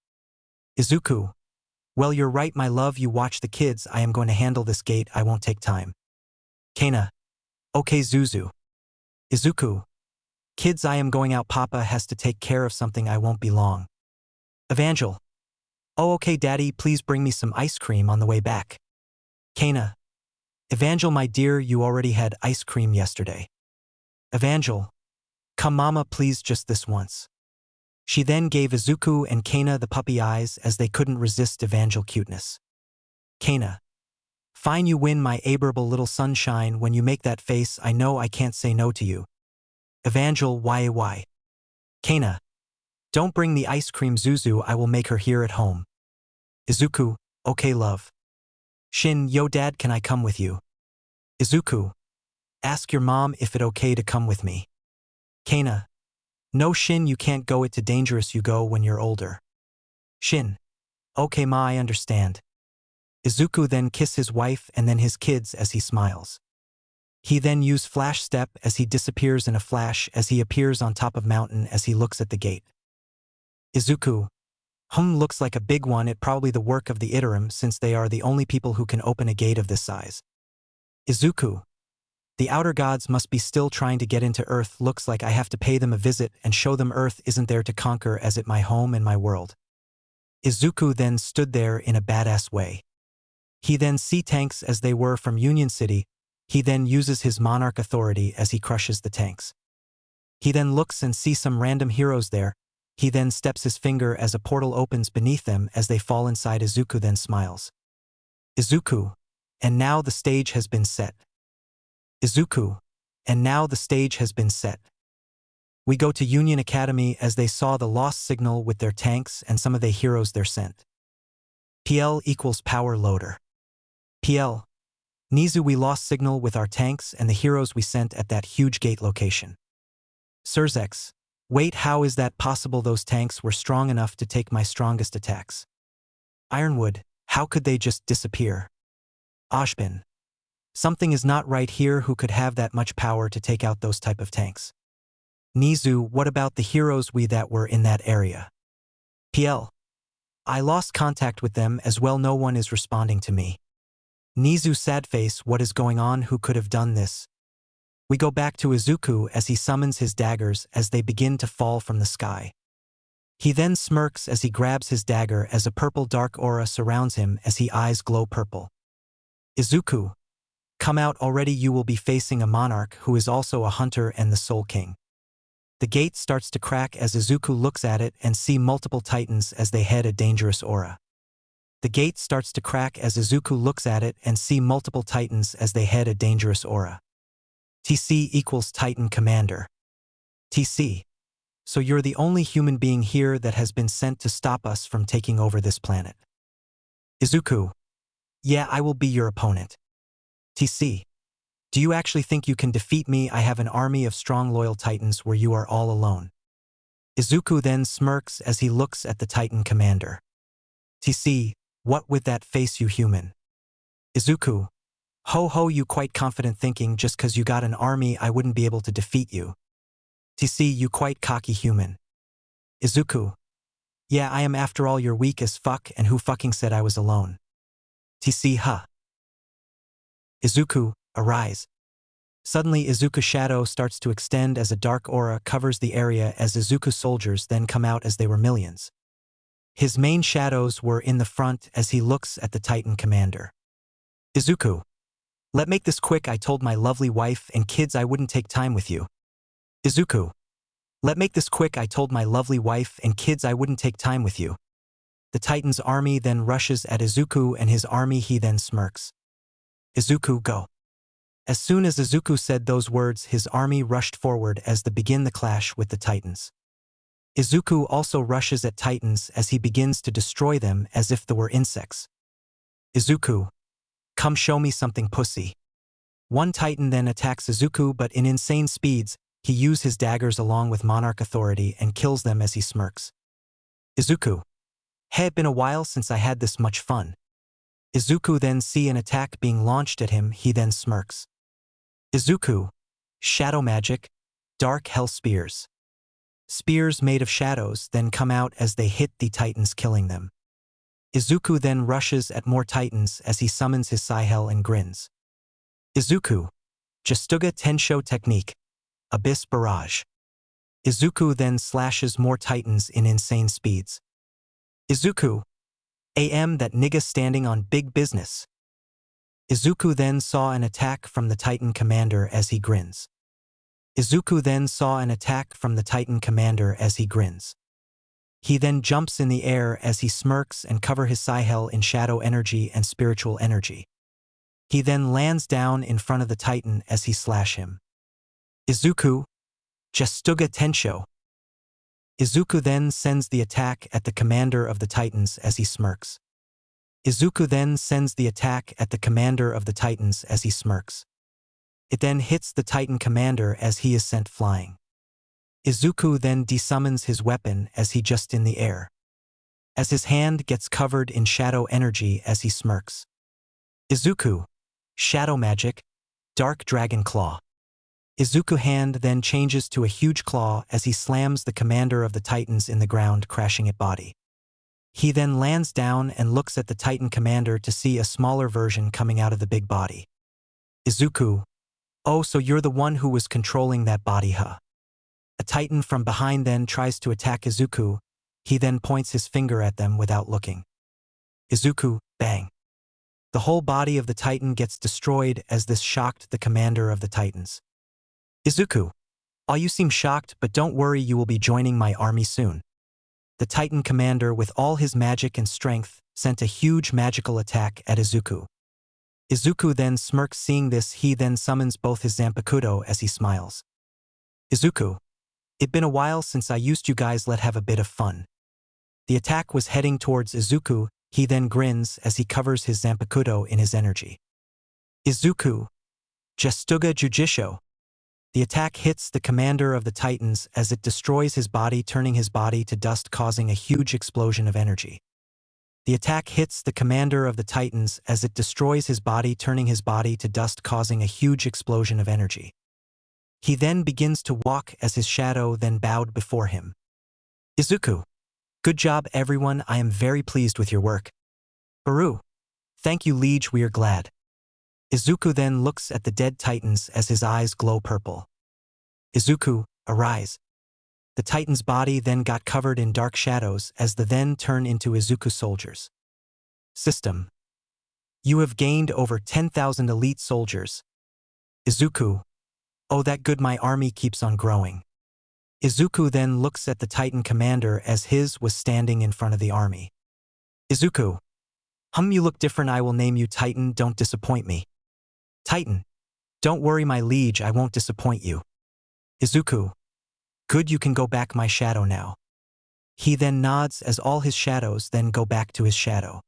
Izuku. Well, you're right my love, you watch the kids, I am going to handle this gate, I won't take time. Kana. Okay Zuzu. Izuku. Kids, I am going out, Papa has to take care of something, I won't be long. Evangel. Oh okay daddy, please bring me some ice cream on the way back. Kana. Evangel my dear, you already had ice cream yesterday. Evangel. Come mama please, just this once. She then gave Izuku and Kana the puppy eyes as they couldn't resist Evangel cuteness. Kana. Fine, you win my adorable little sunshine, when you make that face I know I can't say no to you. Evangel. Why? Kana. Don't bring the ice cream Zuzu, I will make her here at home. Izuku. Okay love. Shin. Yo dad, can I come with you? Izuku. Ask your mom if it okay to come with me. Kana. No Shin, you can't go it to dangerous, you go when you're older. Shin. Okay ma, I understand. Izuku then kiss his wife and then his kids as he smiles. He then use flash step as he disappears in a flash as he appears on top of mountain as he looks at the gate. Izuku. Looks like a big one, it probably the work of the Iterum since they are the only people who can open a gate of this size. Izuku. The outer gods must be still trying to get into Earth, looks like I have to pay them a visit and show them Earth isn't there to conquer as it my home and my world. Izuku then stood there in a badass way. He then see tanks as they were from Union City, he then uses his Monarch authority as he crushes the tanks. He then looks and sees some random heroes there, he then steps his finger as a portal opens beneath them as they fall inside. Izuku then smiles. Izuku. And now the stage has been set. Izuku. And now the stage has been set. We go to Union Academy as they saw the lost signal with their tanks and some of the heroes they're sent. PL equals power loader. PL. Nizu, we lost signal with our tanks and the heroes we sent at that huge gate location. Surzex. Wait, how is that possible? Those tanks were strong enough to take my strongest attacks. Ironwood. How could they just disappear? Ashbin. Something is not right here, who could have that much power to take out those type of tanks? Nizu, what about the heroes we that were in that area? PL. I lost contact with them as well, no one is responding to me. Nizu, sad face, what is going on, who could have done this? We go back to Izuku as he summons his daggers as they begin to fall from the sky. He then smirks as he grabs his dagger as a purple dark aura surrounds him as his eyes glow purple. Izuku. Come out already, you will be facing a monarch who is also a hunter and the Soul King. The gate starts to crack as Izuku looks at it and see multiple titans as they head a dangerous aura. The gate starts to crack as Izuku looks at it and see multiple titans as they head a dangerous aura. TC equals Titan Commander. TC. So you're the only human being here that has been sent to stop us from taking over this planet. Izuku. Yeah, I will be your opponent. TC. Do you actually think you can defeat me? I have an army of strong loyal titans where you are all alone. Izuku then smirks as he looks at the Titan Commander. TC. What with that face, you human? Izuku. Ho ho, you quite confident thinking just cause you got an army I wouldn't be able to defeat you. TC, you quite cocky human. Izuku. Yeah, I am, after all you're weak as fuck, and who fucking said I was alone? TC, huh? Izuku, arise. Suddenly Izuku's shadow starts to extend as a dark aura covers the area as Izuku's soldiers then come out as they were millions. His main shadows were in the front as he looks at the Titan Commander. Izuku. Let make this quick, I told my lovely wife and kids I wouldn't take time with you. Izuku. Let make this quick, I told my lovely wife and kids I wouldn't take time with you. The Titan's army then rushes at Izuku and his army, he then smirks. Izuku, go. As soon as Izuku said those words, his army rushed forward as they begin the clash with the Titans. Izuku also rushes at Titans as he begins to destroy them as if they were insects. Izuku. Come show me something, pussy. One Titan then attacks Izuku, but in insane speeds, he uses his daggers along with Monarch authority and kills them as he smirks. Izuku. Hey, it's been a while since I had this much fun. Izuku then see an attack being launched at him, he then smirks. Izuku. Shadow magic. Dark hell spears. Spears made of shadows then come out as they hit the Titans, killing them. Izuku then rushes at more Titans as he summons his Psy-Hell and grins. Izuku. Jastuga Tensho technique. Abyss barrage. Izuku then slashes more Titans in insane speeds. Izuku. AM, that nigga standing on big business. Izuku then saw an attack from the Titan Commander as he grins. Izuku then saw an attack from the Titan Commander as he grins. He then jumps in the air as he smirks and cover his Psy-Hell in shadow energy and spiritual energy. He then lands down in front of the Titan as he slash him. Izuku. Jastuga Tensho. Izuku then sends the attack at the commander of the Titans as he smirks. Izuku then sends the attack at the commander of the Titans as he smirks. It then hits the Titan commander as he is sent flying. Izuku then desummons his weapon as he just in the air. As his hand gets covered in shadow energy as he smirks. Izuku. Shadow magic. Dark dragon claw. Izuku hand then changes to a huge claw as he slams the commander of the Titans in the ground, crashing it body. He then lands down and looks at the Titan commander to see a smaller version coming out of the big body. Izuku. Oh, so you're the one who was controlling that body, huh? A Titan from behind then tries to attack Izuku. He then points his finger at them without looking. Izuku, bang. The whole body of the Titan gets destroyed as this shocked the commander of the Titans. Izuku. Oh, you seem shocked, but don't worry, you will be joining my army soon. The Titan commander, with all his magic and strength, sent a huge magical attack at Izuku. Izuku then smirks. Seeing this, he then summons both his Zanpakuto as he smiles. Izuku. It been a while since I used you guys, let's have a bit of fun. The attack was heading towards Izuku. He then grins as he covers his Zanpakuto in his energy. Izuku. Gestuga Jujisho. The attack hits the commander of the Titans as it destroys his body, turning his body to dust, causing a huge explosion of energy. The attack hits the commander of the Titans as it destroys his body, turning his body to dust, causing a huge explosion of energy. He then begins to walk as his shadow then bowed before him. Izuku. Good job, everyone. I am very pleased with your work. Baru. Thank you, Liege, we are glad. Izuku then looks at the dead Titans as his eyes glow purple. Izuku, arise. The Titan's body then got covered in dark shadows as the then turn into Izuku soldiers. System. You have gained over 10,000 elite soldiers. Izuku. Oh, that good, my army keeps on growing. Izuku then looks at the Titan commander as his was standing in front of the army. Izuku. You look different, I will name you Titan, don't disappoint me. Titan. Don't worry, my liege, I won't disappoint you. Izuku. Good, you can go back, my shadow, now. He then nods as all his shadows then go back to his shadow.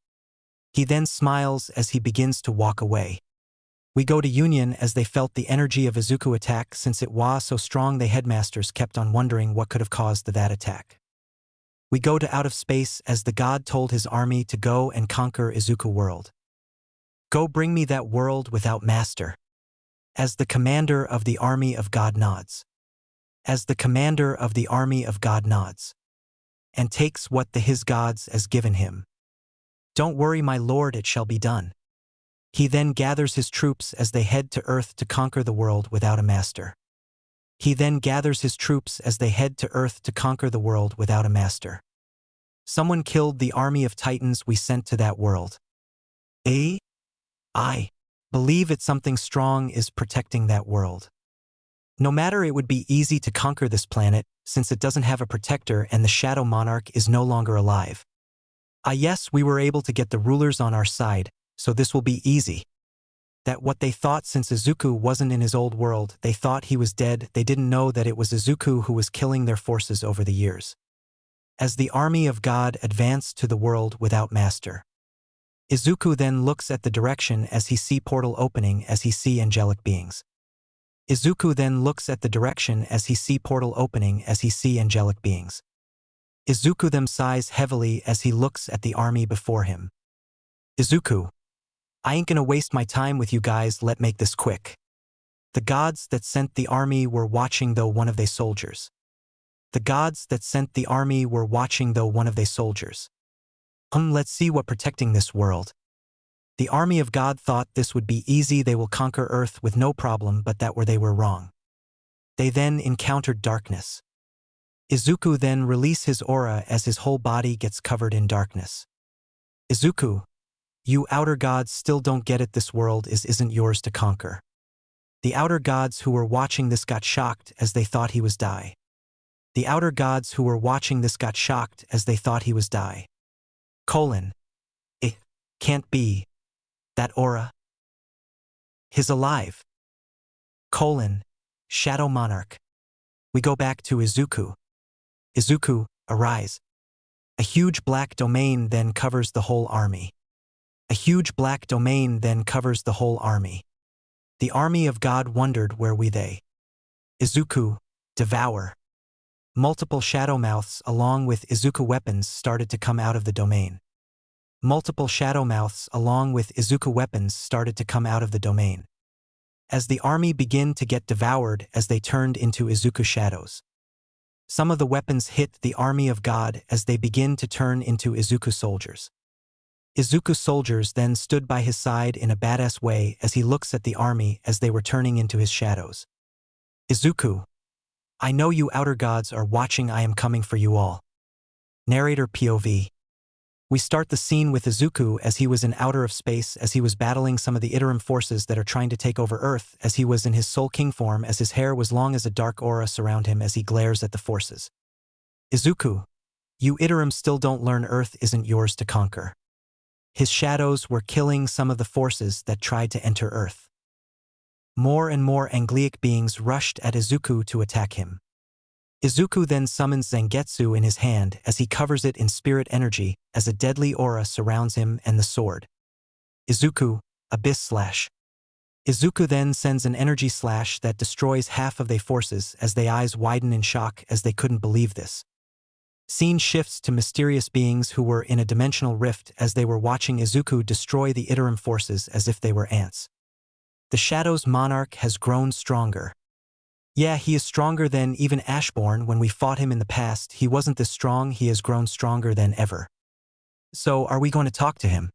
He then smiles as he begins to walk away. We go to Union as they felt the energy of Izuku attack. Since it was so strong, the headmasters kept on wondering what could have caused that attack. We go to Out of Space as the god told his army to go and conquer Izuku world. Go bring me that world without master. As the commander of the army of God nods. As the commander of the army of God nods. And takes what his gods has given him. Don't worry, my lord, it shall be done. He then gathers his troops as they head to Earth to conquer the world without a master. He then gathers his troops as they head to Earth to conquer the world without a master. Someone killed the army of Titans we sent to that world. I believe it's something strong is protecting that world. No matter, it would be easy to conquer this planet since it doesn't have a protector and the Shadow Monarch is no longer alive. Yes, we were able to get the rulers on our side, so this will be easy. That what they thought, since Izuku wasn't in his old world, they thought he was dead. They didn't know that it was Izuku who was killing their forces over the years. As the army of God advanced to the world without master. Izuku then looks at the direction as he see portal opening as he see angelic beings. Izuku then looks at the direction as he see portal opening as he see angelic beings. Izuku then sighs heavily as he looks at the army before him. Izuku. I ain't gonna waste my time with you guys, let make this quick. The gods that sent the army were watching though one of they soldiers. The gods that sent the army were watching though one of they soldiers. Let's see what protecting this world. The army of God thought this would be easy, they will conquer Earth with no problem, but that where they were wrong. They then encountered darkness. Izuku then release his aura as his whole body gets covered in darkness. Izuku. You outer gods still don't get it, this world isn't yours to conquer. The outer gods who were watching this got shocked as they thought he was die. The outer gods who were watching this got shocked as they thought he was die. It can't be. That aura. He's alive. Shadow Monarch. We go back to Izuku. Izuku, arise. A huge black domain then covers the whole army. A huge black domain then covers the whole army. The army of God wondered where we they. Izuku, devour. Multiple shadow mouths along with Izuku weapons started to come out of the domain. Multiple shadow mouths along with Izuku weapons started to come out of the domain. As the army began to get devoured as they turned into Izuku shadows. Some of the weapons hit the army of God as they begin to turn into Izuku soldiers. Izuku soldiers then stood by his side in a badass way as he looks at the army as they were turning into his shadows. Izuku, I know you outer gods are watching. I am coming for you all. Narrator POV. We start the scene with Izuku as he was in outer of space as he was battling some of the Iterum forces that are trying to take over Earth as he was in his Soul King form as his hair was long as a dark aura surround him as he glares at the forces. Izuku, you Iterum still don't learn Earth isn't yours to conquer. His shadows were killing some of the forces that tried to enter Earth. More and more Angliic beings rushed at Izuku to attack him. Izuku then summons Zangetsu in his hand as he covers it in spirit energy as a deadly aura surrounds him and the sword. Izuku, Abyss Slash. Izuku then sends an energy slash that destroys half of their forces as their eyes widen in shock as they couldn't believe this. Scene shifts to mysterious beings who were in a dimensional rift as they were watching Izuku destroy the Iterum forces as if they were ants. The Shadow's Monarch has grown stronger. Yeah, he is stronger than even Ashborn. When we fought him in the past, he wasn't this strong. He has grown stronger than ever. So, are we going to talk to him?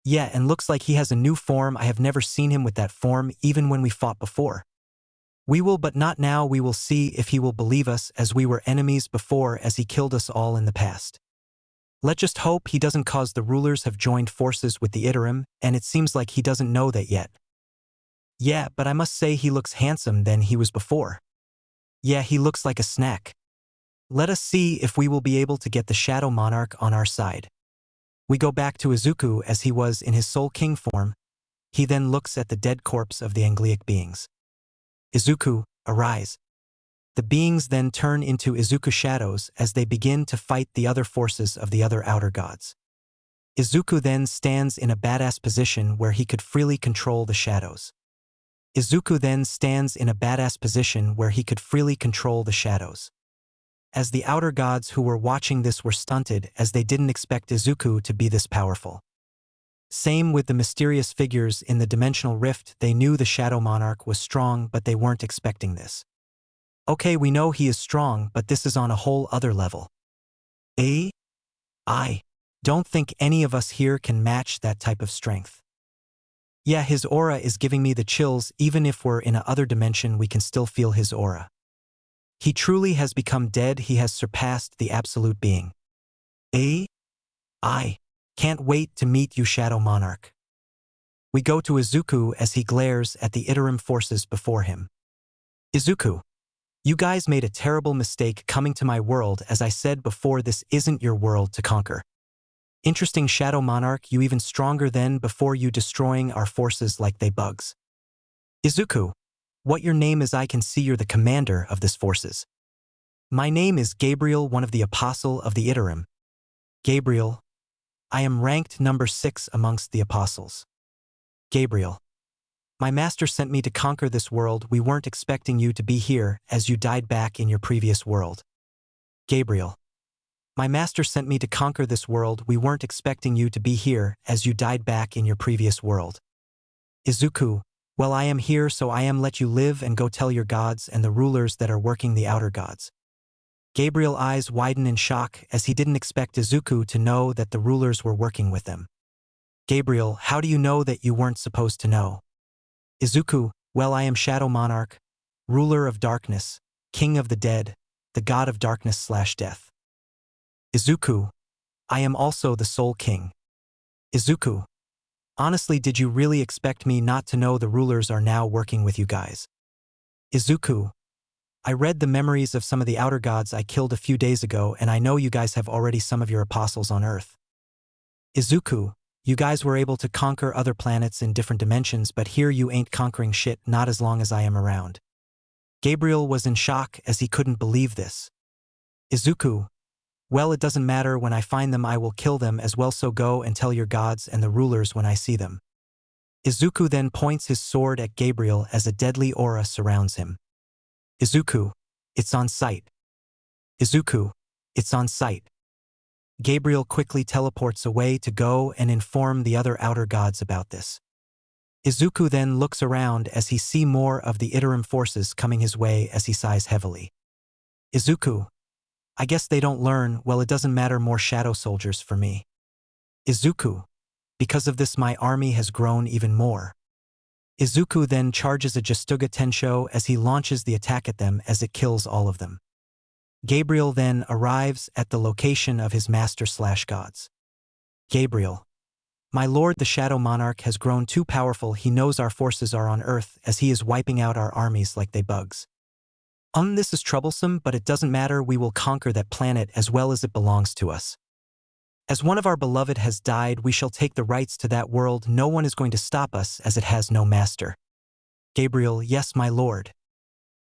Yeah, and looks like he has a new form. I have never seen him with that form, even when we fought before. We will, but not now. We will see if he will believe us as we were enemies before as he killed us all in the past. Let's just hope he doesn't cause the rulers have joined forces with the Iterum, and it seems like he doesn't know that yet. Yeah, but I must say he looks handsome than he was before. Yeah, he looks like a snack. Let us see if we will be able to get the Shadow Monarch on our side. We go back to Izuku as he was in his Soul King form. He then looks at the dead corpse of the Angliic beings. Izuku, arise. The beings then turn into Izuku shadows as they begin to fight the other forces of the other outer gods. Izuku then stands in a badass position where he could freely control the shadows. Izuku then stands in a badass position where he could freely control the shadows. As the outer gods who were watching this were stunted as they didn't expect Izuku to be this powerful. Same with the mysterious figures in the dimensional rift. They knew the Shadow Monarch was strong, but they weren't expecting this. Okay, we know he is strong, but this is on a whole other level. I don't think any of us here can match that type of strength. Yeah, his aura is giving me the chills. Even if we're in a other dimension, we can still feel his aura. He truly has become dead. He has surpassed the absolute being. I can't wait to meet you, Shadow Monarch. We go to Izuku as he glares at the Iterum forces before him. Izuku, you guys made a terrible mistake coming to my world. As I said before, this isn't your world to conquer. Interesting, Shadow Monarch, you even stronger than before, you destroying our forces like they bugs. Izuku, what your name is? I can see you're the commander of this forces. My name is Gabriel, one of the apostle of the Iterum. Gabriel, I am ranked number 6 amongst the apostles. Gabriel, my master sent me to conquer this world. We weren't expecting you to be here as you died back in your previous world. Gabriel, my master sent me to conquer this world. We weren't expecting you to be here as you died back in your previous world. Izuku, well, I am here, so I am let you live and go tell your gods and the rulers that are working the outer gods. Gabriel's eyes widen in shock as he didn't expect Izuku to know that the rulers were working with them. Gabriel, how do you know that you weren't supposed to know? Izuku, well, I am Shadow Monarch, ruler of darkness, king of the dead, the god of darkness/death. Izuku, I am also the Soul King. Izuku, honestly, did you really expect me not to know the rulers are now working with you guys? Izuku, I read the memories of some of the outer gods I killed a few days ago, and I know you guys have already some of your apostles on Earth. Izuku, you guys were able to conquer other planets in different dimensions, but here you ain't conquering shit, not as long as I am around. Gabriel was in shock as he couldn't believe this. Izuku, well, it doesn't matter. When I find them, I will kill them as well, so go and tell your gods and the rulers when I see them. Izuku then points his sword at Gabriel as a deadly aura surrounds him. Izuku, it's on sight. Izuku, it's on site. Gabriel quickly teleports away to go and inform the other outer gods about this. Izuku then looks around as he sees more of the Iterum forces coming his way as he sighs heavily. Izuku, I guess they don't learn, well it doesn't matter, more shadow soldiers for me. Izuku, because of this my army has grown even more. Izuku then charges a Jistuga Tensho as he launches the attack at them as it kills all of them. Gabriel then arrives at the location of his master/gods. Gabriel, my lord, the Shadow Monarch has grown too powerful. He knows our forces are on Earth as he is wiping out our armies like they bugs. This is troublesome, but it doesn't matter, we will conquer that planet as well as it belongs to us. As one of our beloved has died, we shall take the rights to that world. No one is going to stop us as it has no master. Gabriel, yes, my lord.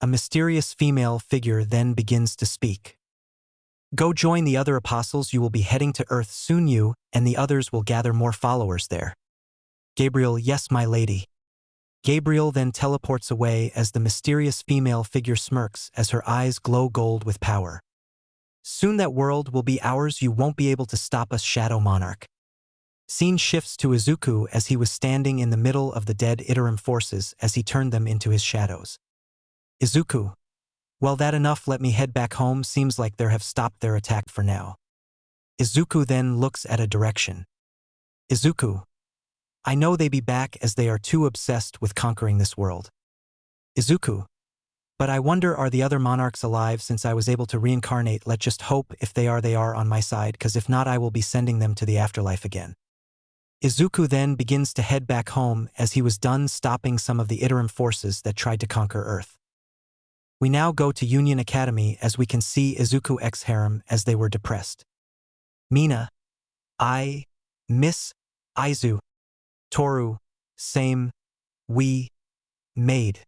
A mysterious female figure then begins to speak. Go join the other apostles, you will be heading to Earth soon, you and the others will gather more followers there. Gabriel, yes, my lady. Gabriel then teleports away as the mysterious female figure smirks as her eyes glow gold with power. Soon that world will be ours, you won't be able to stop us, Shadow Monarch. Scene shifts to Izuku as he was standing in the middle of the dead Iterum forces as he turned them into his shadows. Izuku, well, that enough, let me head back home, seems like they have stopped their attack for now. Izuku then looks at a direction. Izuku, I know they be back as they are too obsessed with conquering this world. Izuku, but I wonder, are the other monarchs alive since I was able to reincarnate? Let's just hope if they are on my side, cause if not I will be sending them to the afterlife again. Izuku then begins to head back home as he was done stopping some of the Iterum forces that tried to conquer Earth. We now go to Union Academy as we can see Izuku X harem as they were depressed. Mina, I, Miss, Aizu, Toru, same, we, made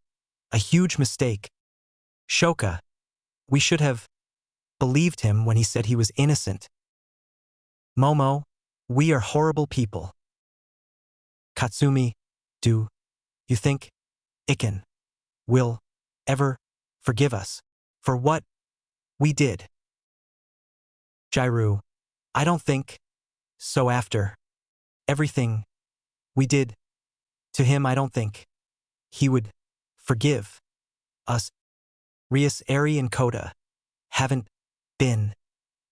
a huge mistake. Shoka, we should have believed him when he said he was innocent. Momo, we are horrible people. Katsumi, do you think Iken will ever forgive us for what we did? Jairu, I don't think so. After everything we did to him, I don't think he would forgive us. Rias, Eri, and Koda haven't been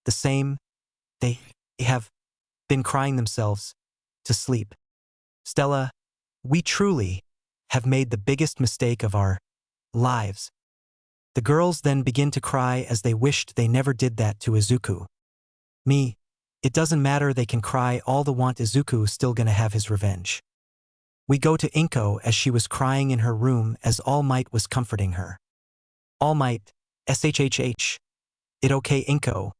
the same. They have been crying themselves to sleep. Stella, we truly have made the biggest mistake of our lives. The girls then begin to cry as they wished they never did that to Izuku. Me, it doesn't matter, they can cry all they want, Izuku still gonna have his revenge. We go to Inko as she was crying in her room as All Might was comforting her. All Might, SHHH. It okay, Inko.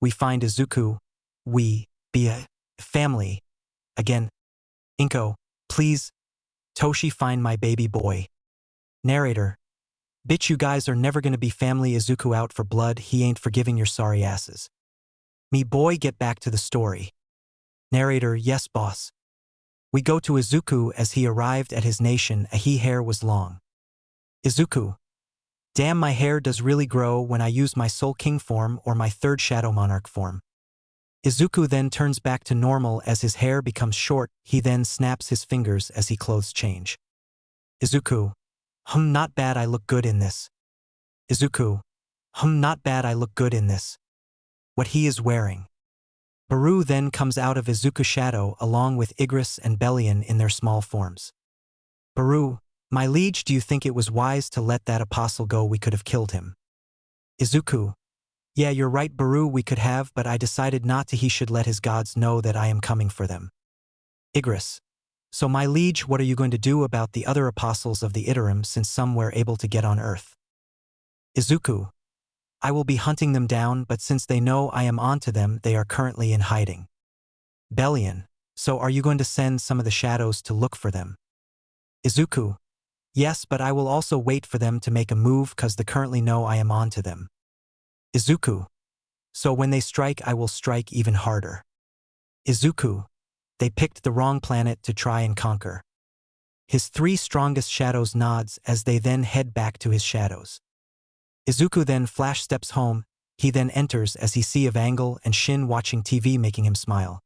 We find Izuku. We be a family. Again. Inko, please. Toshi, find my baby boy. Narrator. Bitch, you guys are never gonna be family. Izuku out for blood, he ain't forgiving your sorry asses. Me boy, get back to the story. Narrator, yes boss. We go to Izuku as he arrived at his nation. He hair was long. Izuku. Damn, my hair does really grow when I use my Soul King form or my third Shadow Monarch form. Izuku then turns back to normal as his hair becomes short. He then snaps his fingers as he clothes change. Izuku. Not bad, I look good in this. Izuku. Not bad, I look good in this. What he is wearing. Baru then comes out of Izuku's shadow along with Igris and Belian in their small forms. Baru, my liege, do you think it was wise to let that apostle go? We could have killed him. Izuku. Yeah, you're right, Baru, we could have, but I decided not to. He should let his gods know that I am coming for them. Igris. So my liege, what are you going to do about the other apostles of the Iterum since some were able to get on Earth? Izuku. I will be hunting them down, but since they know I am onto them, they are currently in hiding. Belian. So are you going to send some of the shadows to look for them? Izuku. Yes, but I will also wait for them to make a move cause they currently know I am onto them. Izuku. So when they strike, I will strike even harder. Izuku. They picked the wrong planet to try and conquer. His three strongest shadows nods as they then head back to his shadows. Izuku then flash steps home. He then enters as he see Evangel and Shin watching TV making him smile.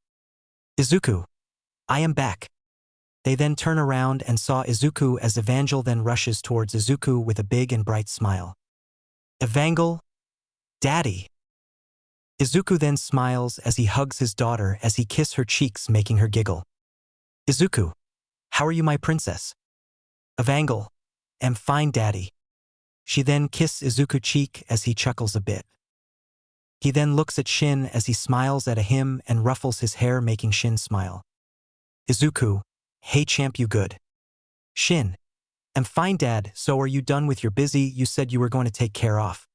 Izuku. I am back. They then turn around and saw Izuku as Evangel then rushes towards Izuku with a big and bright smile. Evangel. Daddy. Izuku then smiles as he hugs his daughter as he kisses her cheeks making her giggle. Izuku. How are you, my princess? Evangel. Am fine, daddy. She then kisses Izuku cheek as he chuckles a bit. He then looks at Shin as he smiles at him and ruffles his hair making Shin smile. Izuku. Hey champ, you good? Shin. Am fine, dad. So are you done with your busy? You said you were going to take care of.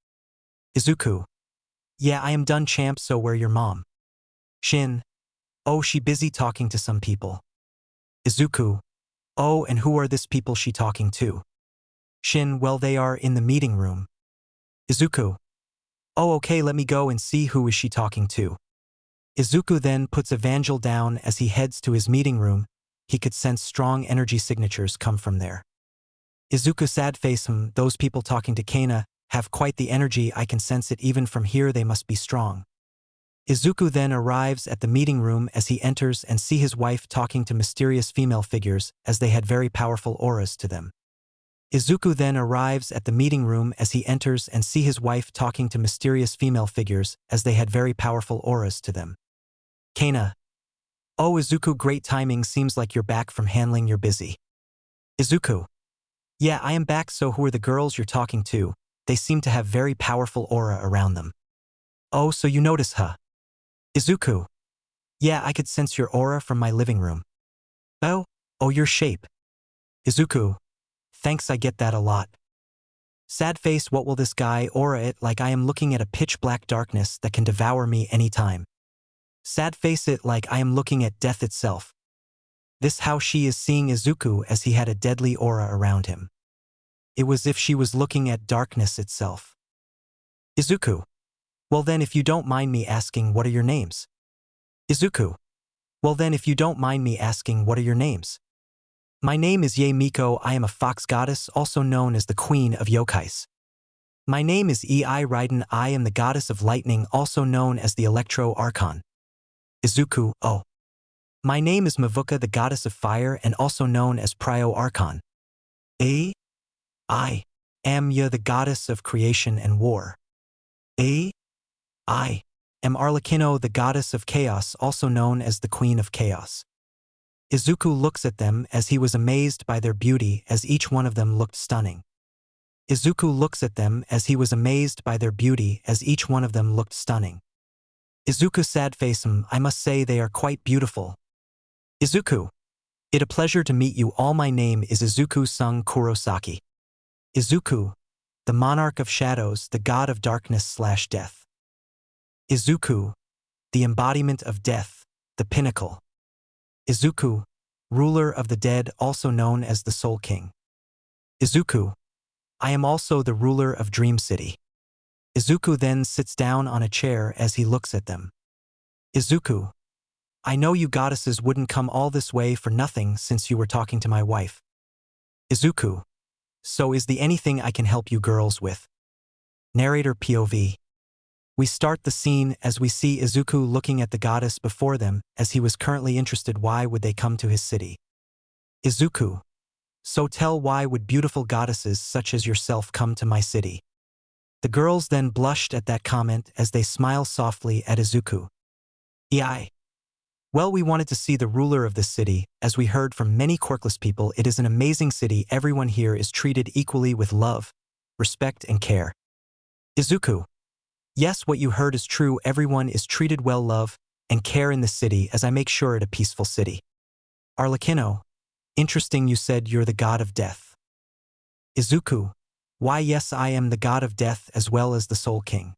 Izuku. Yeah, I am done, champ. So where your mom? Shin. Oh, she busy talking to some people. Izuku. Oh, and who are this people she talking to? Shin. Well, they are in the meeting room. Izuku. Oh, okay, let me go and see who is she talking to. Izuku then puts Evangel down as he heads to his meeting room. He could sense strong energy signatures come from there. Izuku sad face those people talking to Kana have quite the energy, I can sense it even from here, they must be strong. Izuku then arrives at the meeting room as he enters and see his wife talking to mysterious female figures as they had very powerful auras to them. Izuku then arrives at the meeting room as he enters and see his wife talking to mysterious female figures as they had very powerful auras to them. Kana. Oh, Izuku, great timing, seems like you're back from handling your busy. Izuku. Yeah, I am back. So who are the girls you're talking to? They seem to have very powerful aura around them. Oh, so you notice, huh? Izuku. Yeah, I could sense your aura from my living room. Oh, your shape. Izuku. Thanks, I get that a lot. Sad face, what will this guy aura it like I am looking at a pitch black darkness that can devour me anytime. Sad face it like I am looking at death itself. This how she is seeing Izuku as he had a deadly aura around him. It was if she was looking at darkness itself. Izuku. Well then, if you don't mind me asking, what are your names? Izuku. Well then, if you don't mind me asking, what are your names? My name is Ye Miko. I am a fox goddess, also known as the Queen of Yokais. My name is Ei Raiden. I am the goddess of lightning, also known as the Electro Archon. Izuku. Oh. My name is Mavuka, the goddess of fire and also known as Prio Archon. I am Ya, the goddess of creation and war. I am Arlecchino, the goddess of chaos, also known as the Queen of Chaos. Izuku looks at them as he was amazed by their beauty as each one of them looked stunning. Izuku looks at them as he was amazed by their beauty as each one of them looked stunning. Izuku sad face, I must say they are quite beautiful. Izuku. It a pleasure to meet you all. My name is Izuku Sung Kurosaki. Izuku. The monarch of shadows, the god of darkness/death. Izuku. The embodiment of death, the pinnacle. Izuku. Ruler of the dead, also known as the Soul King. Izuku. I am also the ruler of Dream City. Izuku then sits down on a chair as he looks at them. Izuku. I know you goddesses wouldn't come all this way for nothing since you were talking to my wife. Izuku. So is the anything I can help you girls with? Narrator POV. We start the scene as we see Izuku looking at the goddess before them as he was currently interested. Why would they come to his city? Izuku. So tell, why would beautiful goddesses such as yourself come to my city? The girls then blushed at that comment as they smile softly at Izuku. Ei. Well, we wanted to see the ruler of this city. As we heard from many quirkless people, it is an amazing city. Everyone here is treated equally with love, respect and care. Izuku. Yes, what you heard is true. Everyone is treated well, love and care in the city, as I make sure it a peaceful city. Arlecchino. Interesting, you said you're the god of death. Izuku. Why, yes, I am the god of death as well as the Soul King.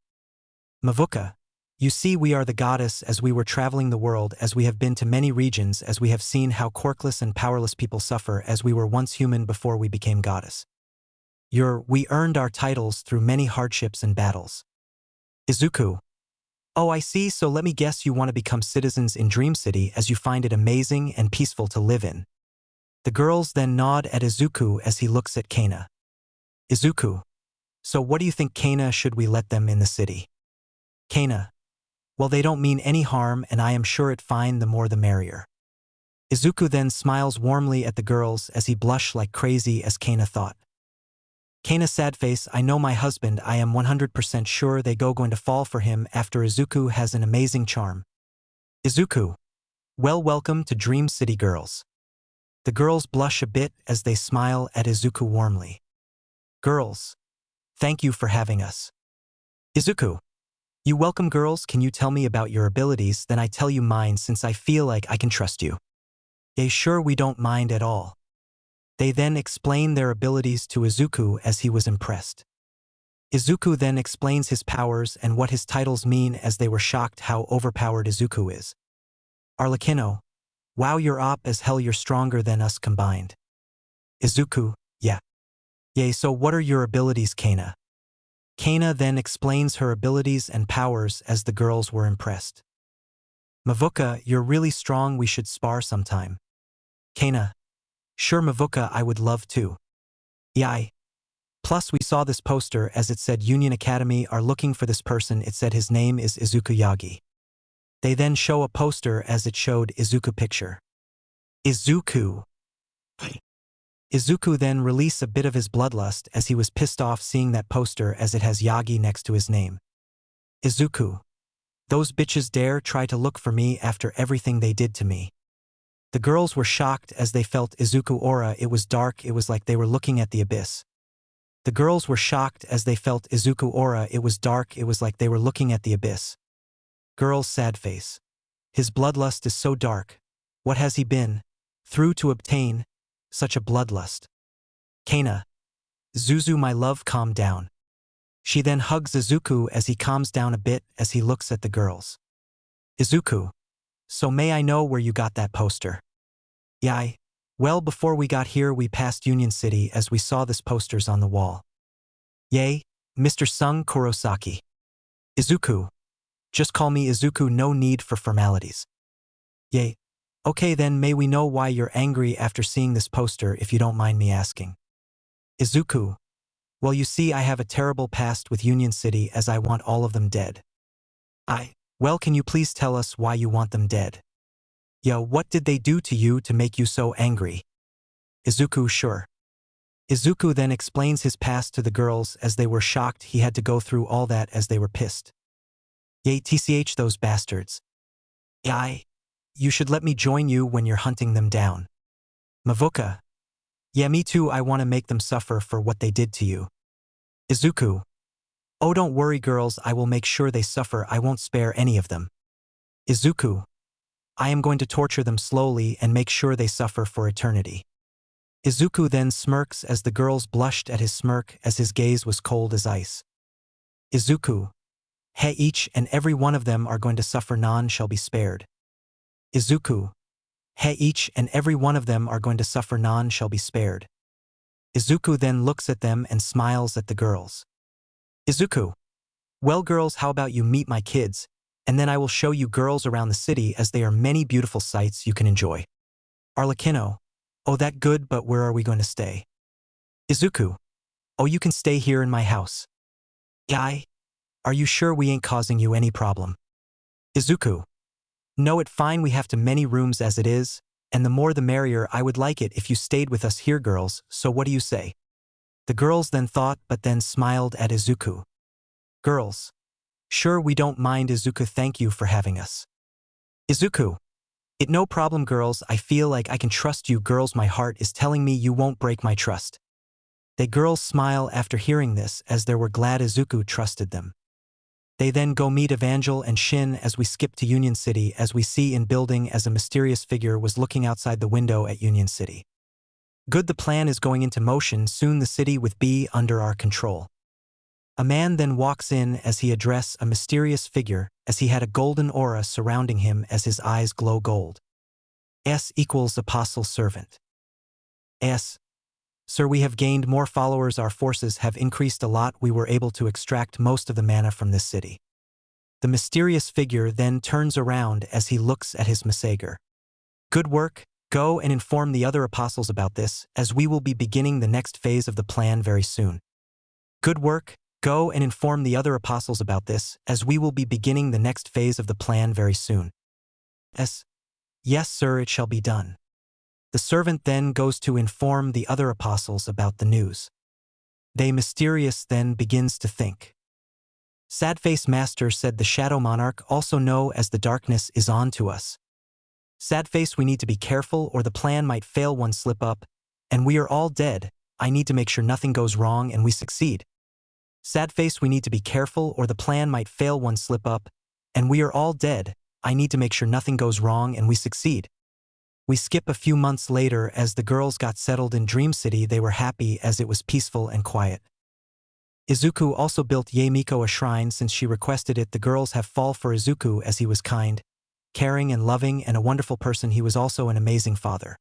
Mavuka. You see, we are the goddess as we were traveling the world, as we have been to many regions, as we have seen how quirkless and powerless people suffer, as we were once human before we became goddess. We earned our titles through many hardships and battles. Izuku. Oh, I see, so let me guess you want to become citizens in Dream City as you find it amazing and peaceful to live in. The girls then nod at Izuku as he looks at Kana. Izuku. So what do you think, Kana? Should we let them in the city? Kana. Well, they don't mean any harm and I am sure it fine, the more the merrier. Izuku then smiles warmly at the girls as he blushed like crazy as Kana thought. Kana sad face, I know my husband, I am 100% sure they going to fall for him after Izuku has an amazing charm. Izuku. Well, welcome to Dream City girls. The girls blush a bit as they smile at Izuku warmly. Girls. Thank you for having us. Izuku. You welcome girls, can you tell me about your abilities, then I tell you mine since I feel like I can trust you. Yay, sure, we don't mind at all. They then explain their abilities to Izuku as he was impressed. Izuku then explains his powers and what his titles mean as they were shocked how overpowered Izuku is. Arlecchino. Wow, you're op as hell, you're stronger than us combined. Izuku. Yeah. Yay, so what are your abilities, Kana? Kana then explains her abilities and powers as the girls were impressed. Mavuka, you're really strong, we should spar sometime. Kana. Sure Mavuka, I would love to. Yeah. Plus we saw this poster as it said Union Academy are looking for this person, it said his name is Izuku Yagi. They then show a poster as it showed Izuku picture. Izuku. Izuku then release a bit of his bloodlust as he was pissed off seeing that poster as it has Yagi next to his name. Izuku. Those bitches dare try to look for me after everything they did to me. The girls were shocked as they felt Izuku aura, it was dark, it was like they were looking at the abyss. The girls were shocked as they felt Izuku aura, it was dark, it was like they were looking at the abyss. Girls sad face. His bloodlust is so dark. What has he been through to obtain such a bloodlust? Kana. Zuzu my love, calm down. She then hugs Izuku as he calms down a bit as he looks at the girls. Izuku. So may I know where you got that poster? Yeah. Well, before we got here we passed Union City as we saw this posters on the wall. Yay, Mr. Sung Kurosaki. Izuku. Just call me Izuku, no need for formalities. Yay. Okay then, may we know why you're angry after seeing this poster if you don't mind me asking? Izuku. Well, you see, I have a terrible past with Union City as I want all of them dead. Well, can you please tell us why you want them dead? Yo, what did they do to you to make you so angry? Izuku. Sure. Izuku then explains his past to the girls as they were shocked he had to go through all that as they were pissed. Yay, tch those bastards. Yeah. You should let me join you when you're hunting them down. Mavuka. Yeah, me too, I want to make them suffer for what they did to you. Izuku. Oh, don't worry girls, I will make sure they suffer, I won't spare any of them. Izuku. I am going to torture them slowly and make sure they suffer for eternity. Izuku then smirks as the girls blushed at his smirk as his gaze was cold as ice. Izuku. Hey, each and every one of them are going to suffer, none shall be spared. Izuku. Hey, each and every one of them are going to suffer, none shall be spared. Izuku then looks at them and smiles at the girls. Izuku. Well girls, how about you meet my kids, and then I will show you girls around the city as there are many beautiful sights you can enjoy. Arlecchino. Oh, that good, but where are we going to stay? Izuku. Oh, you can stay here in my house. Guy. Are you sure we ain't causing you any problem? Izuku. No, it fine, we have too many rooms as it is, and the more the merrier, I would like it if you stayed with us here girls, so what do you say? The girls then thought but then smiled at Izuku. Girls. Sure, we don't mind Izuku, thank you for having us. Izuku. It no problem girls, I feel like I can trust you girls, my heart is telling me you won't break my trust. They girls smile after hearing this as they were glad Izuku trusted them. They then go meet Evangel and Shin as we skip to Union City as we see in building as a mysterious figure was looking outside the window at Union City. Good, the plan is going into motion, soon the city with be under our control. A man then walks in as he address a mysterious figure as he had a golden aura surrounding him as his eyes glow gold. S equals apostle servant. S. Sir, we have gained more followers, our forces have increased a lot, we were able to extract most of the mana from this city. The mysterious figure then turns around as he looks at his Masager. Good work, go and inform the other apostles about this, as we will be beginning the next phase of the plan very soon. Good work, Go and inform the other apostles about this, as we will be beginning the next phase of the plan very soon. Yes, sir, it shall be done. The servant then goes to inform the other apostles about the news. They mysterious then begins to think. Sadface Master said the Shadow Monarch, also known as the darkness, is on to us. Sadface, we need to be careful or the plan might fail, one slip up, and we are all dead. I need to make sure nothing goes wrong and we succeed. Sadface, we need to be careful or the plan might fail, one slip up, and we are all dead. I need to make sure nothing goes wrong and we succeed. We skip a few months later. As the girls got settled in Dream City, they were happy as it was peaceful and quiet. Izuku also built Miko a shrine since she requested it. The girls have fall for Izuku as he was kind, caring and loving and a wonderful person. He was also an amazing father.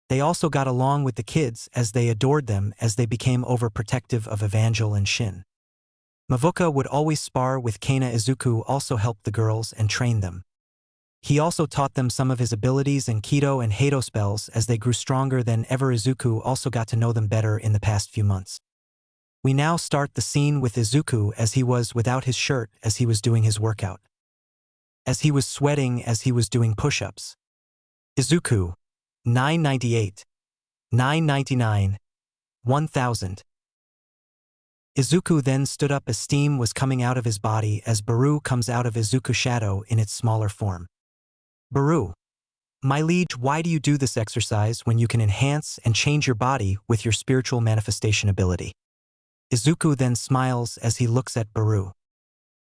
They also got along with the kids as they adored them as they became overprotective of Evangel and Shin. Mavuka would always spar with Kana. Izuku also helped the girls and trained them. He also taught them some of his abilities and Kido and Hado spells as they grew stronger than ever. Izuku also got to know them better in the past few months. We now start the scene with Izuku as he was without his shirt as he was doing his workout. As he was sweating as he was doing push-ups. Izuku, 998, 999, 1000. Izuku then stood up as steam was coming out of his body as Baru comes out of Izuku's shadow in its smaller form. Baru, my liege, why do you do this exercise when you can enhance and change your body with your spiritual manifestation ability? Izuku then smiles as he looks at Baru.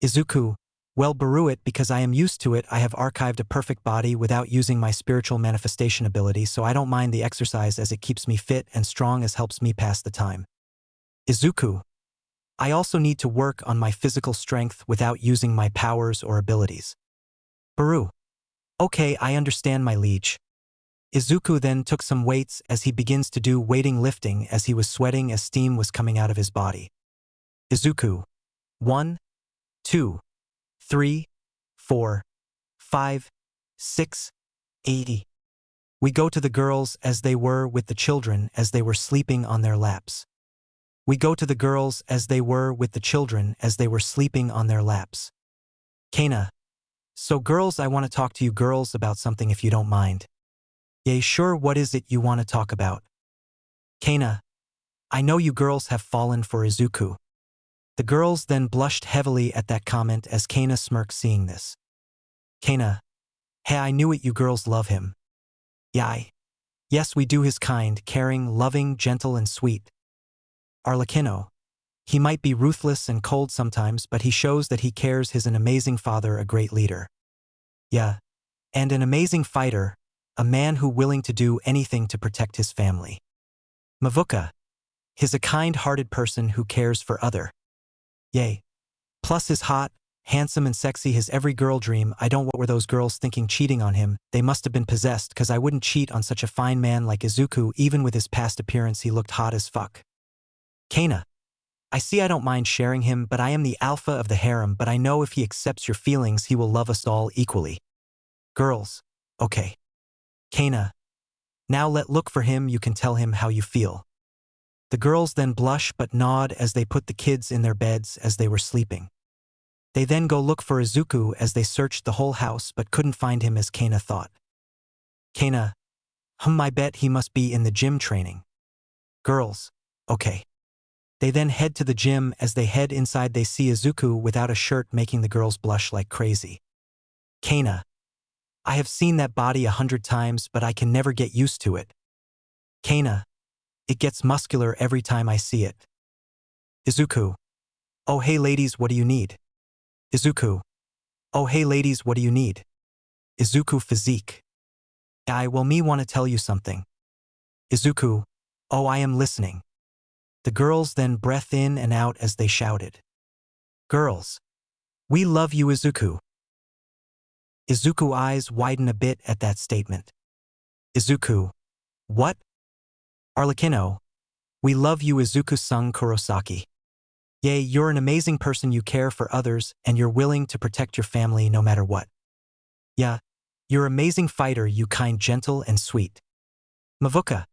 Izuku, well, Baru, it because I am used to it. I have archived a perfect body without using my spiritual manifestation ability, so I don't mind the exercise as it keeps me fit and strong as helps me pass the time. Izuku, I also need to work on my physical strength without using my powers or abilities. Baru, okay, I understand, my liege. Izuku then took some weights as he begins to do weighting lifting as he was sweating as steam was coming out of his body. Izuku, 1, 2, 3, 4, 5, 6, 80. We go to the girls as they were with the children as they were sleeping on their laps. We go to the girls as they were with the children as they were sleeping on their laps. Kana, so girls, I want to talk to you girls about something if you don't mind. Yay, sure, what is it you want to talk about? Kana, I know you girls have fallen for Izuku. The girls then blushed heavily at that comment as Kana smirked seeing this. Kana, hey, I knew it, you girls love him. Yes, we do, his kind, caring, loving, gentle and sweet. Arlecchino, he might be ruthless and cold sometimes, but he shows that he cares. He's an amazing father, a great leader. Yeah, and an amazing fighter, a man who willing to do anything to protect his family. Mavuka, he's a kind-hearted person who cares for other. Yay. Plus is hot, handsome and sexy, his every girl dream. I don't what were those girls thinking cheating on him, they must have been possessed cause I wouldn't cheat on such a fine man like Izuku. Even with his past appearance he looked hot as fuck. Kana, I see, I don't mind sharing him, but I am the alpha of the harem, but I know if he accepts your feelings he will love us all equally. Girls, okay. Kana, now let look for him, you can tell him how you feel. The girls then blush but nod as they put the kids in their beds as they were sleeping. They then go look for Izuku as they searched the whole house but couldn't find him as Kana thought. Kana, I bet he must be in the gym training. Girls, okay. They then head to the gym. As they head inside they see Izuku without a shirt making the girls blush like crazy. Kana, I have seen that body 100 times but I can never get used to it. Kana, it gets muscular every time I see it. Izuku, oh hey ladies, what do you need? Izuku, oh hey ladies, what do you need? Izuku physique. Well, me want to tell you something. Izuku, oh I am listening. The girls then breath in and out as they shouted. Girls, we love you, Izuku. Izuku eyes widen a bit at that statement. Izuku, what? Arlecchino, we love you, Izuku-sung Kurosaki. Yay, you're an amazing person, you care for others and you're willing to protect your family no matter what. Yeah, you're amazing fighter, you kind, gentle and sweet. Mavuka,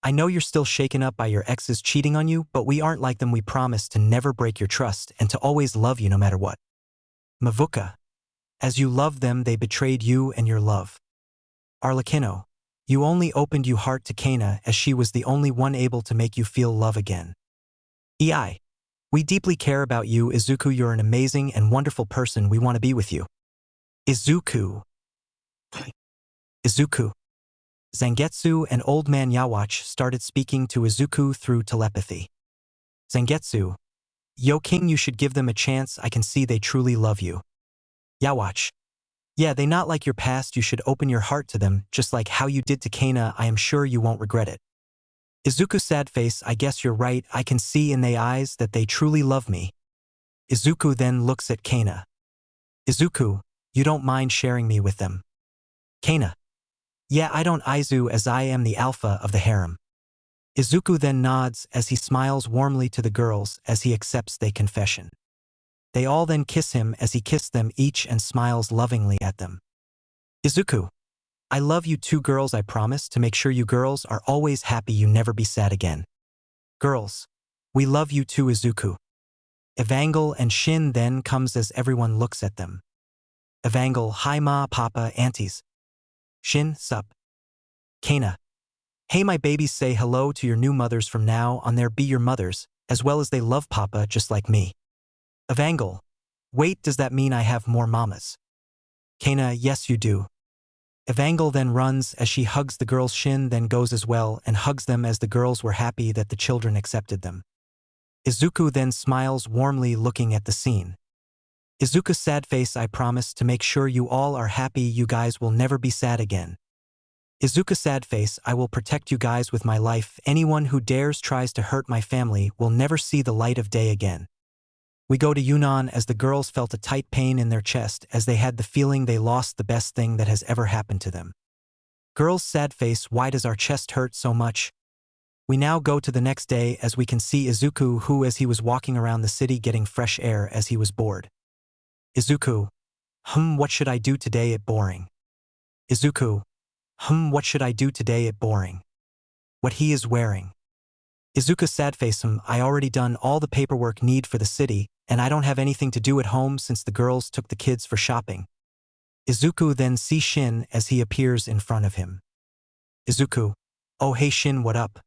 I know you're still shaken up by your exes cheating on you, but we aren't like them. We promise to never break your trust and to always love you no matter what. Mavuka. As you loved them, they betrayed you and your love. Arlecchino. You only opened your heart to Kana as she was the only one able to make you feel love again. EI. We deeply care about you, Izuku. You're an amazing and wonderful person. We want to be with you. Izuku. Izuku. Zangetsu and Old Man Yawatch started speaking to Izuku through telepathy. Zangetsu. Yo King, you should give them a chance. I can see they truly love you. Yawatch. Yeah, they not like your past. You should open your heart to them, just like how you did to Kana. I am sure you won't regret it. Izuku sad face. I guess you're right. I can see in their eyes that they truly love me. Izuku then looks at Kana. Izuku, you don't mind sharing me with them? Kana. Yeah, I don't, Izu, as I am the alpha of the harem. Izuku then nods as he smiles warmly to the girls as he accepts their confession. They all then kiss him as he kissed them each and smiles lovingly at them. Izuku. I love you too, girls. I promise to make sure you girls are always happy. You never be sad again. Girls. We love you too, Izuku. Evangel and Shin then comes as everyone looks at them. Evangel, hi ma, papa, aunties. Shin, sup. Kana. Hey my babies, say hello to your new mothers from now on. There be your mothers, as well as they love papa just like me. Evangel. Wait, does that mean I have more mamas? Kana, yes you do. Evangel then runs as she hugs the girls. Shin then goes as well and hugs them as the girls were happy that the children accepted them. Izuku then smiles warmly looking at the scene. Izuku sad face. I promise to make sure you all are happy. You guys will never be sad again. Izuku sad face. I will protect you guys with my life. Anyone who dares tries to hurt my family will never see the light of day again. We go to Yunnan as the girls felt a tight pain in their chest as they had the feeling they lost the best thing that has ever happened to them. Girls sad face. Why does our chest hurt so much? We now go to the next day as we can see Izuku who as he was walking around the city getting fresh air as he was bored. Izuku. What should I do today? It boring. Izuku. What should I do today? It boring. What he is wearing. Izuku sad face. I already done all the paperwork need for the city, and I don't have anything to do at home since the girls took the kids for shopping. Izuku then sees Shin as he appears in front of him. Izuku. Oh hey Shin, what up?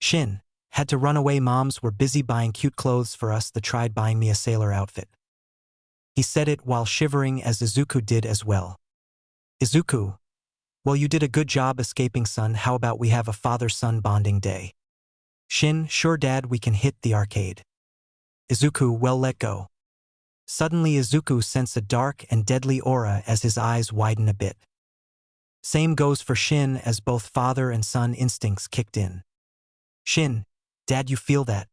Shin. Had to run away, moms were busy buying cute clothes for us. They tried buying me a sailor outfit. He said it while shivering as Izuku did as well. Izuku. Well, you did a good job escaping, son. How about we have a father-son bonding day? Shin. Sure dad, we can hit the arcade. Izuku. Well, let go. Suddenly Izuku sensed a dark and deadly aura as his eyes widen a bit. Same goes for Shin as both father and son instincts kicked in. Shin. Dad, you feel that?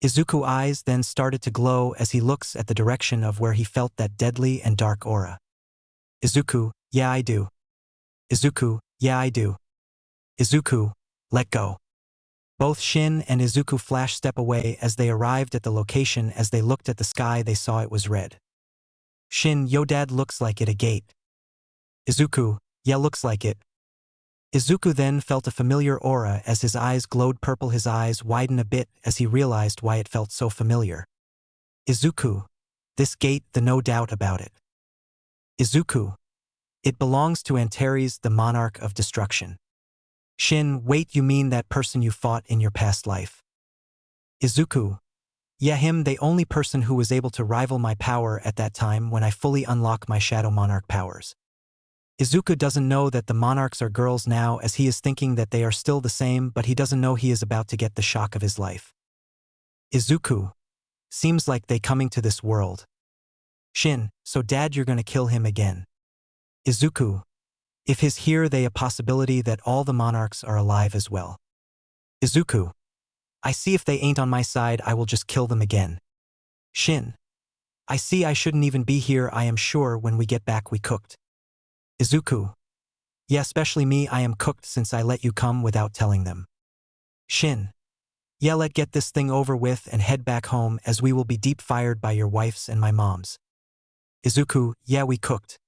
Izuku's eyes then started to glow as he looks at the direction of where he felt that deadly and dark aura. Izuku. Yeah, I do. Izuku. Yeah, I do. Izuku. Let go. Both Shin and Izuku flash step away as they arrived at the location. As they looked at the sky, they saw it was red. Shin. Yo dad, looks like it a gate. Izuku. Yeah, looks like it. Izuku then felt a familiar aura as his eyes glowed purple. His eyes widened a bit as he realized why it felt so familiar. Izuku. This gate, the no doubt about it. Izuku. It belongs to Antares, the monarch of destruction. Shin. Wait, you mean that person you fought in your past life? Izuku. Yeah, him, the only person who was able to rival my power at that time when I fully unlock my Shadow Monarch powers. Izuku doesn't know that the monarchs are girls now as he is thinking that they are still the same, but he doesn't know he is about to get the shock of his life. Izuku. Seems like they coming to this world. Shin. So dad, you're gonna kill him again. Izuku. If he's here, they a possibility that all the monarchs are alive as well. Izuku. I see, if they ain't on my side, I will just kill them again. Shin. I see, I shouldn't even be here. I am sure when we get back we cooked. Izuku. Yeah, especially me, I am cooked since I let you come without telling them. Shin. Yeah, let's get this thing over with and head back home as we will be deep fired by your wife's and my mom's. Izuku. Yeah, we cooked.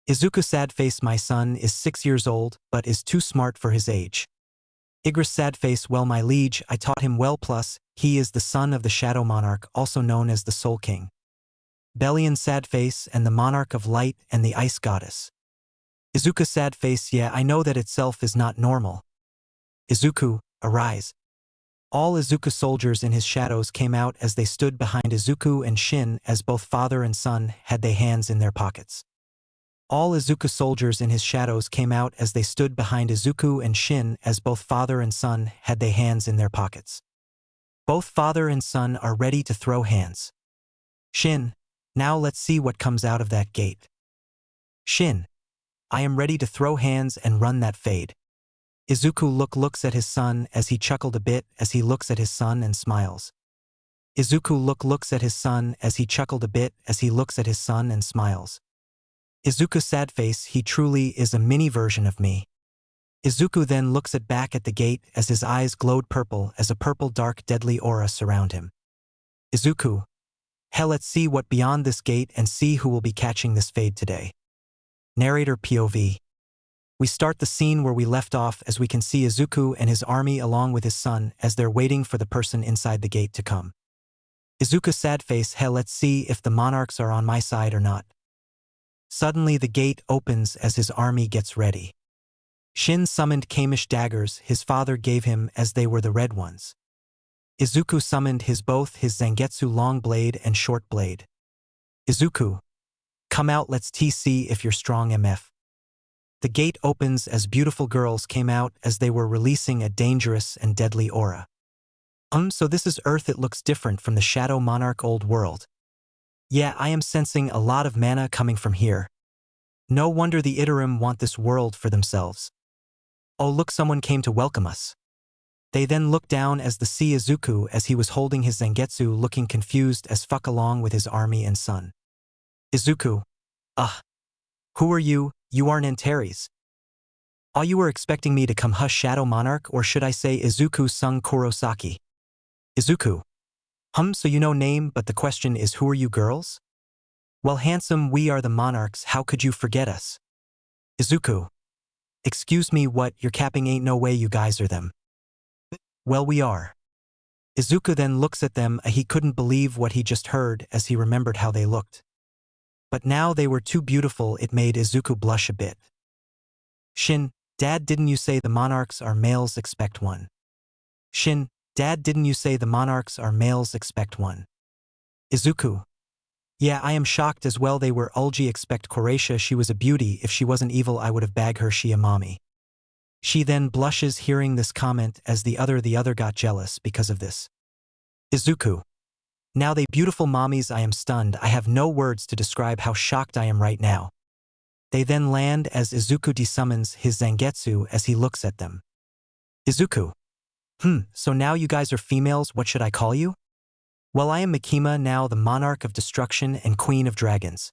Izuku sad face. My son is 6 years old but is too smart for his age. Igris sad face, well my liege, I taught him well plus, he is the son of the Shadow Monarch, also known as the Soul King. Belian sad face and the Monarch of Light and the Ice Goddess. Izuku sad face, yeah I know that itself is not normal. Izuku, arise. All Izuku soldiers in his shadows came out as they stood behind Izuku and Shin as both father and son had their hands in their pockets. All Izuku soldiers in his shadows came out as they stood behind Izuku and Shin as both father and son had their hands in their pockets. Both father and son are ready to throw hands. Shin, now let's see what comes out of that gate. Shin, I am ready to throw hands and run that fade. Izuku looks at his son as he chuckled a bit as he looks at his son and smiles. Izuku looks at his son as he chuckled a bit as he looks at his son and smiles. Izuku sad face, he truly is a mini version of me. Izuku then looks back at the gate as his eyes glowed purple as a purple dark deadly aura surround him. Izuku, hell, let's see what beyond this gate and see who will be catching this fade today. Narrator POV. We start the scene where we left off as we can see Izuku and his army along with his son as they're waiting for the person inside the gate to come. Izuku sad face, hell, let's see if the monarchs are on my side or not. Suddenly the gate opens as his army gets ready. Shin summoned Kamish daggers his father gave him as they were the red ones. Izuku summoned both his Zangetsu long blade and short blade. Izuku, come out, let's see if you're strong MF. The gate opens as beautiful girls came out as they were releasing a dangerous and deadly aura. So this is Earth, it looks different from the Shadow Monarch old world. Yeah, I am sensing a lot of mana coming from here. No wonder the Iterum want this world for themselves. Oh look, someone came to welcome us. They then looked down as they see Izuku as he was holding his Zangetsu looking confused as fuck along with his army and son. Izuku. Who are you? You are Nantaries. You were expecting me to come hush Shadow Monarch, or should I say Izuku sung Kurosaki? Izuku. So you know name, but the question is who are you girls? Well handsome, we are the monarchs, how could you forget us? Izuku. Excuse me, what, you're capping, ain't no way you guys are them. Well we are. Izuku then looks at them, he couldn't believe what he just heard as he remembered how they looked. But now they were too beautiful, it made Izuku blush a bit. Shin, Dad, didn't you say the monarchs are males, expect one? Shin, Dad, didn't you say the monarchs are males, expect one? Izuku. Yeah, I am shocked as well, they were Ulgi, expect Koracia, she was a beauty, if she wasn't evil I would have bagged her, she a mommy. She then blushes hearing this comment as the other got jealous because of this. Izuku. Now they beautiful mommies, I am stunned, I have no words to describe how shocked I am right now. They then land as Izuku desummons his Zangetsu as he looks at them. Izuku. So now you guys are females, what should I call you? Well I am Makima, now the Monarch of Destruction and Queen of Dragons.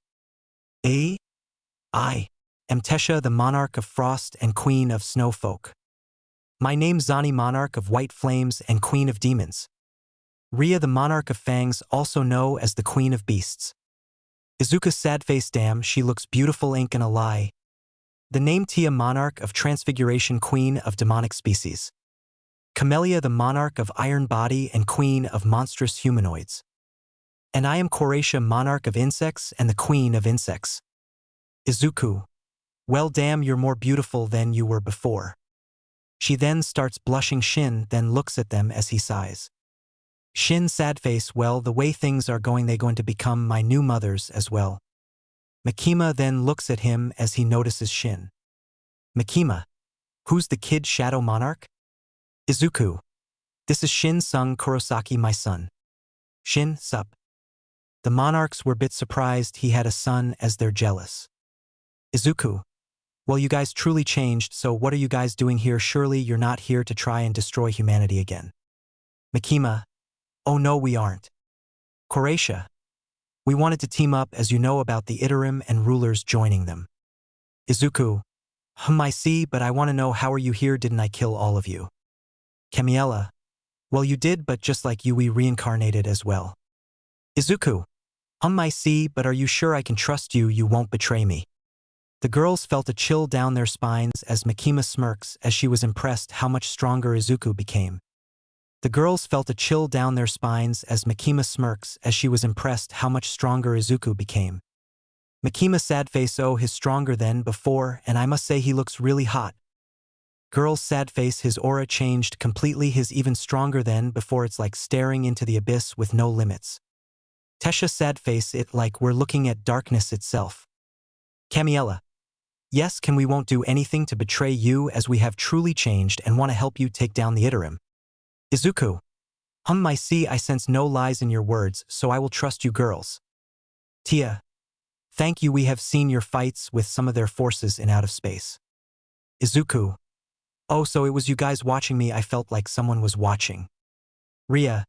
I am Tesha, the Monarch of Frost and Queen of Snowfolk. My name's Zani, Monarch of White Flames and Queen of Demons. Ria, the Monarch of Fangs, also known as the Queen of Beasts. Izuku sad face, damn, she looks beautiful, ain't gonna lie. The name Tia, Monarch of Transfiguration, Queen of Demonic Species. Camellia, the Monarch of Iron Body and Queen of Monstrous Humanoids. And I am Koracia, Monarch of Insects and the Queen of Insects. Izuku. Well damn, you're more beautiful than you were before. She then starts blushing. Shin then looks at them as he sighs. Shin sad face, well the way things are going they going to become my new mothers as well. Makima then looks at him as he notices Shin. Makima. Who's the kid Shadow Monarch? Izuku. This is Shin sung Kurosaki, my son. Shin, sup. The monarchs were a bit surprised he had a son as they're jealous. Izuku. Well you guys truly changed, so what are you guys doing here? Surely you're not here to try and destroy humanity again. Makima. Oh no we aren't. Koracia. We wanted to team up as you know about the Iterum and rulers joining them. Izuku. I see, but I want to know how are you here, didn't I kill all of you? Camiella. Well you did, but just like you we reincarnated as well. Izuku. I see, but are you sure I can trust you, you won't betray me? The girls felt a chill down their spines as Mikima smirks as she was impressed how much stronger Izuku became. The girls felt a chill down their spines as Mikima smirks as she was impressed how much stronger Izuku became. Mikima sad face, oh, he's stronger than before, and I must say he looks really hot. Girls sad face, his aura changed completely, he's even stronger than before, it's like staring into the abyss with no limits. Tesha sad face, it like we're looking at darkness itself. Camiella. Yes, we won't do anything to betray you as we have truly changed and want to help you take down the Iterum. Izuku. I see, I sense no lies in your words, so I will trust you girls. Tia. Thank you, we have seen your fights with some of their forces in outer space. Izuku. Oh, so it was you guys watching me, I felt like someone was watching. Ria.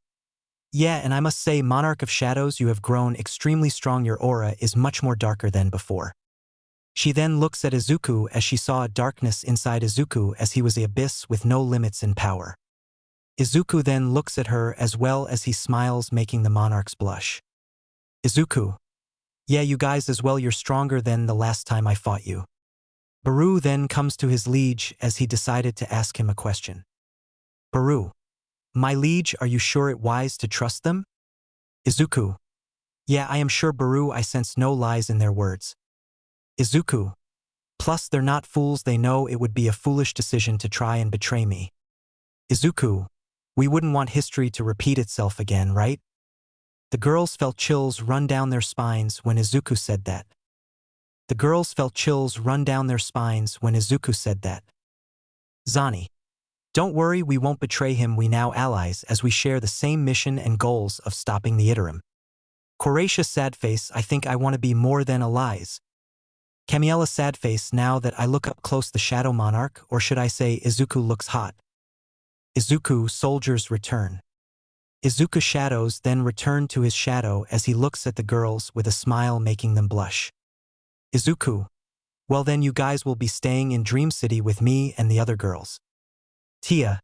Yeah, and I must say, Monarch of Shadows, you have grown extremely strong, your aura is much more darker than before. She then looks at Izuku as she saw a darkness inside Izuku as he was the abyss with no limits in power. Izuku then looks at her as well as he smiles, making the monarchs blush. Izuku. Yeah, you guys as well, you're stronger than the last time I fought you. Baru then comes to his liege as he decided to ask him a question. Baru. My liege, are you sure it wise to trust them? Izuku. Yeah, I am sure, Baru, I sense no lies in their words. Izuku. Plus they're not fools, they know it would be a foolish decision to try and betray me. Izuku. We wouldn't want history to repeat itself again, right? The girls felt chills run down their spines when Izuku said that. The girls felt chills run down their spines when Izuku said that. Zani. Don't worry, we won't betray him, we now allies as we share the same mission and goals of stopping the Iterum. Koracia sadface, I think I want to be more than allies. Camiella sadface, now that I look up close the Shadow Monarch, or should I say Izuku looks hot. Izuku soldiers return. Izuku shadows then return to his shadow as he looks at the girls with a smile making them blush. Izuku. Well then you guys will be staying in Dream City with me and the other girls. Tia.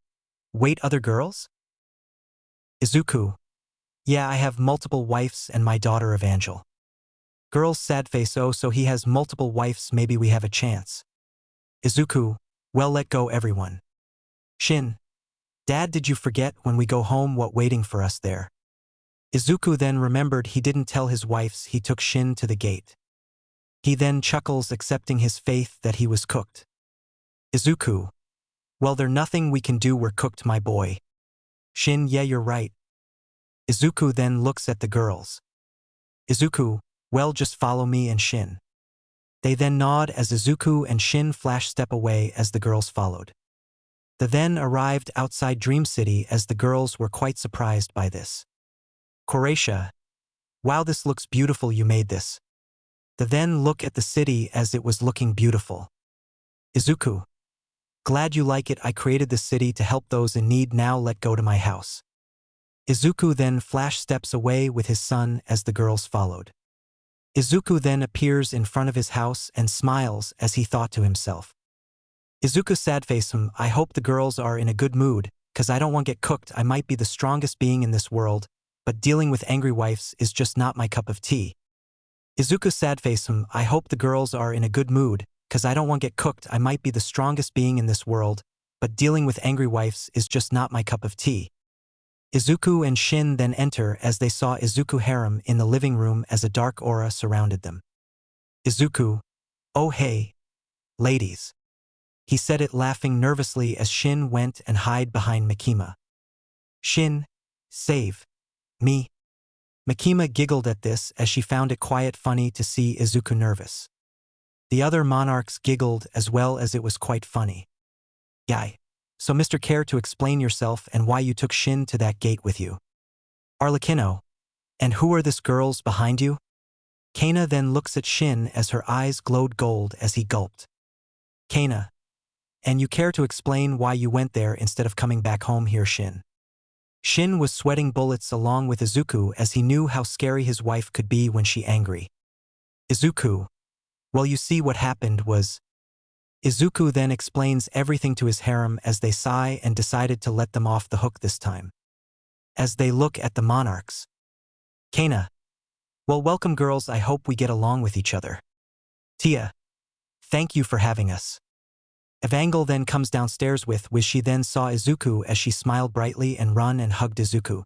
Wait, other girls? Izuku. Yeah, I have multiple wives and my daughter Evangel. Girls sadface, oh, so he has multiple wives, maybe we have a chance. Izuku. Well, let go everyone. Shin. Dad, did you forget when we go home what waiting for us there? Izuku then remembered he didn't tell his wives he took Shin to the gate. He then chuckles, accepting his faith that he was cooked. Izuku. Well, there's nothing we can do, we're cooked, my boy. Shin, yeah, you're right. Izuku then looks at the girls. Izuku. Well, just follow me and Shin. They then nod as Izuku and Shin flash step away as the girls followed. They then arrived outside Dream City as the girls were quite surprised by this. Koracia. Wow, this looks beautiful, you made this. They then look at the city as it was looking beautiful. Izuku. Glad you like it, I created the city to help those in need, now let go to my house. Izuku then flash steps away with his son as the girls followed. Izuku then appears in front of his house and smiles as he thought to himself. Izuku sadface, I hope the girls are in a good mood, cause I don't want to get cooked, I might be the strongest being in this world, but dealing with angry wives is just not my cup of tea. Izuku sadface, I hope the girls are in a good mood, cause I don't want to get cooked, I might be the strongest being in this world, but dealing with angry wives is just not my cup of tea. Izuku and Shin then enter as they saw Izuku harem in the living room as a dark aura surrounded them. Izuku. Oh hey. Ladies. He said it laughing nervously as Shin went and hid behind Mikima. Shin. Save. Me. Mikima giggled at this as she found it quite funny to see Izuku nervous. The other monarchs giggled as well as it was quite funny. Yay. So Mr. Care to explain yourself and why you took Shin to that gate with you. Arlecchino. And who are this girls behind you? Kana then looks at Shin as her eyes glowed gold as he gulped. Kana. And you care to explain why you went there instead of coming back home here, Shin? Shin was sweating bullets along with Izuku as he knew how scary his wife could be when she angry. Izuku. Well, you see what happened was. Izuku then explains everything to his harem as they sigh and decided to let them off the hook this time. As they look at the monarchs. Kana. Well, welcome girls, I hope we get along with each other. Tia. Thank you for having us. Evangel then comes downstairs with which she then saw Izuku as she smiled brightly and run and hugged Izuku.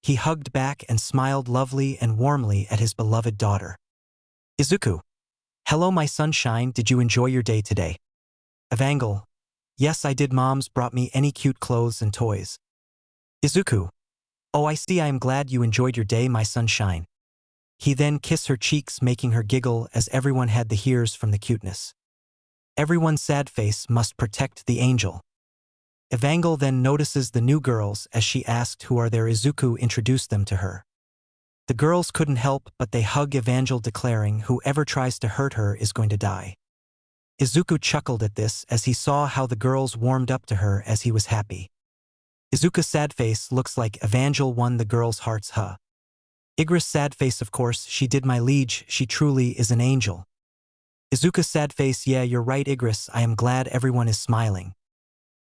He hugged back and smiled lovely and warmly at his beloved daughter. Izuku. Hello my sunshine, did you enjoy your day today? Evangel. Yes I did, mom's brought me any cute clothes and toys. Izuku. Oh I see, I am glad you enjoyed your day my sunshine. He then kissed her cheeks making her giggle as everyone had the hears from the cuteness. Everyone's sad face must protect the angel. Evangel then notices the new girls as she asked who are there. Izuku introduced them to her. The girls couldn't help but they hug Evangel declaring whoever tries to hurt her is going to die. Izuku chuckled at this as he saw how the girls warmed up to her as he was happy. Izuku's sad face looks like Evangel won the girls' hearts. Huh. Igra's sad face, of course, she did my liege, she truly is an angel. Izuku's sad face, yeah you're right Igris, I am glad everyone is smiling.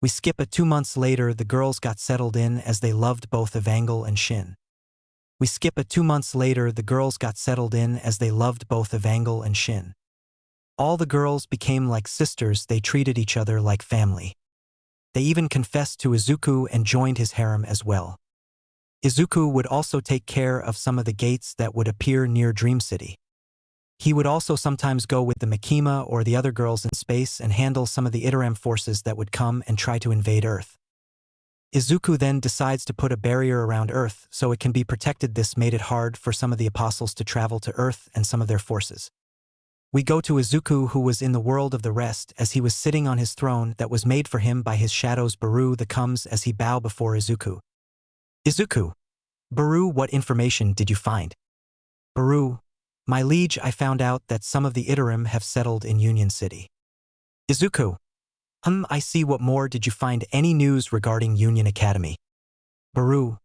We skip 2 months later, the girls got settled in as they loved both Evangel and Shin. We skip 2 months later, the girls got settled in as they loved both Evangel and Shin. All the girls became like sisters, they treated each other like family. They even confessed to Izuku and joined his harem as well. Izuku would also take care of some of the gates that would appear near Dream City. He would also sometimes go with the Makima or the other girls in space and handle some of the Itaram forces that would come and try to invade Earth. Izuku then decides to put a barrier around Earth so it can be protected. This made it hard for some of the apostles to travel to Earth and some of their forces. We go to Izuku who was in the world of the rest as he was sitting on his throne that was made for him by his shadows. Baru the comes as he bow before Izuku. Izuku. Baru, what information did you find? Baru. My liege, I found out that some of the Itaram have settled in Union City. Izuku. I see, what more did you find? Any news regarding Union Academy? Baru.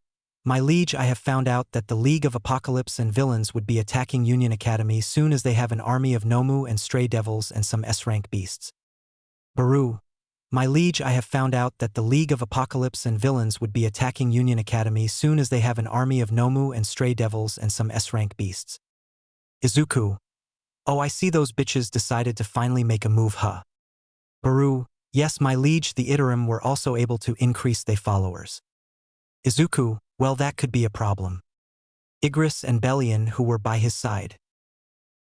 My liege, I have found out that the League of Apocalypse and Villains would be attacking Union Academy soon as they have an army of Nomu and stray devils and some S-rank beasts. Baru. My liege, I have found out that the League of Apocalypse and Villains would be attacking Union Academy soon as they have an army of Nomu and stray devils and some S-rank beasts. Izuku. Oh, I see, those bitches decided to finally make a move, huh? Baru. Yes, my liege, the Itaram were also able to increase their followers. Izuku. Well, that could be a problem. Igris and Bellion who were by his side.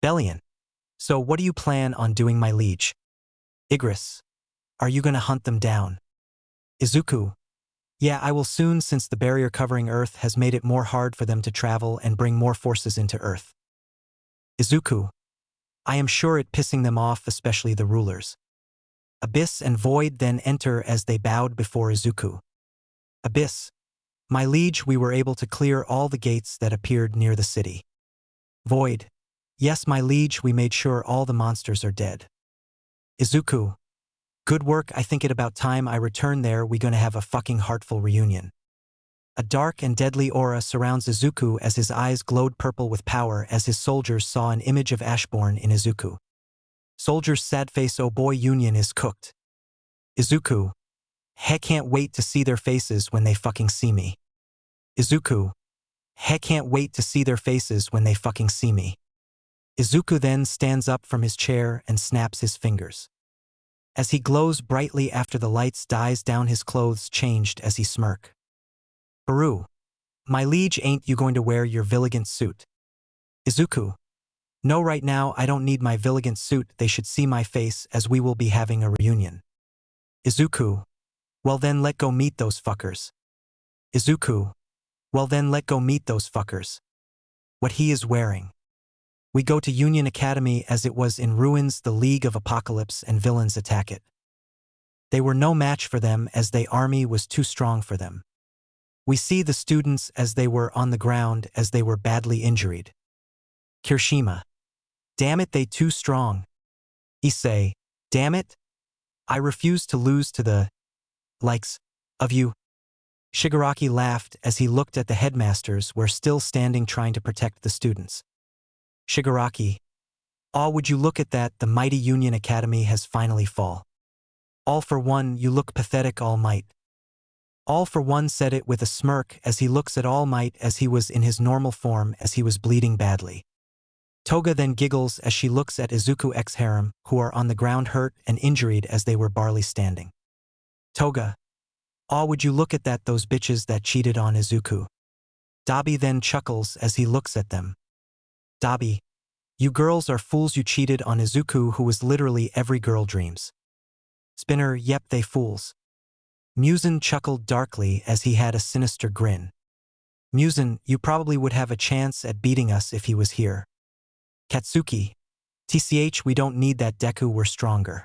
Bellion. So what do you plan on doing, my liege? Igris. Are you gonna hunt them down? Izuku. Yeah, I will soon, since the barrier covering Earth has made it more hard for them to travel and bring more forces into Earth. Izuku. I am sure it pissing them off, especially the rulers. Abyss and Void then enter as they bowed before Izuku. Abyss. My liege, we were able to clear all the gates that appeared near the city. Void. Yes, my liege, we made sure all the monsters are dead. Izuku. Good work, I think it about time I return there, we gonna have a fucking heartful reunion. A dark and deadly aura surrounds Izuku as his eyes glowed purple with power as his soldiers saw an image of Ashborn in Izuku. Soldier's sad face, oh boy, Union is cooked. Izuku. Heck, can't wait to see their faces when they fucking see me. Izuku. Heck, can't wait to see their faces when they fucking see me. Izuku then stands up from his chair and snaps his fingers. As he glows brightly after the lights dies down, his clothes changed as he smirk. Baru. My liege, ain't you going to wear your Villigant suit? Izuku. No, right now I don't need my Villigant suit, they should see my face as we will be having a reunion. Izuku. Well then let go meet those fuckers. Izuku. Well then let go meet those fuckers. What he is wearing. We go to Union Academy as it was in ruins, the League of Apocalypse and Villains attack it. They were no match for them as their army was too strong for them. We see the students as they were on the ground as they were badly injured. Kirishima. Damn it, they too strong. Issei. Damn it. I refuse to lose to the likes of you. Shigaraki laughed as he looked at the headmasters were still standing trying to protect the students. Shigaraki. Aw, would you look at that, the mighty Union Academy has finally fall. All for one, you look pathetic, All Might. All for one said it with a smirk as he looks at All Might as he was in his normal form as he was bleeding badly. Toga then giggles as she looks at Izuku X harem, who are on the ground hurt and injured as they were barely standing. Toga. Aw, would you look at that, those bitches that cheated on Izuku. Dabi then chuckles as he looks at them. Dabi. You girls are fools, you cheated on Izuku, who was literally every girl dreams. Spinner. Yep, they fools. Muzan chuckled darkly as he had a sinister grin. Muzan, you probably would have a chance at beating us if he was here. Katsuki. TCH, we don't need that, Deku, we're stronger.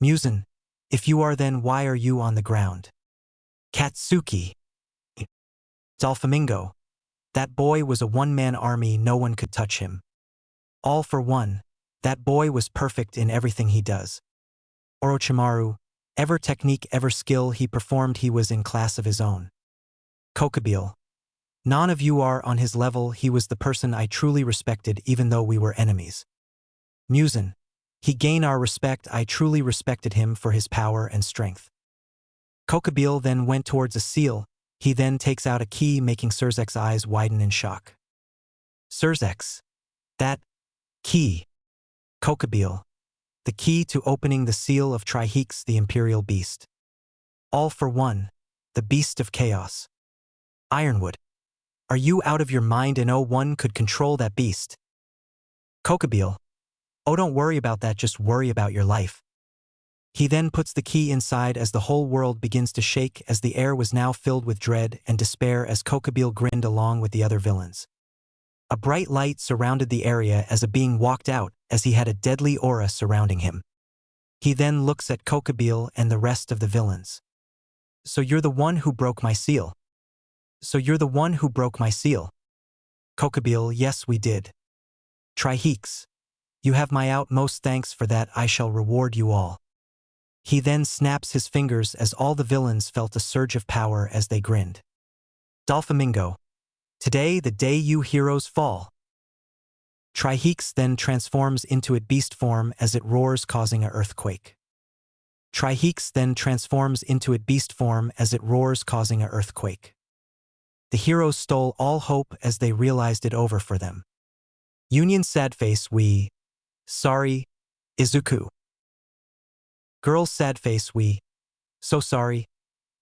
Muzan. If you are, then why are you on the ground? Katsuki. Doflamingo. That boy was a one-man army, no one could touch him. All for one. That boy was perfect in everything he does. Orochimaru. Ever technique, ever skill he performed, he was in class of his own. Kokabile. None of you are on his level, he was the person I truly respected even though we were enemies. Muzan. He gained our respect, I truly respected him for his power and strength. Kokabile then went towards a seal, he then takes out a key, making Surzek's eyes widen in shock. Surzek. That key. Kokabile. The key to opening the seal of Trihex, the Imperial Beast. All for one. The Beast of Chaos. Ironwood. Are you out of your mind, and one could control that beast? Kokabile. Oh, don't worry about that, just worry about your life. He then puts the key inside as the whole world begins to shake, as the air was now filled with dread and despair as Kokabile grinned along with the other villains. A bright light surrounded the area as a being walked out, as he had a deadly aura surrounding him. He then looks at Kokabile and the rest of the villains. So you're the one who broke my seal. So you're the one who broke my seal. Kokabile. Yes, we did. Trihex. You have my utmost thanks for that, I shall reward you all. He then snaps his fingers as all the villains felt a surge of power as they grinned. Doflamingo. Today, the day you heroes fall. Trihex then transforms into its beast form as it roars, causing an earthquake. Trihex then transforms into its beast form as it roars, causing an earthquake. The heroes stole all hope as they realized it over for them. Union sad face. We. Sorry, Izuku. Girls sad face. We. So sorry,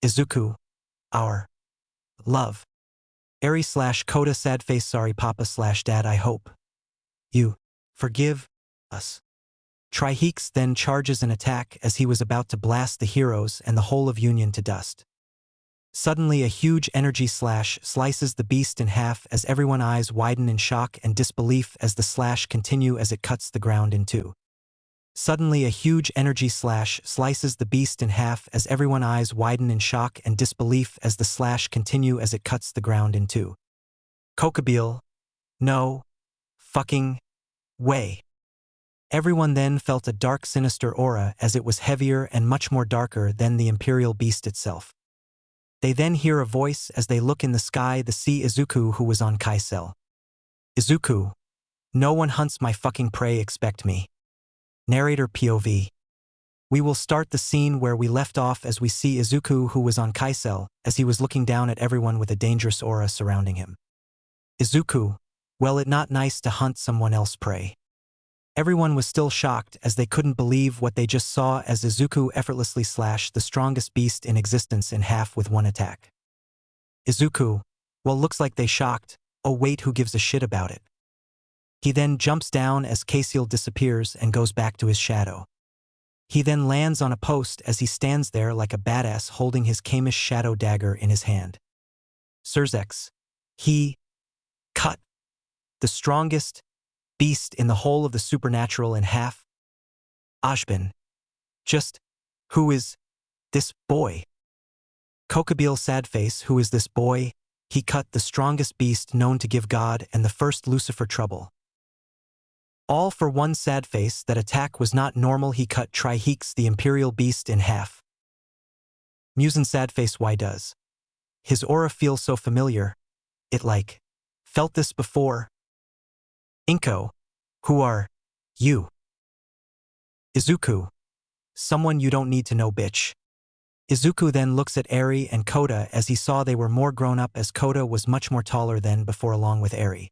Izuku. Our. Love. Eri/Kota sad face. Sorry Papa/Dad, I hope you forgive us. Trihex then charges an attack as he was about to blast the heroes and the whole of Union to dust. Suddenly a huge energy slash slices the beast in half as everyone's eyes widen in shock and disbelief as the slash continue as it cuts the ground in two. Suddenly a huge energy slash slices the beast in half as everyone's eyes widen in shock and disbelief as the slash continue as it cuts the ground in two. Kokabile. No. Fucking. Way. Everyone then felt a dark sinister aura as it was heavier and much more darker than the Imperial Beast itself. They then hear a voice as they look in the sky to see Izuku, who was on Kaisel. Izuku. No one hunts my fucking prey, expect me. Narrator POV. We will start the scene where we left off as we see Izuku, who was on Kaisel, as he was looking down at everyone with a dangerous aura surrounding him. Izuku. Well, it not nice to hunt someone else prey. Everyone was still shocked as they couldn't believe what they just saw as Izuku effortlessly slashed the strongest beast in existence in half with one attack. Izuku. Well, looks like they shocked. Oh wait, who gives a shit about it? He then jumps down as Kaisel disappears and goes back to his shadow. He then lands on a post as he stands there like a badass holding his Kamish shadow dagger in his hand. Surzek. He. Cut. The strongest beast in the whole of the supernatural in half. Ashbin. Just. Who is this boy? Kokabile sad face. Who is this boy? He cut the strongest beast known to give God and the first Lucifer trouble. All for one sad face. That attack was not normal. He cut Trihex, the Imperial Beast, in half. Muzan sad face. Why does his aura feel so familiar? It like felt this before. Inko. Who are you? Izuku. Someone you don't need to know, bitch. Izuku then looks at Eri and Kota as he saw they were more grown up, as Kota was much more taller than before along with Eri.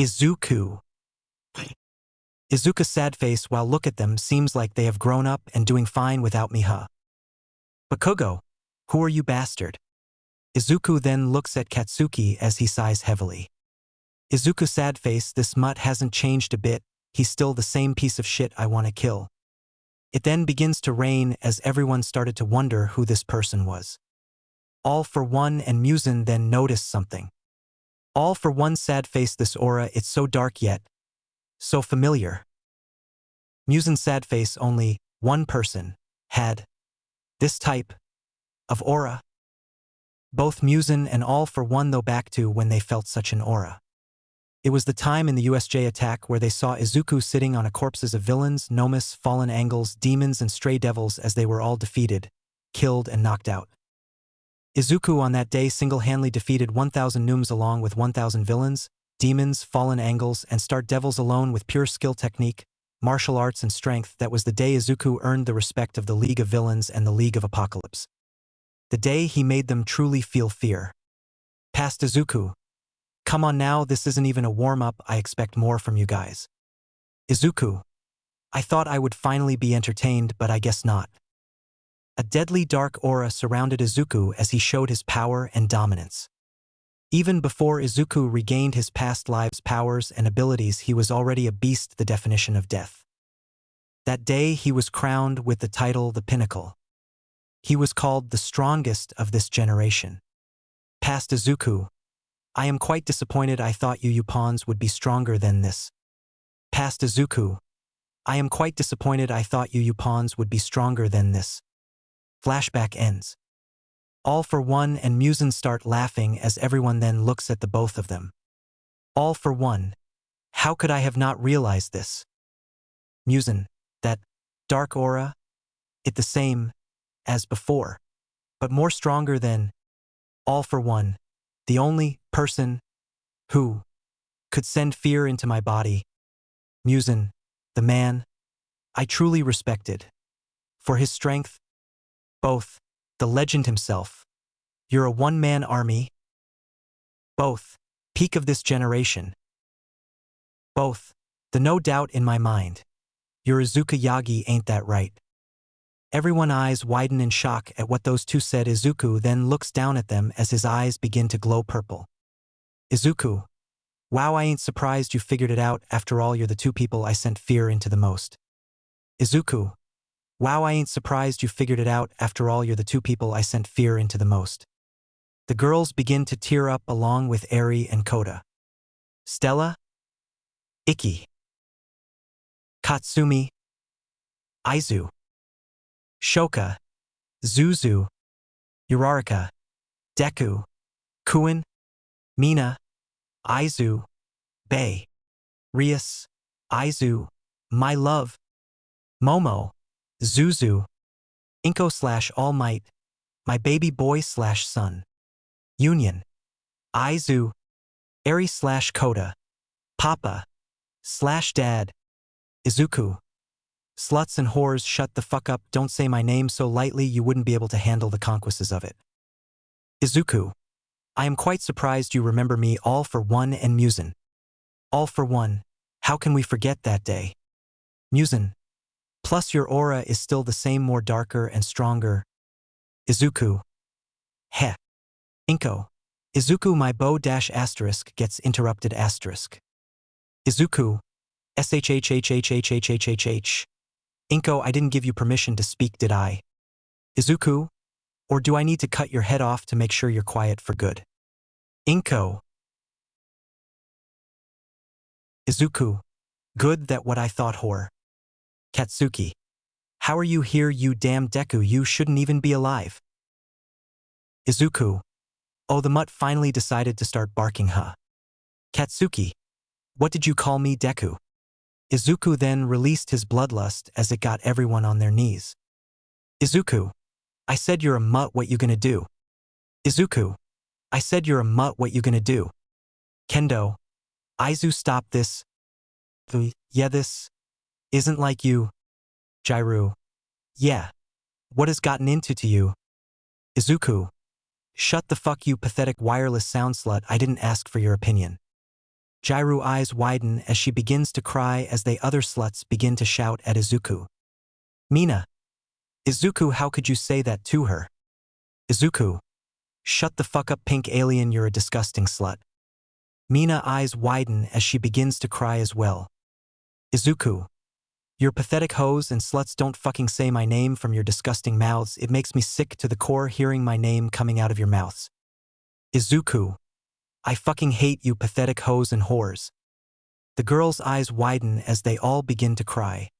Izuku. Izuku's sad face while look at them seems like they have grown up and doing fine without me huh. Bakugo, who are you bastard? Izuku then looks at Katsuki as he sighs heavily. Izuku's sad face, this mutt hasn't changed a bit, he's still the same piece of shit I wanna kill. It then begins to rain as everyone started to wonder who this person was. All for one and Muzan then noticed something. All for one sad face, this aura, it's so dark yet so familiar. Muzan's sad face, only one person had this type of aura. Both Muzan and All for One though back to when they felt such an aura. It was the time in the USJ attack where they saw Izuku sitting on a corpses of villains, Nomus, fallen angels, demons and stray devils as they were all defeated, killed and knocked out. Izuku on that day single-handedly defeated 1,000 Nooms along with 1,000 villains, demons, fallen angels and star devils alone with pure skill, technique, martial arts and strength. That was the day Izuku earned the respect of the League of Villains and the League of Apocalypse. The day he made them truly feel fear. Past Izuku. Come on now, this isn't even a warm-up, I expect more from you guys. Izuku. I thought I would finally be entertained, but I guess not. A deadly dark aura surrounded Izuku as he showed his power and dominance. Even before Izuku regained his past lives' powers and abilities, he was already a beast, the definition of death. That day he was crowned with the title the Pinnacle. He was called the strongest of this generation. Past Izuku. I am quite disappointed, I thought you pawns would be stronger than this. Past Izuku. I am quite disappointed, I thought you pawns would be stronger than this. Flashback ends. All for One and Muzan start laughing as everyone then looks at the both of them. All for One. How could I have not realized this? Muzan, that dark aura, it the same as before, but more stronger than All for One, the only person who could send fear into my body. Muzan, the man I truly respected for his strength, both the legend himself. You're a one-man army. Both, peak of this generation. Both, the no doubt in my mind. You're Izuku Yagi, ain't that right? Everyone's eyes widen in shock at what those two said. Izuku then looks down at them as his eyes begin to glow purple. Izuku. Wow, I ain't surprised you figured it out. After all, you're the two people I sent fear into the most. Izuku. Wow, I ain't surprised you figured it out. After all, you're the two people I sent fear into the most. The girls begin to tear up along with Eri and Kota. Stella? Ikki. Katsumi. Aizu. Shoka. Zuzu. Uraraka. Deku. Kuin. Mina. Aizu. Bei. Rias. Aizu. My love. Momo. Zuzu. Inko / All Might. My baby boy / son. Union. Aizu. Eri / Kota. Papa. / Dad. Izuku. Sluts and whores, shut the fuck up, don't say my name so lightly, you wouldn't be able to handle the conquests of it. Izuku. I am quite surprised you remember me. All for One and Muzan. All for One. How can we forget that day? Muzan. Plus your aura is still the same, more darker and stronger. Izuku. Heh. Inko. Izuku, my bow * gets * Izuku. SHHHHHHHHH. Inko, I didn't give you permission to speak, did I? Izuku. Or do I need to cut your head off to make sure you're quiet for good? Inko. Izuku. Good, that what I thought, whore. Katsuki. How are you here, you damn Deku, you shouldn't even be alive. Izuku. Oh, the mutt finally decided to start barking, huh? Katsuki. What did you call me, Deku? Izuku then released his bloodlust as it got everyone on their knees. Izuku. I said you're a mutt, what you gonna do? Izuku. I said you're a mutt, what you gonna do? Kendo. Aizu, stop this. Yeah, this isn't like you. Jairu. Yeah. What has gotten into you? Izuku. Shut the fuck, you pathetic wireless sound slut, I didn't ask for your opinion. Jairu eyes widen as she begins to cry as the other sluts begin to shout at Izuku. Mina. Izuku, how could you say that to her? Izuku. Shut the fuck up, pink alien, you're a disgusting slut. Mina eyes widen as she begins to cry as well. Izuku. Your pathetic hoes and sluts, don't fucking say my name from your disgusting mouths, it makes me sick to the core hearing my name coming out of your mouths. Izuku. I fucking hate you pathetic hoes and whores. The girls' eyes widen as they all begin to cry.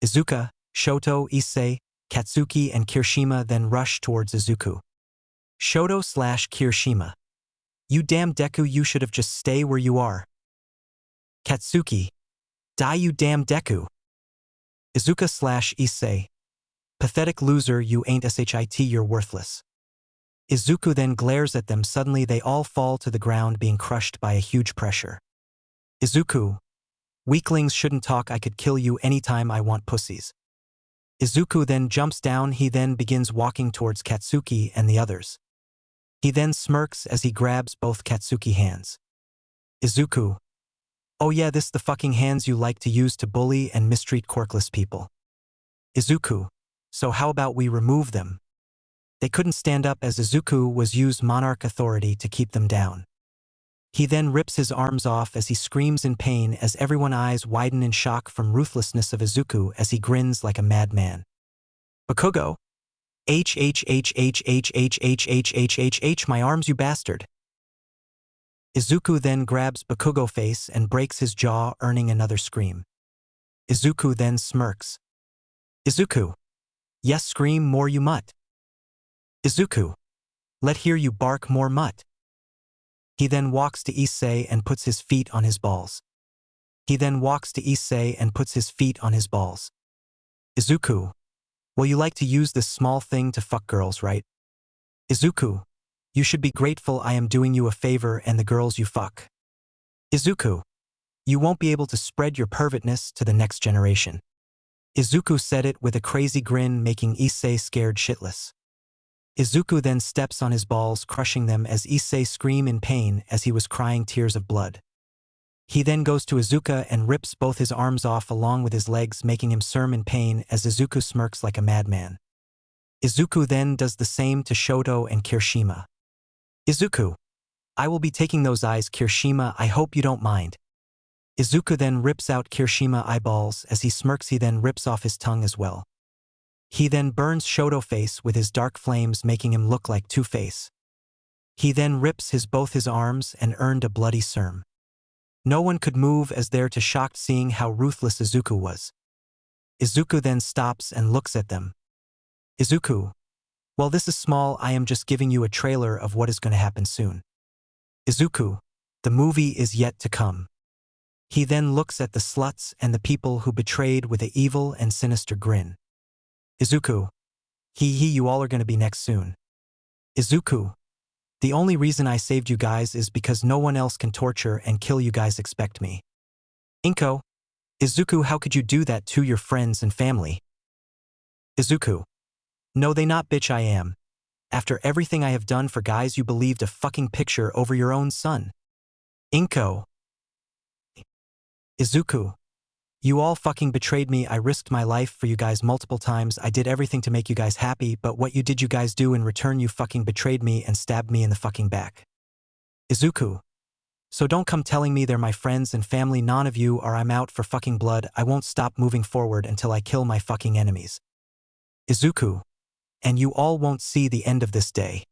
Izuka, Shoto, Issei, Katsuki and Kirishima then rush towards Izuku. Shoto/Kirishima. You damn Deku, you should have just stay where you are. Katsuki. Die you damn Deku. Izuka/Issei. Pathetic loser, you ain't shit, you're worthless. Izuku then glares at them. Suddenly they all fall to the ground being crushed by a huge pressure. Izuku. Weaklings shouldn't talk, I could kill you anytime I want pussies. Izuku then jumps down. He then begins walking towards Katsuki and the others. He then smirks as he grabs both Katsuki hands. Izuku. Oh yeah, this the fucking hands you like to use to bully and mistreat quirkless people. Izuku. So how about we remove them? They couldn't stand up as Izuku was used Monarch authority to keep them down. He then rips his arms off as he screams in pain as everyone's eyes widen in shock from ruthlessness of Izuku as he grins like a madman. Bakugo. My arms, you bastard. Izuku then grabs Bakugo face and breaks his jaw, earning another scream. Izuku then smirks. Izuku. Yes, scream more you mutt. Izuku. Let hear you bark more mutt. He then walks to Issei and puts his feet on his balls. Izuku. Well, you like to use this small thing to fuck girls, right? Izuku. You should be grateful I am doing you a favor and the girls you fuck. Izuku. You won't be able to spread your pervertness to the next generation. Izuku said it with a crazy grin, making Issei scared shitless. Izuku then steps on his balls, crushing them as Issei scream in pain as he was crying tears of blood. He then goes to Izuka and rips both his arms off along with his legs, making him squirm in pain as Izuku smirks like a madman. Izuku then does the same to Shoto and Kirishima. Izuku. I will be taking those eyes, Kirishima, I hope you don't mind. Izuku then rips out Kirishima eyeballs as he smirks. He then rips off his tongue as well. He then burns Shoto face with his dark flames, making him look like Two-Face. He then rips both his arms and earned a bloody squirm. No one could move as they're too shocked seeing how ruthless Izuku was. Izuku then stops and looks at them. Izuku. Well, this is small, I am just giving you a trailer of what is going to happen soon. Izuku. The movie is yet to come. He then looks at the sluts and the people who betrayed with an evil and sinister grin. Izuku. You all are going to be next soon. Izuku. The only reason I saved you guys is because no one else can torture and kill you guys, expect me. Inko. Izuku, how could you do that to your friends and family? Izuku. No, they not, bitch, I am. After everything I have done for guys, you believed a fucking picture over your own son. Inko. Izuku. You all fucking betrayed me. I risked my life for you guys multiple times. I did everything to make you guys happy, but what you guys do in return? You fucking betrayed me and stabbed me in the fucking back. Izuku. So don't come telling me they're my friends and family. None of you are. I'm out for fucking blood. I won't stop moving forward until I kill my fucking enemies. Izuku. And you all won't see the end of this day.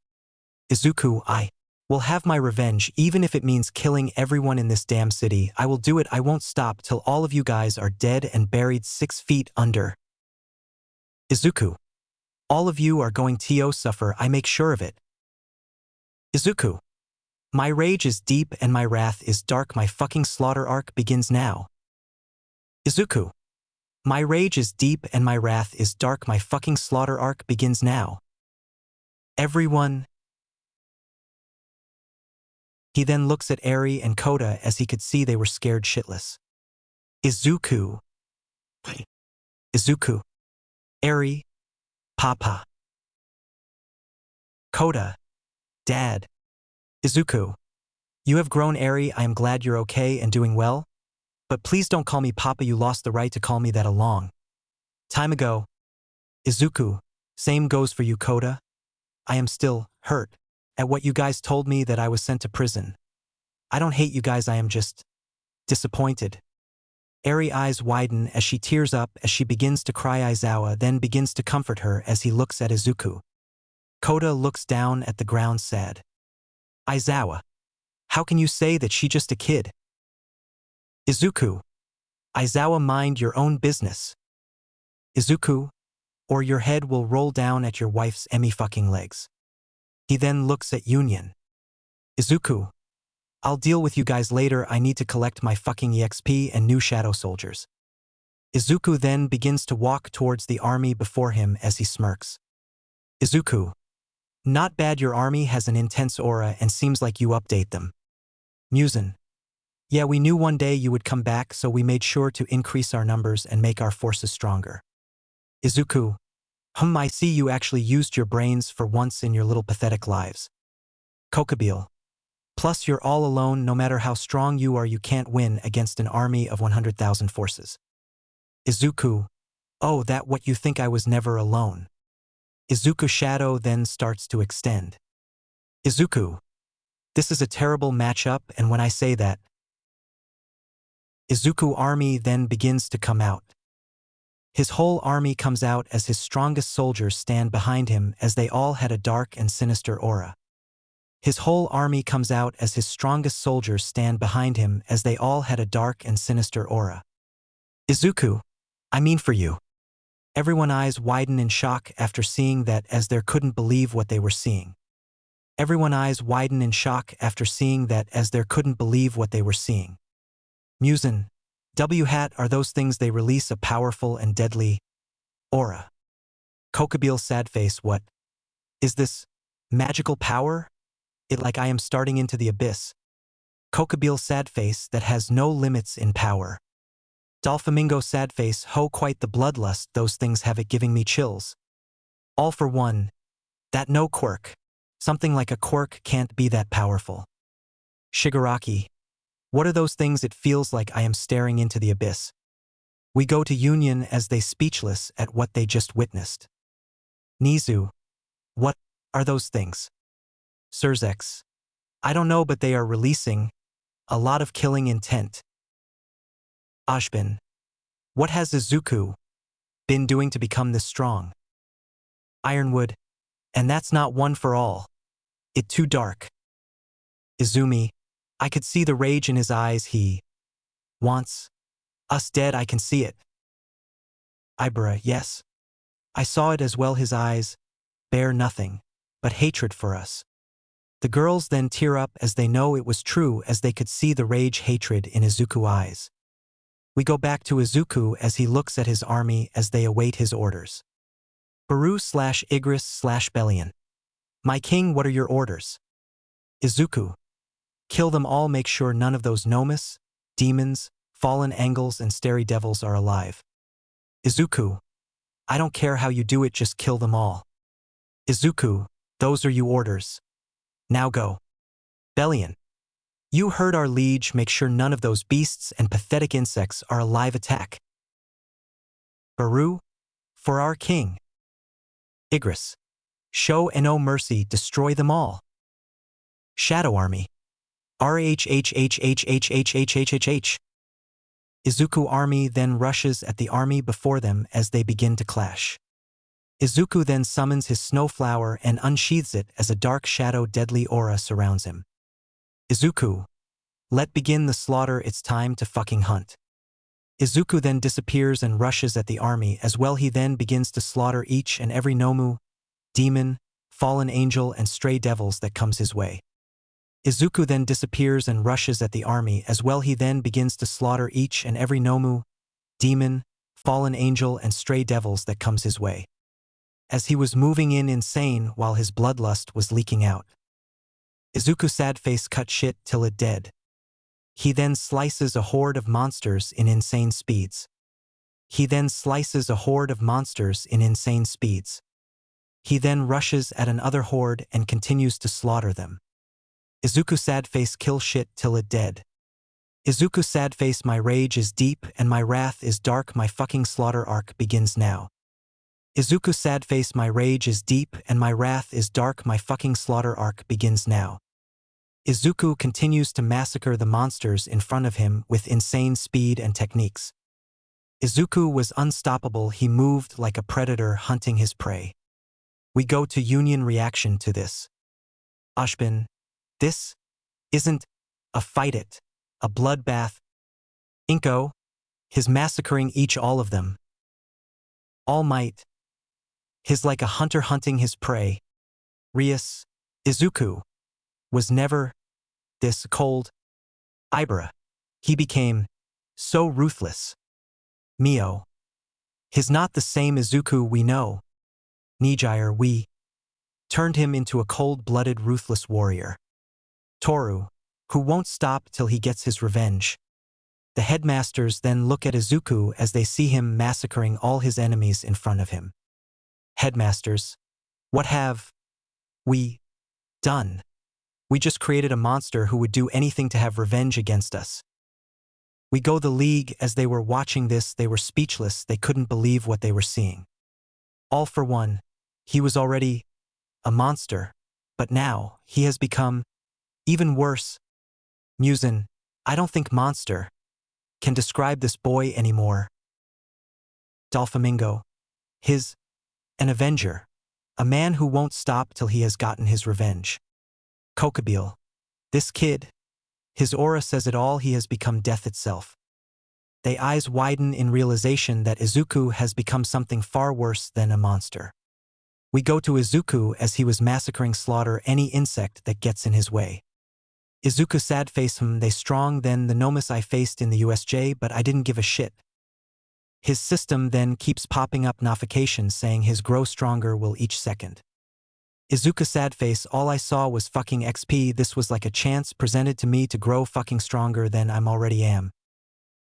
Izuku, I will have my revenge, even if it means killing everyone in this damn city. I will do it. I won't stop till all of you guys are dead and buried 6 feet under. Izuku. All of you are going to suffer, I make sure of it. Izuku. My rage is deep and my wrath is dark. My fucking slaughter arc begins now. Izuku. My rage is deep and my wrath is dark. My fucking slaughter arc begins now. Everyone. He then looks at Eri and Kota as he could see they were scared shitless. Izuku. Izuku. Eri. Papa. Kota. Dad. Izuku. You have grown, Eri. I am glad you're okay and doing well. But please don't call me Papa. You lost the right to call me that a long time ago. Izuku, same goes for you, Koda. I am still hurt at what you guys told me, that I was sent to prison. I don't hate you guys, I am just disappointed. Eri eyes widen as she tears up as she begins to cry. Aizawa then begins to comfort her as he looks at Izuku. Koda looks down at the ground sad. Aizawa, how can you say that? She just a kid? Izuku, Aizawa, mind your own business. Izuku, or your head will roll down at your wife's fucking legs. He then looks at Union. Izuku, I'll deal with you guys later. I need to collect my fucking EXP and new shadow soldiers. Izuku then begins to walk towards the army before him as he smirks. Izuku, not bad. Your army has an intense aura and seems like you update them. Muzan, yeah, we knew one day you would come back, so we made sure to increase our numbers and make our forces stronger. Izuku, I see you actually used your brains for once in your little pathetic lives. Kokabeel, plus you're all alone. No matter how strong you are, you can't win against an army of 100,000 forces. Izuku, oh, that what you think? I was never alone. Izuku shadow then starts to extend. Izuku, this is a terrible matchup, and when I say that, Izuku army then begins to come out. His whole army comes out as his strongest soldiers stand behind him, as they all had a dark and sinister aura. His whole army comes out as his strongest soldiers stand behind him, as they all had a dark and sinister aura. Izuku, I mean for you. Everyone eyes widen in shock after seeing that, as they couldn't believe what they were seeing. Everyone eyes widen in shock after seeing that, as they couldn't believe what they were seeing. Muzan, W-hat are those things. They release a powerful and deadly aura. Kokabeel sad face, what is this magical power? It like I am starting into the abyss. Kokabeel sad face, that has no limits in power. Doflamingo sad face, ho, quite the bloodlust. Those things have it, giving me chills. All for one, that no quirk. Something like a quirk can't be that powerful. Shigaraki, what are those things? It feels like I am staring into the abyss. We go to Union as they speechless at what they just witnessed. Nizu, what are those things? Surzex, I don't know, but they are releasing a lot of killing intent. Ashbin, what has Izuku been doing to become this strong? Ironwood, and that's not one for all. It too dark. Izumi, I could see the rage in his eyes. He wants us dead. I can see it. Ibara, yes. I saw it as well. His eyes bear nothing but hatred for us. The girls then tear up as they know it was true, as they could see the rage, hatred in Izuku's eyes. We go back to Izuku as he looks at his army as they await his orders. Baru/Igris/Bellion. My king, what are your orders? Izuku, kill them all. Make sure none of those Nomus, demons, fallen angels and starry devils are alive. Izuku, I don't care how you do it, just kill them all. Izuku, those are your orders. Now go. Bellion, you heard our liege. Make sure none of those beasts and pathetic insects are alive. Attack. Baru, for our king. Igris, show no mercy, destroy them all. Shadow Army. RHHHHHHHHHH. Izuku army then rushes at the army before them as they begin to clash. Izuku then summons his snowflower and unsheathes it as a dark shadow deadly aura surrounds him. Izuku, let begin the slaughter, it's time to fucking hunt. Izuku then disappears and rushes at the army as well. He then begins to slaughter each and every Nomu, demon, fallen angel and stray devils that comes his way. Izuku then disappears and rushes at the army as well. He then begins to slaughter each and every Nomu, demon, fallen angel and stray devils that comes his way. As he was moving in insane while his bloodlust was leaking out. Izuku sad face cut shit till it dead. He then slices a horde of monsters in insane speeds. He then slices a horde of monsters in insane speeds. He then rushes at another horde and continues to slaughter them. Izuku sad face kill shit till it dead. Izuku sad face my rage is deep and my wrath is dark my fucking slaughter arc begins now. Izuku sad face my rage is deep and my wrath is dark my fucking slaughter arc begins now. Izuku continues to massacre the monsters in front of him with insane speed and techniques. Izuku was unstoppable, he moved like a predator hunting his prey. We go to Union reaction to this. Ashbin, this isn't a fight it, a bloodbath. Inko, his massacring each all of them. All Might, his like a hunter hunting his prey. Rias, Izuku, was never this cold. Ibara, he became so ruthless. Mio, his not the same Izuku we know. Nijire, we turned him into a cold-blooded ruthless warrior. Toru, who won't stop till he gets his revenge. The headmasters then look at Izuku as they see him massacring all his enemies in front of him. Headmasters, what have we done? We just created a monster who would do anything to have revenge against us. We go the league as they were watching this, they were speechless, they couldn't believe what they were seeing. All for one, he was already a monster, but now he has become even worse. Musen, I don't think monster can describe this boy anymore. Doflamingo, an avenger, a man who won't stop till he has gotten his revenge. Kokabile, this kid, his aura says it all, he has become death itself. Their eyes widen in realization that Izuku has become something far worse than a monster. We go to Izuku as he was massacring slaughter any insect that gets in his way. Izuku sad face they strong than the Nomus I faced in the USJ but I didn't give a shit. His system then keeps popping up notifications saying his grow stronger will each second. Izuku sad face all I saw was fucking XP, this was like a chance presented to me to grow fucking stronger than I'm already am.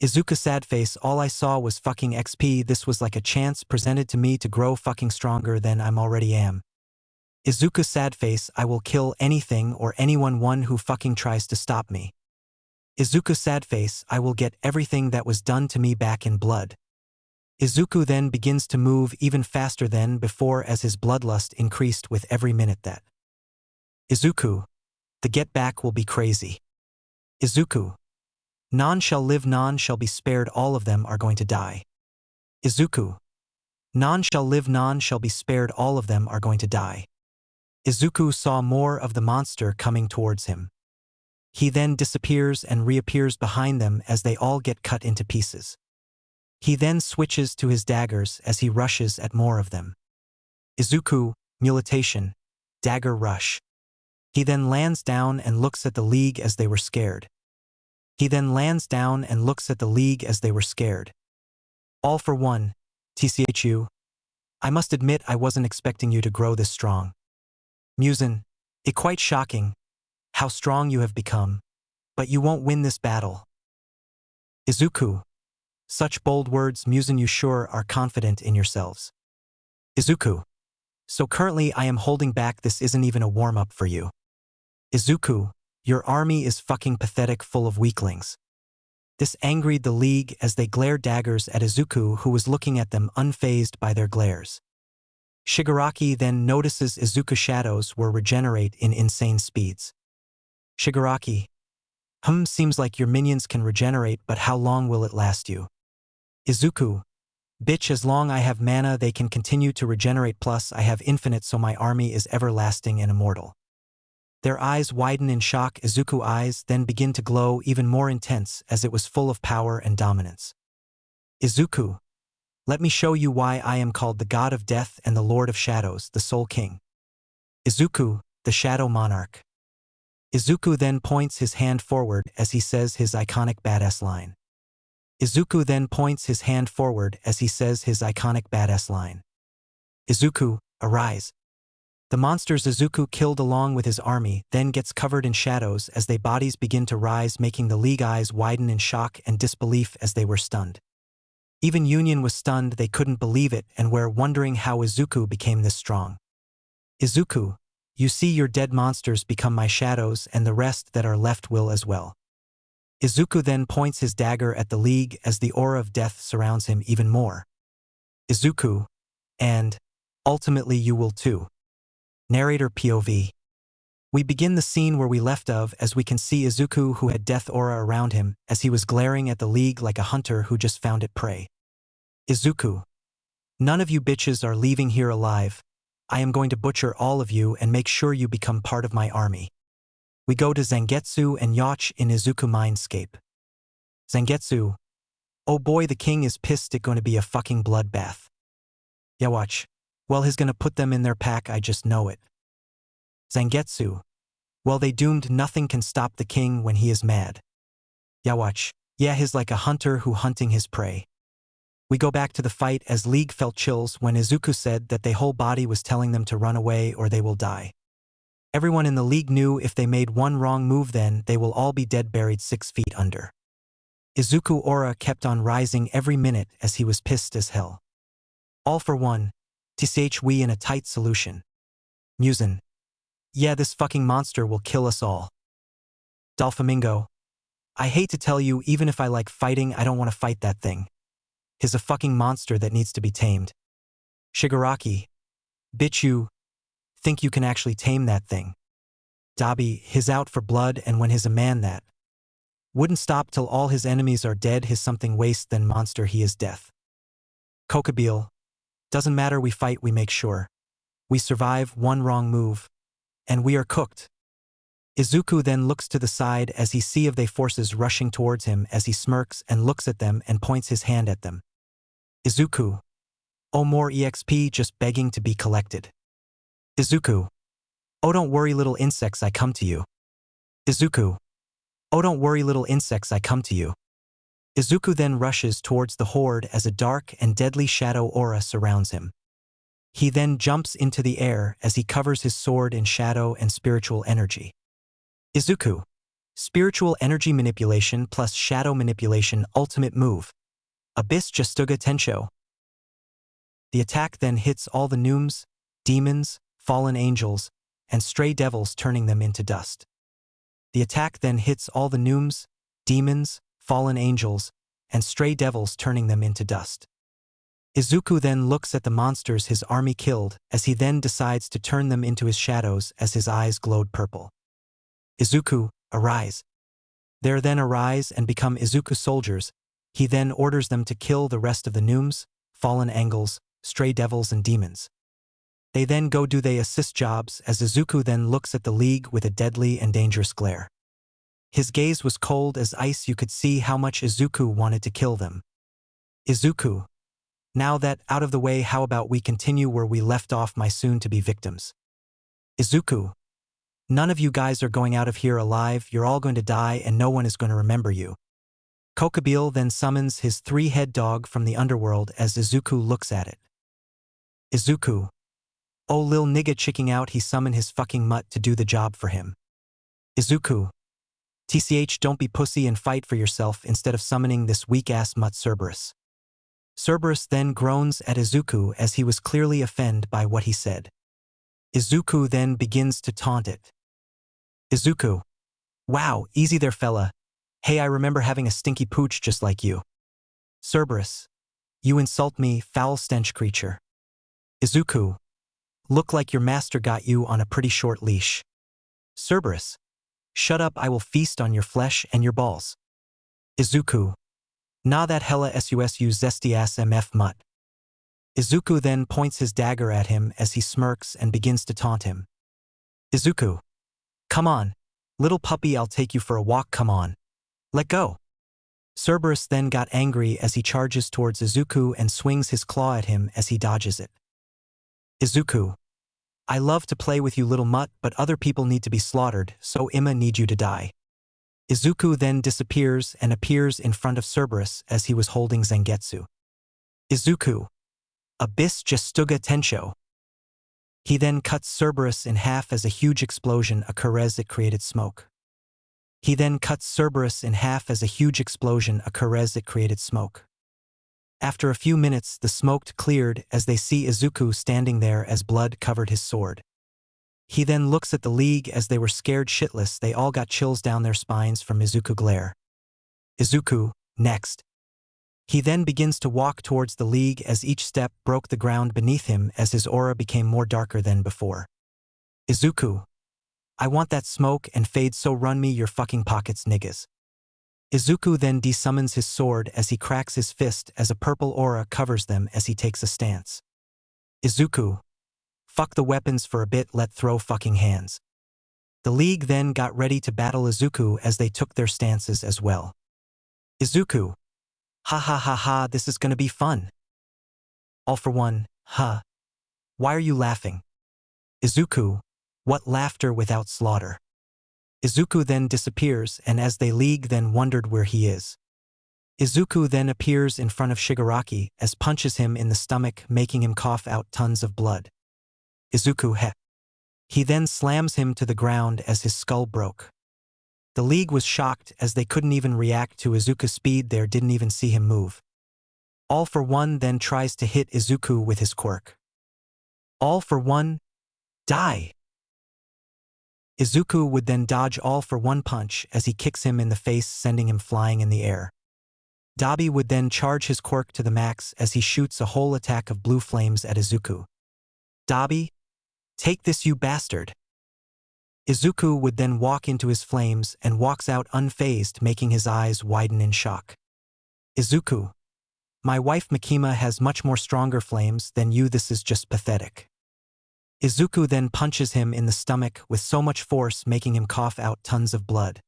Izuku sad face all I saw was fucking XP, this was like a chance presented to me to grow fucking stronger than I'm already am. Izuku sad face I will kill anything or anyone who fucking tries to stop me. Izuku sad face I will get everything that was done to me back in blood. Izuku then begins to move even faster than before as his bloodlust increased with every minute that. Izuku, the get back will be crazy. Izuku, none shall live, none shall be spared, all of them are going to die. Izuku, none shall live, none shall be spared, all of them are going to die. Izuku saw more of the monster coming towards him. He then disappears and reappears behind them as they all get cut into pieces. He then switches to his daggers as he rushes at more of them. Izuku, mutilation, dagger rush. He then lands down and looks at the league as they were scared. He then lands down and looks at the league as they were scared. All for one, TCHU. I must admit I wasn't expecting you to grow this strong. Musen, it quite shocking how strong you have become, but you won't win this battle. Izuku, such bold words, Musen, you sure are confident in yourselves. Izuku, so currently I am holding back, this isn't even a warm-up for you. Izuku, your army is fucking pathetic, full of weaklings. This angered the league as they glared daggers at Izuku, who was looking at them unfazed by their glares. Shigaraki then notices Izuku's shadows were regenerate in insane speeds. Shigaraki, seems like your minions can regenerate, but how long will it last you? Izuku, bitch, as long I have mana they can continue to regenerate, plus I have infinite so my army is everlasting and immortal. Their eyes widen in shock. Izuku's eyes then begin to glow even more intense as it was full of power and dominance. Izuku, let me show you why I am called the God of Death and the Lord of Shadows, the Soul King. Izuku, the Shadow Monarch. Izuku then points his hand forward as he says his iconic badass line. Izuku then points his hand forward as he says his iconic badass line. Izuku, arise. The monsters Izuku killed along with his army then gets covered in shadows as their bodies begin to rise, making the League eyes widen in shock and disbelief as they were stunned. Even Union was stunned, they couldn't believe it and were wondering how Izuku became this strong. Izuku, You see your dead monsters become my shadows and the rest that are left will as well. Izuku then points his dagger at the League as the aura of death surrounds him even more. Izuku, and ultimately you will too. Narrator POV. We begin the scene where we left off as we can see Izuku who had death aura around him as he was glaring at the League like a hunter who just found it prey. Izuku. None of you bitches are leaving here alive. I am going to butcher all of you and make sure you become part of my army. We go to Zangetsu and Yacht in Izuku Mindscape. Zangetsu. Oh boy, the king is pissed it's going to be a fucking bloodbath. Yacht. Well, he's gonna put them in their pack, I just know it. Zangetsu. Well, they doomed, nothing can stop the king when he is mad. Yacht. Yeah, he's like a hunter who hunting his prey. We go back to the fight as League felt chills when Izuku said that their whole body was telling them to run away or they will die. Everyone in the League knew if they made one wrong move then they will all be dead buried 6 feet under. Izuku aura kept on rising every minute as he was pissed as hell. All for one. Tch we in a tight solution. Musin. Yeah, this fucking monster will kill us all. Doflamingo. I hate to tell you, even if I like fighting, I don't want to fight that thing. He's a fucking monster that needs to be tamed. Shigaraki. Bitch, you think you can actually tame that thing? Dabi, he's out for blood, and when he's a man that wouldn't stop till all his enemies are dead, his something waste than monster he is death. Kokabeel. Doesn't matter, we fight, we make sure. We survive one wrong move. And we are cooked. Izuku then looks to the side as he sees of they forces rushing towards him as he smirks and looks at them and points his hand at them. Izuku. Oh, more EXP just begging to be collected. Izuku. Oh, don't worry little insects, I come to you. Izuku. Oh, don't worry little insects, I come to you. Izuku then rushes towards the horde as a dark and deadly shadow aura surrounds him. He then jumps into the air as he covers his sword in shadow and spiritual energy. Izuku. Spiritual energy manipulation plus shadow manipulation ultimate move. Abyss Justuga Tensho. The attack then hits all the gnomes, demons, fallen angels, and stray devils, turning them into dust. The attack then hits all the gnomes, demons, fallen angels, and stray devils, turning them into dust. Izuku then looks at the monsters his army killed as he then decides to turn them into his shadows as his eyes glowed purple. Izuku, arise. There then arise and become Izuku soldiers. He then orders them to kill the rest of the gnomes, fallen angels, stray devils and demons. They then go do they assist jobs as Izuku then looks at the League with a deadly and dangerous glare. His gaze was cold as ice, you could see how much Izuku wanted to kill them. Izuku. Now that out of the way, how about we continue where we left off, my soon-to-be victims? Izuku. None of you guys are going out of here alive, you're all going to die and no one is going to remember you. Kokabeel then summons his 3-head dog from the underworld as Izuku looks at it. Izuku. Oh lil nigga chicking out, he summon his fucking mutt to do the job for him. Izuku. Tch don't be pussy and fight for yourself instead of summoning this weak-ass mutt Cerberus. Cerberus then groans at Izuku as he was clearly offended by what he said. Izuku then begins to taunt it. Izuku. Wow, easy there fella. Hey, I remember having a stinky pooch just like you. Cerberus. You insult me, foul stench creature. Izuku. Look like your master got you on a pretty short leash. Cerberus. Shut up, I will feast on your flesh and your balls. Izuku. Nah, that hella susu zesty ass mf mutt. Izuku then points his dagger at him as he smirks and begins to taunt him. Izuku. Come on. Little puppy, I'll take you for a walk, come on. Let go. Cerberus then got angry as he charges towards Izuku and swings his claw at him as he dodges it. Izuku. I love to play with you little mutt, but other people need to be slaughtered, so Imma need you to die. Izuku then disappears and appears in front of Cerberus as he was holding Zangetsu. Izuku. Abyss Justuga Tensho. He then cuts Cerberus in half as a huge explosion occurs that created smoke. He then cuts Cerberus in half as a huge explosion occurs that created smoke. After a few minutes, the smoke cleared as they see Izuku standing there as blood covered his sword. He then looks at the League as they were scared shitless. They all got chills down their spines from Izuku glare. Izuku, next. He then begins to walk towards the League as each step broke the ground beneath him as his aura became more darker than before. Izuku. I want that smoke and fade, so run me your fucking pockets, niggas. Izuku then desummons his sword as he cracks his fist as a purple aura covers them as he takes a stance. Izuku. Fuck the weapons for a bit, let throw fucking hands. The League then got ready to battle Izuku as they took their stances as well. Izuku. Ha ha ha ha, this is gonna be fun. All for one, huh? Why are you laughing? Izuku. What laughter without slaughter? Izuku then disappears, and as they League then wondered where he is. Izuku then appears in front of Shigaraki as punches him in the stomach, making him cough out tons of blood. Izuku heh. He then slams him to the ground as his skull broke. The League was shocked as they couldn't even react to Izuku's speed, they didn't even see him move. All for One then tries to hit Izuku with his quirk. All for One, die! Izuku would then dodge All for One punch as he kicks him in the face, sending him flying in the air. Dabi would then charge his quirk to the max as he shoots a whole attack of blue flames at Izuku. Dabi, take this, you bastard! Izuku would then walk into his flames and walks out unfazed, making his eyes widen in shock. Izuku. My wife Makima has much more stronger flames than you, this is just pathetic. Izuku then punches him in the stomach with so much force, making him cough out tons of blood.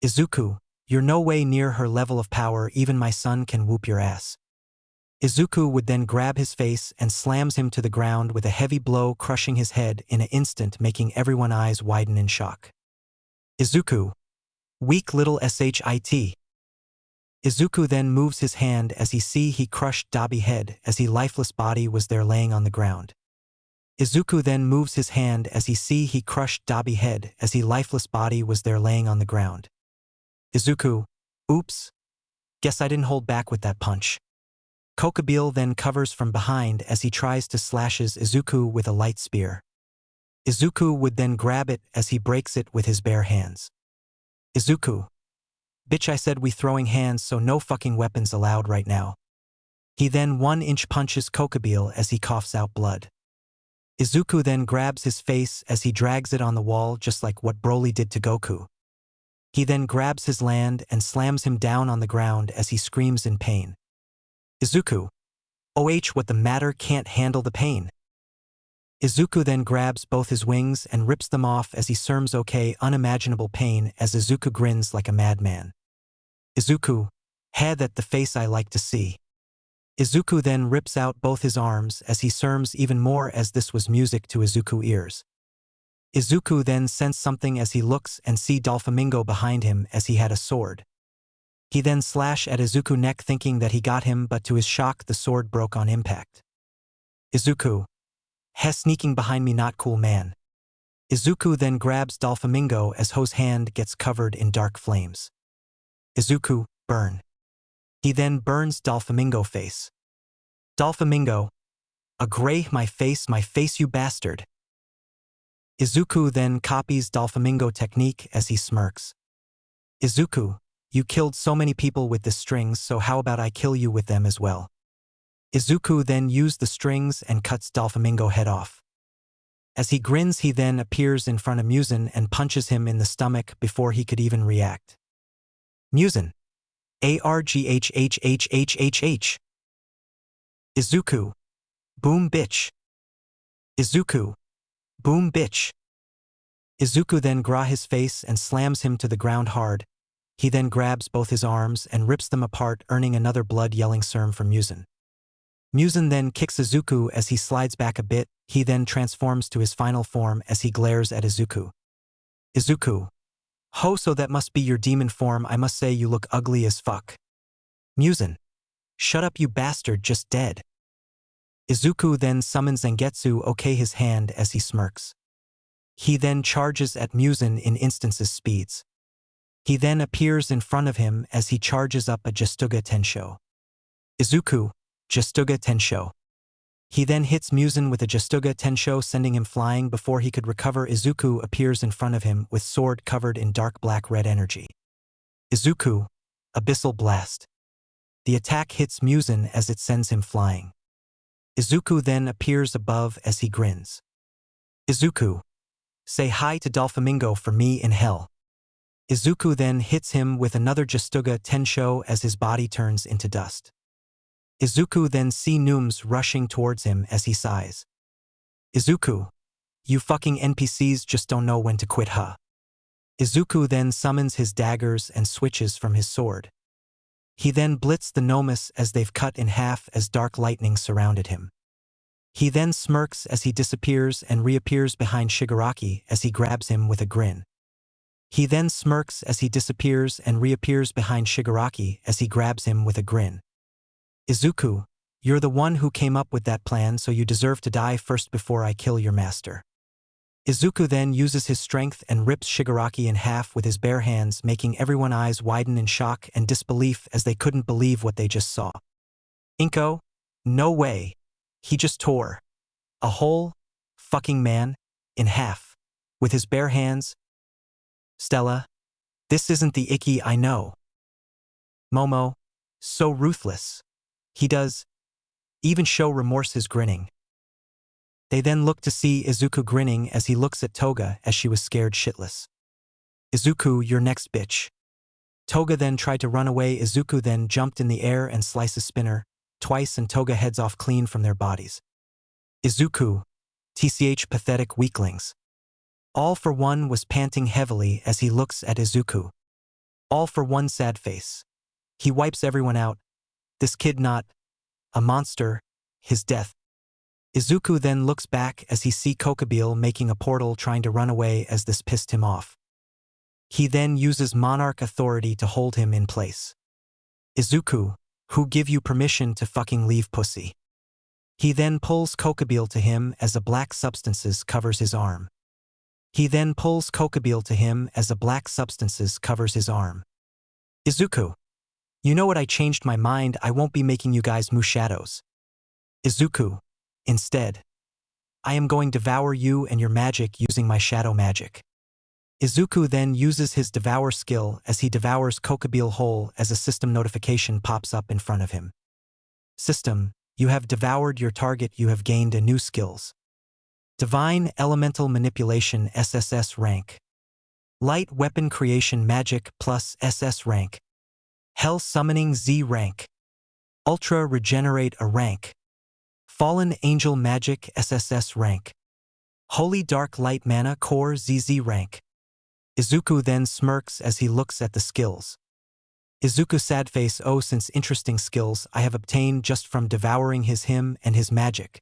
Izuku, you're no way near her level of power, even my son can whoop your ass. Izuku would then grab his face and slams him to the ground with a heavy blow, crushing his head in an instant, making everyone's eyes widen in shock. Izuku. Weak little shit. Izuku then moves his hand as he crushed Dabi's head as his lifeless body was there laying on the ground. Izuku then moves his hand as he crushed Dabi's head as his lifeless body was there laying on the ground. Izuku. Oops. Guess I didn't hold back with that punch. Kokabeel then covers from behind as he tries to slashes Izuku with a light spear. Izuku would then grab it as he breaks it with his bare hands. Izuku. Bitch, I said we throwing hands, so no fucking weapons allowed right now. He then 1-inch punches Kokabeel as he coughs out blood. Izuku then grabs his face as he drags it on the wall, just like what Broly did to Goku. He then grabs his land and slams him down on the ground as he screams in pain. Izuku. What the matter, can't handle the pain. Izuku then grabs both his wings and rips them off as he serms unimaginable pain as Izuku grins like a madman. Izuku. That the face I like to see. Izuku then rips out both his arms as he serms even more as this was music to Izuku's ears. Izuku then sensed something as he looks and see Doflamingo behind him as he had a sword. He then slashed at Izuku's neck thinking that he got him, but to his shock the sword broke on impact. Izuku. Sneaking behind me, not cool, man. Izuku then grabs Doflamingo as Ho's hand gets covered in dark flames. Izuku, burn. He then burns Doflamingo's face. Doflamingo. A gray, my face, you bastard. Izuku then copies Doflamingo's technique as he smirks. Izuku. You killed so many people with the strings, so how about I kill you with them as well? Izuku then used the strings and cuts Doflamingo's head off. As he grins, he then appears in front of Muzan and punches him in the stomach before he could even react. Muzan. Arghhhhhh. Izuku. Boom bitch. Izuku. Boom bitch. Izuku then grabs his face and slams him to the ground hard. He then grabs both his arms and rips them apart, earning another blood-yelling serm from Muzan. Muzan then kicks Izuku as he slides back a bit. He then transforms to his final form as he glares at Izuku. Izuku. So that must be your demon form, I must say you look ugly as fuck. Muzan. Shut up, you bastard, just dead. Izuku then summons Zangetsu, his hand as he smirks. He then charges at Muzan in instances speeds. He then appears in front of him as he charges up a Gestuga Tensho. Izuku. Gestuga Tensho. He then hits Muzan with a Justuga Tensho, sending him flying. Before he could recover, Izuku appears in front of him with sword covered in dark black-red energy. Izuku, Abyssal Blast. The attack hits Muzan as it sends him flying. Izuku then appears above as he grins. Izuku, say hi to Doflamingo for me in hell. Izuku then hits him with another Justuga Tensho as his body turns into dust. Izuku then see Nooms rushing towards him as he sighs. Izuku, you fucking NPCs just don't know when to quit, huh? Izuku then summons his daggers and switches from his sword. He then blitzed the Nomus as they've cut in half as dark lightning surrounded him. He then smirks as he disappears and reappears behind Shigaraki as he grabs him with a grin. He then smirks as he disappears and reappears behind Shigaraki as he grabs him with a grin. Izuku, you're the one who came up with that plan, so you deserve to die first before I kill your master. Izuku then uses his strength and rips Shigaraki in half with his bare hands, making everyone's eyes widen in shock and disbelief as they couldn't believe what they just saw. Inko? No way. He just tore a whole fucking man in half with his bare hands. Stella, this isn't the Ikki I know. Momo, so ruthless. He does even show remorse his grinning. They then look to see Izuku grinning as he looks at Toga as she was scared shitless. Izuku, you're next, bitch. Toga then tried to run away. Izuku then jumped in the air and slices Spinner twice and Toga heads off clean from their bodies. Izuku, tch pathetic weaklings. All for One was panting heavily as he looks at Izuku. All for One sad face. He wipes everyone out. This kid not a monster, his death. Izuku then looks back as he see Kokobile making a portal trying to run away as this pissed him off. He then uses Monarch authority to hold him in place. Izuku, who give you permission to fucking leave, pussy? He then pulls Kokobile to him as a black substances covers his arm. He then pulls Kokobile to him as a black substances covers his arm. Izuku, you know what, I changed my mind, I won't be making you guys moo shadows. Izuku, instead, I am going to devour you and your magic using my shadow magic. Izuku then uses his devour skill as he devours Kokobile whole as a system notification pops up in front of him. System, you have devoured your target, you have gained a new skills. Divine Elemental Manipulation SSS rank. Light Weapon Creation Magic plus SS rank. Hell Summoning Z rank. Ultra Regenerate a rank. Fallen Angel Magic SSS rank. Holy Dark Light Mana Core ZZ rank. Izuku then smirks as he looks at the skills. Izuku sad face, oh, since interesting skills I have obtained just from devouring him and his magic.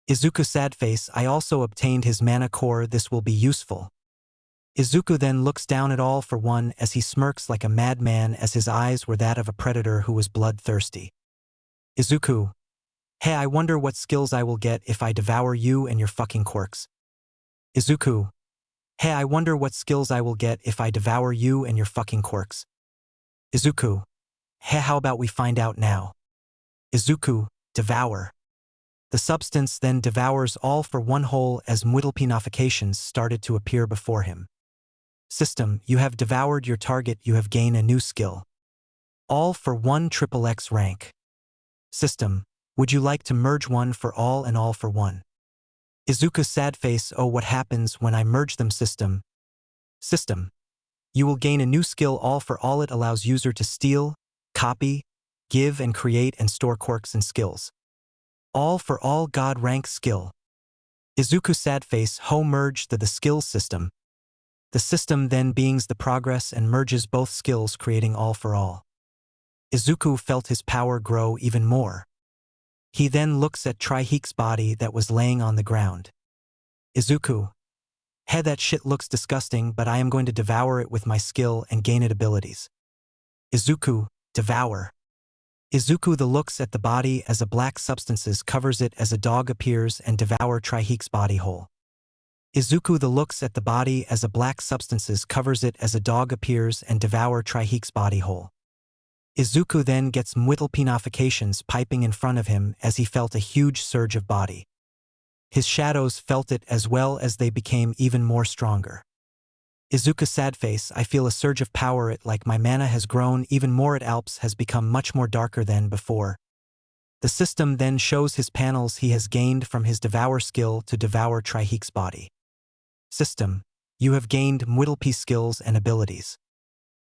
Izuku sad face, I also obtained his mana core, this will be useful. Izuku then looks down at All for One as he smirks like a madman as his eyes were that of a predator who was bloodthirsty. Izuku, hey, I wonder what skills I will get if I devour you and your fucking quirks. Izuku, hey, I wonder what skills I will get if I devour you and your fucking quirks. Izuku, hey, how about we find out now? Izuku, devour. The substance then devours All for One whole as multiplications started to appear before him. System, you have devoured your target, you have gained a new skill. All for One XXX rank. System, would you like to merge One for All and All for One? Izuku sad face, oh, what happens when I merge them? System, you will gain a new skill, All for All. It allows user to steal, copy, give and create and store quirks and skills. All for All God rank skill. Izuku sad face, ho, merge the skills system. The system then beings the progress and merges both skills, creating All for All. Izuku felt his power grow even more. He then looks at Triheek's body that was laying on the ground. Izuku, hey, that shit looks disgusting, but I am going to devour it with my skill and gain it abilities. Izuku, devour. Izuku the looks at the body as a black substances covers it as a dog appears and devour Triheek's body whole. Izuku the looks at the body as a black substances covers it as a dog appears and devour Triheek's body whole. Izuku then gets mwittlpinifications piping in front of him as he felt a huge surge of body. His shadows felt it as well as they became even more stronger. Izuku sadface, I feel a surge of power, it like my mana has grown even more, it Alps has become much more darker than before. The system then shows his panels he has gained from his Devour skill to Devour Triheek's body. System, you have gained Mwittlp skills and abilities.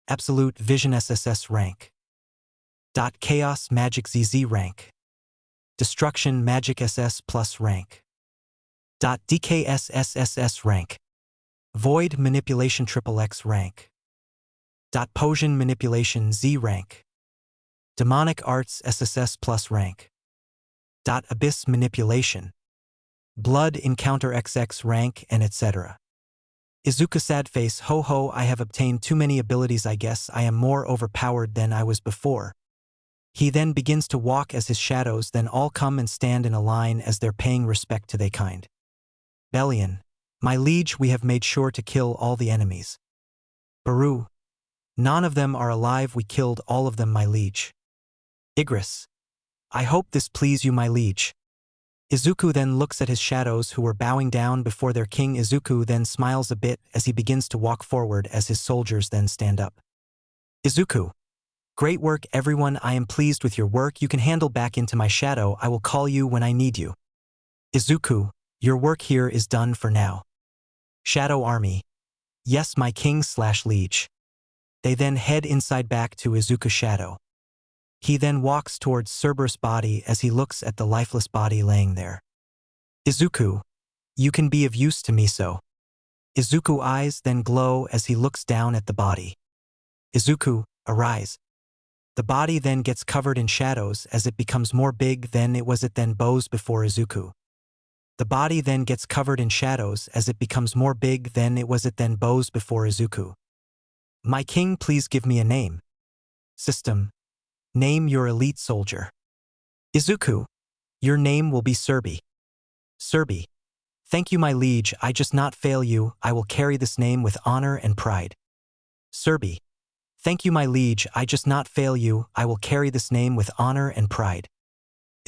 Absolute Vision SSS rank. Chaos Magic ZZ rank. Destruction Magic SS plus rank. DKS SSS rank. Void Manipulation XXX rank. Potion Manipulation Z rank. Demonic Arts SSS plus rank. Abyss Manipulation. Blood Encounter XX rank and etc. Izuku sadface, ho ho, I have obtained too many abilities, I guess I am more overpowered than I was before. He then begins to walk as his shadows then all come and stand in a line as they're paying respect to they kind. Bellion, my liege, we have made sure to kill all the enemies. Baru, none of them are alive, we killed all of them, my liege. Igris, I hope this please you, my liege. Izuku then looks at his shadows who were bowing down before their king. Izuku then smiles a bit as he begins to walk forward as his soldiers then stand up. Izuku, great work everyone, I am pleased with your work, you can handle back into my shadow, I will call you when I need you. Izuku, your work here is done for now. Shadow Army, yes my king/liege. They then head inside back to Izuku's shadow. He then walks towards Cerberus' body as he looks at the lifeless body laying there. Izuku, you can be of use to me so. Izuku's eyes then glow as he looks down at the body. Izuku, arise. The body then gets covered in shadows as it becomes more big than it was, it then bows before Izuku. The body then gets covered in shadows as it becomes more big than it was, it then bows before Izuku. My king, please give me a name. System, name your elite soldier. Izuku, your name will be Serbi. Serbi, thank you my liege, I just not fail you, I will carry this name with honor and pride. Serbi, thank you my liege, I just not fail you, I will carry this name with honor and pride.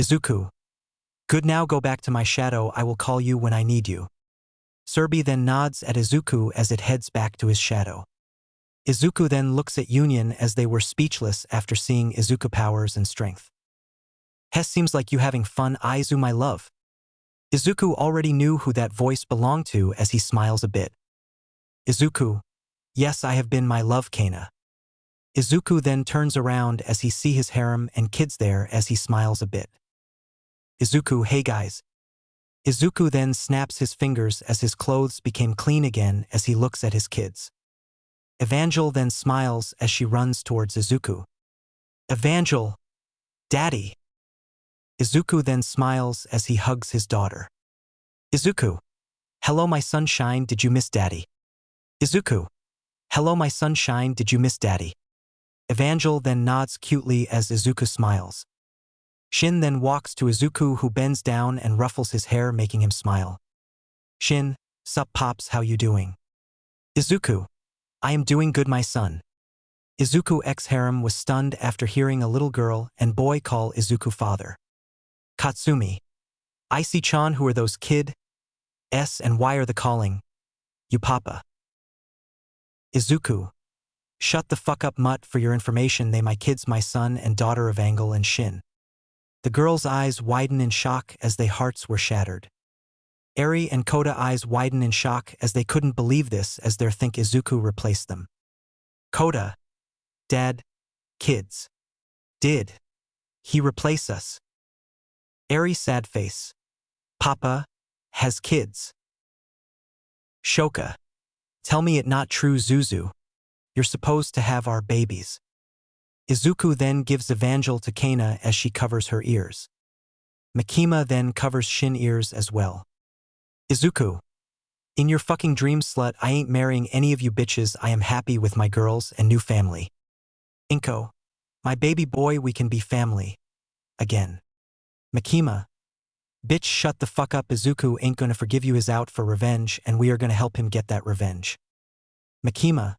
Izuku, good, now go back to my shadow, I will call you when I need you. Serbi then nods at Izuku as it heads back to his shadow. Izuku then looks at Union as they were speechless after seeing Izuku powers and strength. Hess, seems like you having fun, Aizu my love. Izuku already knew who that voice belonged to as he smiles a bit. Izuku, yes I have been my love Kana. Izuku then turns around as he see his harem and kids there as he smiles a bit. Izuku, hey guys. Izuku then snaps his fingers as his clothes became clean again as he looks at his kids. Evangel then smiles as she runs towards Izuku. Evangel, Daddy. Izuku then smiles as he hugs his daughter. Izuku, hello my sunshine, did you miss Daddy? Izuku, hello my sunshine, did you miss Daddy? Evangel then nods cutely as Izuku smiles. Shin then walks to Izuku who bends down and ruffles his hair making him smile. Shin, sup pops, how you doing? Izuku, I am doing good my son. Izuku ex-harem was stunned after hearing a little girl and boy call Izuku father. Katsumi, I see Chan, who are those kid? S and why are the calling? You papa. Izuku, shut the fuck up mutt, for your information they my kids, my son and daughter Evangel and Shin. The girl's eyes widen in shock as their hearts were shattered. Eri and Koda eyes widen in shock as they couldn't believe this as they think Izuku replaced them. Koda, Dad, kids. Did he replace us? Eri sad face. Papa, has kids. Shoka, tell me it not true Zuzu. You're supposed to have our babies. Izuku then gives Evangel to Kana as she covers her ears. Makima then covers Shin ears as well. Izuku, in your fucking dream slut, I ain't marrying any of you bitches, I am happy with my girls and new family. Inko, my baby boy, we can be family. Again. Makima, bitch shut the fuck up, Izuku ain't gonna forgive you, is out for revenge and we are gonna help him get that revenge. Makima,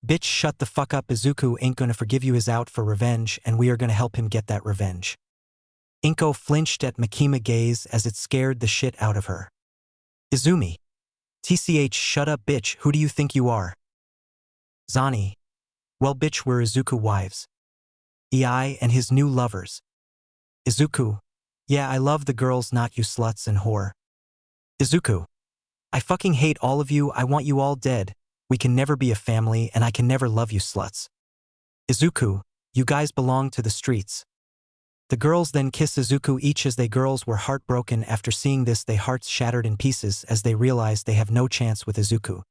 Bitch, shut the fuck up. Izuku ain't gonna forgive you. Is out for revenge, and we are gonna help him get that revenge. Inko flinched at Mikima's gaze as it scared the shit out of her. Izumi. TCH, shut up, bitch. Who do you think you are? Zani. Well, bitch, we're Izuku wives. EI and his new lovers. Izuku. Yeah, I love the girls, not you sluts and whore. Izuku. I fucking hate all of you. I want you all dead. We can never be a family, and I can never love you sluts. Izuku. You guys belong to the streets. The girls then kiss Izuku each as they girls were heartbroken. After seeing this, their hearts shattered in pieces as they realized they have no chance with Izuku.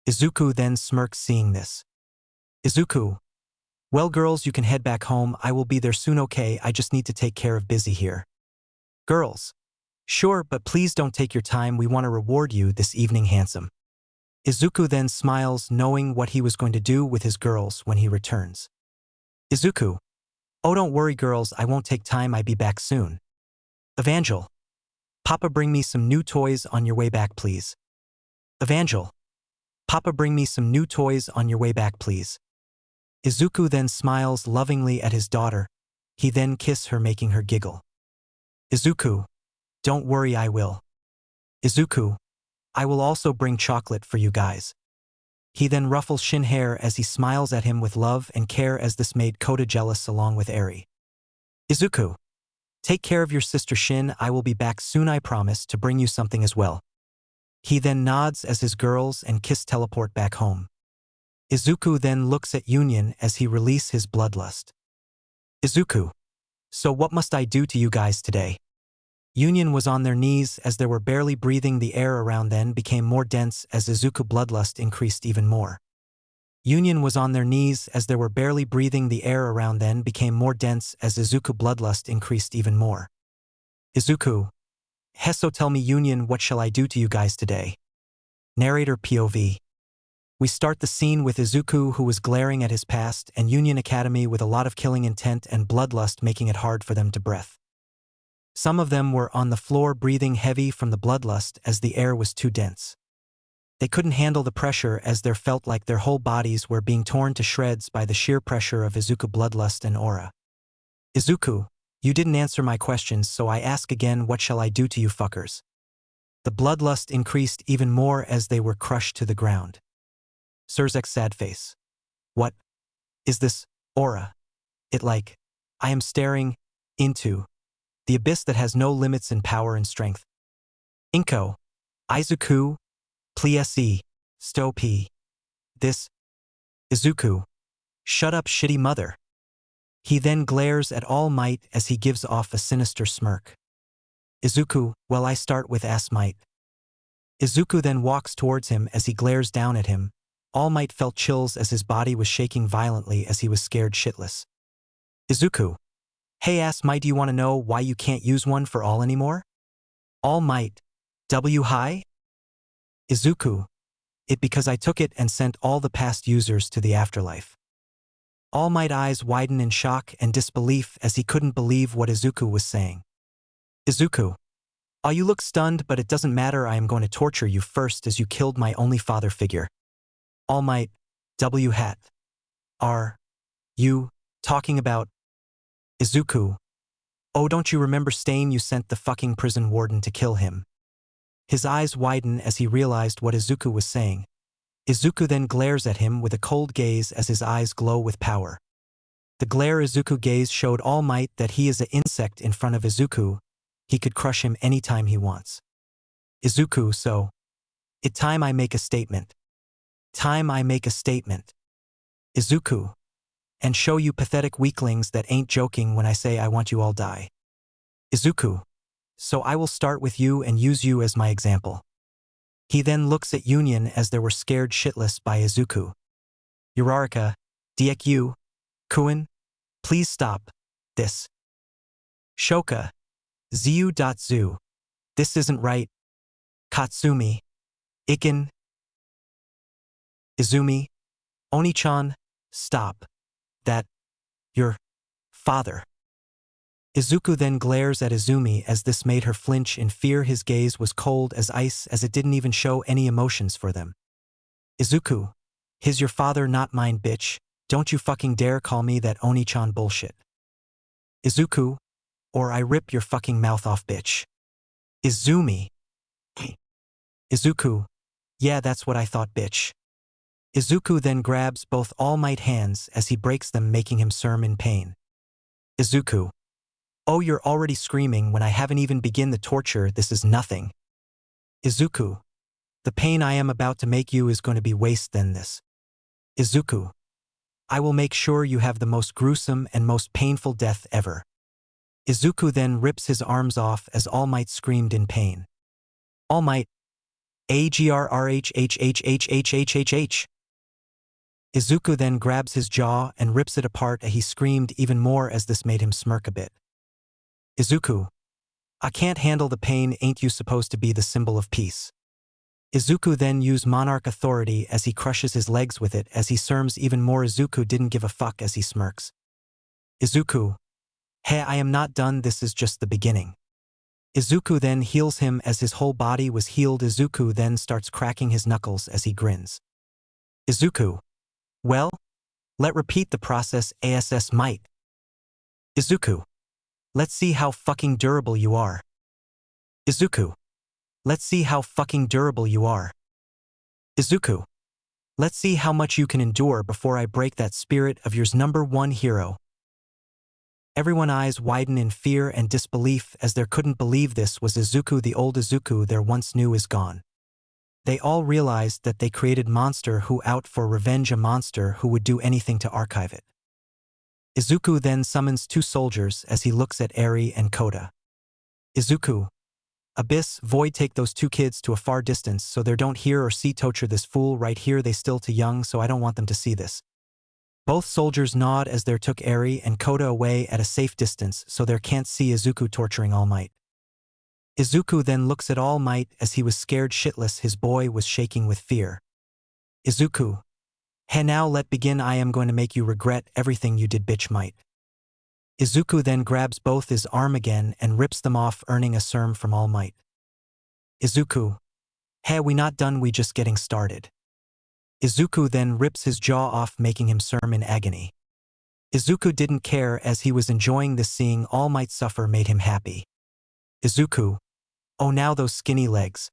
Izuku then smirks seeing this. Izuku. Well, girls, you can head back home. I will be there soon, okay? I just need to take care of busy here. Girls. Sure, but please don't take your time. We want to reward you this evening, handsome. Izuku then smiles, knowing what he was going to do with his girls when he returns. Izuku. Oh, don't worry, girls, I won't take time. I'll be back soon. Evangel. Papa, bring me some new toys on your way back, please. Evangel. Papa, bring me some new toys on your way back, please. Izuku then smiles lovingly at his daughter. He then kisses her, making her giggle. Izuku. Don't worry, I will. Izuku. I will also bring chocolate for you guys. He then ruffles Shin's hair as he smiles at him with love and care, as this made Kota jealous along with Eri. Izuku. Take care of your sister Shin. I will be back soon, I promise, to bring you something as well. He then nods as his girls and kiss teleport back home. Izuku then looks at Union as he releases his bloodlust. Izuku. So what must I do to you guys today? Union was on their knees as they were barely breathing. The air around then became more dense as Izuku bloodlust increased even more. Union was on their knees as they were barely breathing. The air around then became more dense as Izuku bloodlust increased even more. Izuku. Hesso, tell me, Union, what shall I do to you guys today? Narrator POV. We start the scene with Izuku, who was glaring at his past, and Union Academy with a lot of killing intent and bloodlust, making it hard for them to breathe. Some of them were on the floor breathing heavy from the bloodlust as the air was too dense. They couldn't handle the pressure as they felt like their whole bodies were being torn to shreds by the sheer pressure of Izuku bloodlust and aura. Izuku, you didn't answer my questions, so I ask again, what shall I do to you fuckers? The bloodlust increased even more as they were crushed to the ground. Surzek's sad face. What is this aura? It like I am staring into the abyss that has no limits in power and strength. Inko. Izuku. Please. Sto p. This. Izuku. Shut up, shitty mother. He then glares at All Might as he gives off a sinister smirk. Izuku, well, I start with Ass Might. Izuku then walks towards him as he glares down at him. All Might felt chills as his body was shaking violently as he was scared shitless. Izuku. Hey Ass Might, do you want to know why you can't use one for all anymore? All Might. W high? Izuku. It because I took it and sent all the past users to the afterlife. All Might eyes widen in shock and disbelief as he couldn't believe what Izuku was saying. Izuku. Oh, you look stunned, but it doesn't matter. I am going to torture you first as you killed my only father figure. All Might. W hat. Are you talking about Izuku? Oh, don't you remember Stain? You sent the fucking prison warden to kill him. His eyes widen as he realized what Izuku was saying. Izuku then glares at him with a cold gaze as his eyes glow with power. The glare Izuku gaze showed All Might that he is an insect in front of Izuku. He could crush him anytime he wants. Izuku, so it time I make a statement. Time I make a statement. Izuku. And show you pathetic weaklings that ain't joking when I say I want you all die. Izuku. So I will start with you and use you as my example. He then looks at Union as they were scared shitless by Izuku. Uraraka. Deku. Kuin. Please stop this. Shoka. Zu. This isn't right. Katsumi. Iken. Izumi. Oni-chan. Stop. That. Your. Father. Izuku then glares at Izumi as this made her flinch in fear. His gaze was cold as ice as it didn't even show any emotions for them. Izuku. His your father, not mine, bitch. Don't you fucking dare call me that Oni-chan bullshit. Izuku, or I rip your fucking mouth off, bitch. Izumi. Izuku. Yeah, that's what I thought, bitch. Izuku then grabs both All Might hands as he breaks them, making him squirm in pain. Izuku. Oh, you're already screaming when I haven't even begun the torture. This is nothing. Izuku. The pain I am about to make you is going to be worse than this. Izuku. I will make sure you have the most gruesome and most painful death ever. Izuku then rips his arms off as All Might screamed in pain. All Might. AGRRHHHHHHHH. Izuku then grabs his jaw and rips it apart, and he screamed even more as this made him smirk a bit. Izuku. I can't handle the pain, ain't you supposed to be the symbol of peace? Izuku then used Monarch authority as he crushes his legs with it as he squirms even more. Izuku didn't give a fuck as he smirks. Izuku. Hey, I am not done, this is just the beginning. Izuku then heals him as his whole body was healed. Izuku then starts cracking his knuckles as he grins. Izuku. Well, let's repeat the process. ASS might. Izuku. Let's see how fucking durable you are. Izuku. Let's see how fucking durable you are. Izuku. Let's see how much you can endure before I break that spirit of yours. Number one hero. Everyone's eyes widen in fear and disbelief as they couldn't believe this was Izuku. The old Izuku they once knew is gone. They all realized that they created monster who out for revenge, a monster who would do anything to archive it. Izuku then summons two soldiers as he looks at Eri and Kota. Izuku. Abyss, Void, take those two kids to a far distance so they don't hear or see torture this fool right here. They still too young, so I don't want them to see this. Both soldiers nod as they took Eri and Kota away at a safe distance so they can't see Izuku torturing All Might. Izuku then looks at All Might as he was scared shitless. His boy was shaking with fear. Izuku. Hey, now let begin. I am going to make you regret everything you did, bitch Might. Izuku then grabs both his arm again and rips them off, earning a squirm from All Might. Izuku. Hey, we not done, we just getting started. Izuku then rips his jaw off, making him squirm in agony. Izuku didn't care as he was enjoying this. Seeing All Might suffer made him happy. Izuku. Oh, now those skinny legs.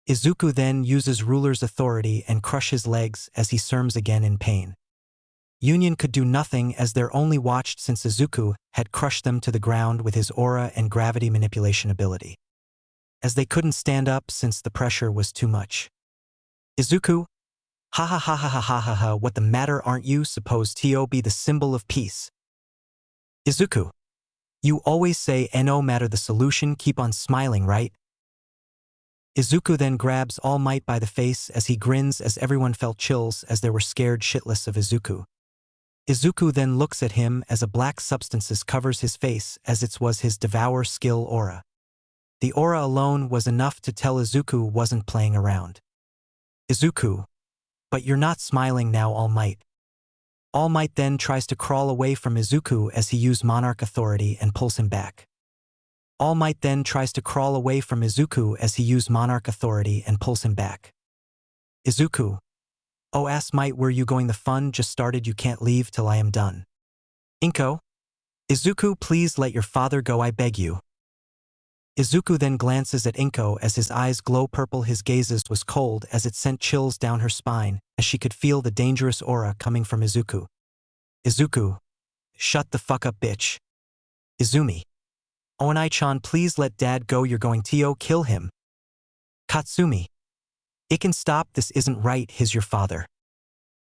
Izuku then uses ruler's authority and crush his legs as he squirms again in pain. Union could do nothing as they're only watched since Izuku had crushed them to the ground with his aura and gravity manipulation ability. As they couldn't stand up since the pressure was too much. Izuku. Ha ha ha ha ha ha ha ha, what the matter, aren't you supposed to be the symbol of peace? Izuku. You always say no matter the solution, keep on smiling, right? Izuku then grabs All Might by the face as he grins as everyone felt chills as they were scared shitless of Izuku. Izuku then looks at him as a black substance covers his face as it was his devour skill aura. The aura alone was enough to tell Izuku wasn't playing around. Izuku. But you're not smiling now, All Might. All Might then tries to crawl away from Izuku as he used Monarch authority and pulls him back. All Might then tries to crawl away from Izuku as he used Monarch authority and pulls him back. Izuku. Oh, ass Might, where you going? The fun just started, you can't leave till I am done. Inko. Izuku, please let your father go, I beg you. Izuku then glances at Inko as his eyes glow purple. His gazes was cold as it sent chills down her spine as she could feel the dangerous aura coming from Izuku. Izuku. Shut the fuck up, bitch. Izumi. Onai-chan, please let dad go, you're going to kill him. Katsumi. It can stop, this isn't right, he's your father.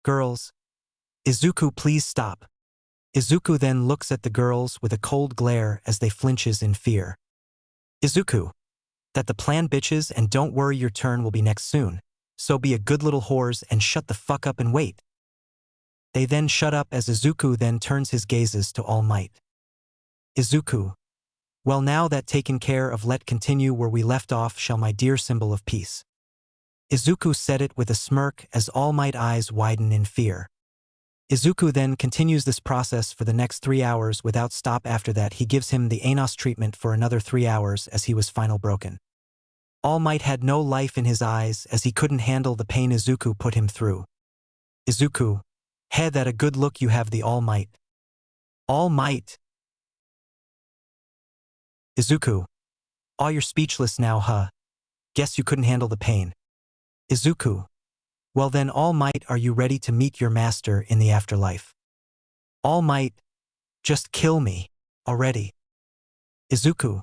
Girls. Izuku, please stop. Izuku then looks at the girls with a cold glare as they flinches in fear. Izuku. That the plan, bitches, and don't worry, your turn will be next soon. So be a good little whores and shut the fuck up and wait. They then shut up as Izuku then turns his gazes to All Might. Izuku. Well, now that taken care of, let continue where we left off, shall my dear symbol of peace. Izuku said it with a smirk as All Might eyes widen in fear. Izuku then continues this process for the next 3 hours without stop. After that, he gives him the Anos treatment for another 3 hours as he was final broken. All Might had no life in his eyes as he couldn't handle the pain Izuku put him through. Izuku, hey, that a good look you have the All Might. All Might. Izuku, aw, you're speechless now, huh? Guess you couldn't handle the pain. Izuku, well then, All Might, are you ready to meet your master in the afterlife? All Might, just kill me already. Izuku,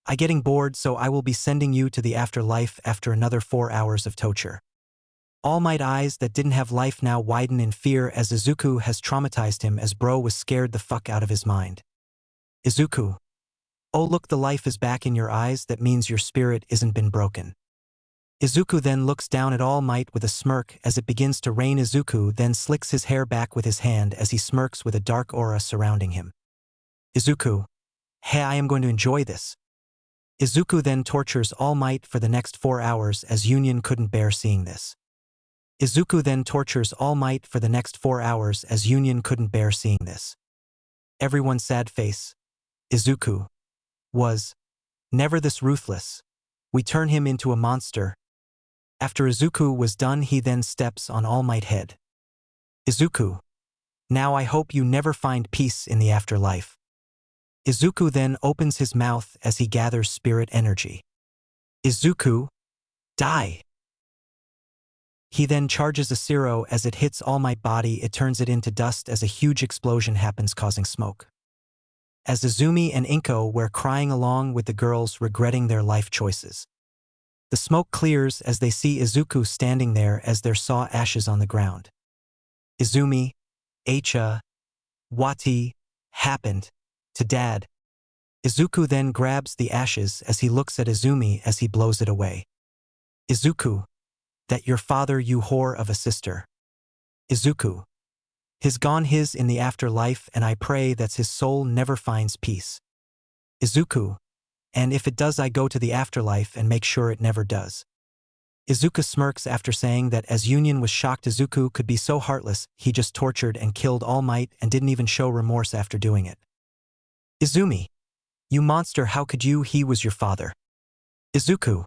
I getting bored, so I will be sending you to the afterlife after another 4 hours of torture. All Might eyes that didn't have life now widen in fear as Izuku has traumatized him as bro was scared the fuck out of his mind. Izuku, oh look, the life is back in your eyes, that means your spirit isn't been broken. Izuku then looks down at All Might with a smirk as it begins to rain. Izuku then slicks his hair back with his hand as he smirks with a dark aura surrounding him. Izuku, hey, I am going to enjoy this. Izuku then tortures All Might for the next 4 hours as Union couldn't bear seeing this. Izuku then tortures All Might for the next 4 hours as Union couldn't bear seeing this. Everyone's sad face. Izuku was never this ruthless. We turn him into a monster. After Izuku was done, he then steps on All Might head. Izuku, now I hope you never find peace in the afterlife. Izuku then opens his mouth as he gathers spirit energy. Izuku, die. He then charges a Zero as it hits All Might body. It turns it into dust as a huge explosion happens, causing smoke. As Izumi and Inko were crying along with the girls regretting their life choices. The smoke clears as they see Izuku standing there as there saw ashes on the ground. Izumi, Aicha, Wati, happened to Dad. Izuku then grabs the ashes as he looks at Izumi as he blows it away. Izuku, that your father, you whore of a sister. Izuku, his gone his in the afterlife, and I pray that his soul never finds peace. Izuku, and if it does, I go to the afterlife and make sure it never does. Izuku smirks after saying that as Union was shocked Izuku could be so heartless, he just tortured and killed All Might and didn't even show remorse after doing it. Izumi, you monster, how could you? He was your father. Izuku,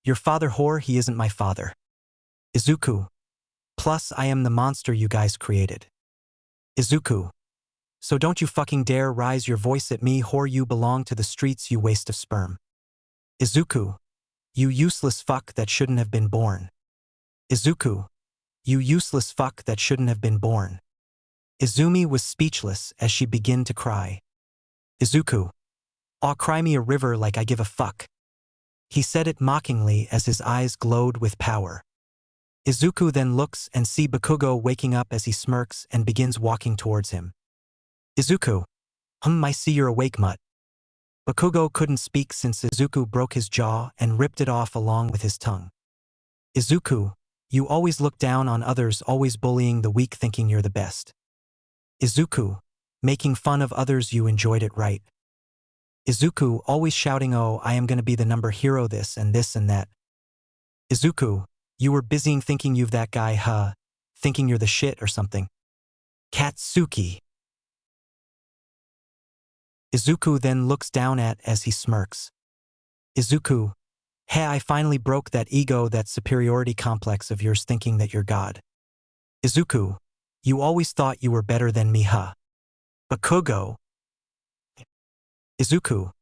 your father whore, he isn't my father. Izuku, plus I am the monster you guys created. Izuku, so don't you fucking dare raise your voice at me, whore, you belong to the streets, you waste of sperm. Izuku, you useless fuck that shouldn't have been born. Izuku, you useless fuck that shouldn't have been born. Izumi was speechless as she began to cry. Izuku, aw, cry me a river like I give a fuck. He said it mockingly as his eyes glowed with power. Izuku then looks and see Bakugo waking up as he smirks and begins walking towards him. Izuku, I see you're awake, mutt. Bakugo couldn't speak since Izuku broke his jaw and ripped it off along with his tongue. Izuku, you always look down on others, always bullying the weak, thinking you're the best. Izuku, making fun of others, you enjoyed it, right? Izuku, always shouting, oh, I am gonna be the number hero, this and that. Izuku, you were busy thinking you've that guy, huh? Thinking you're the shit or something. Katsuki. Izuku then looks down at as he smirks. Izuku, hey, I finally broke that ego, that superiority complex of yours, thinking that you're God. Izuku, you always thought you were better than me, huh? Bakugo. Izuku,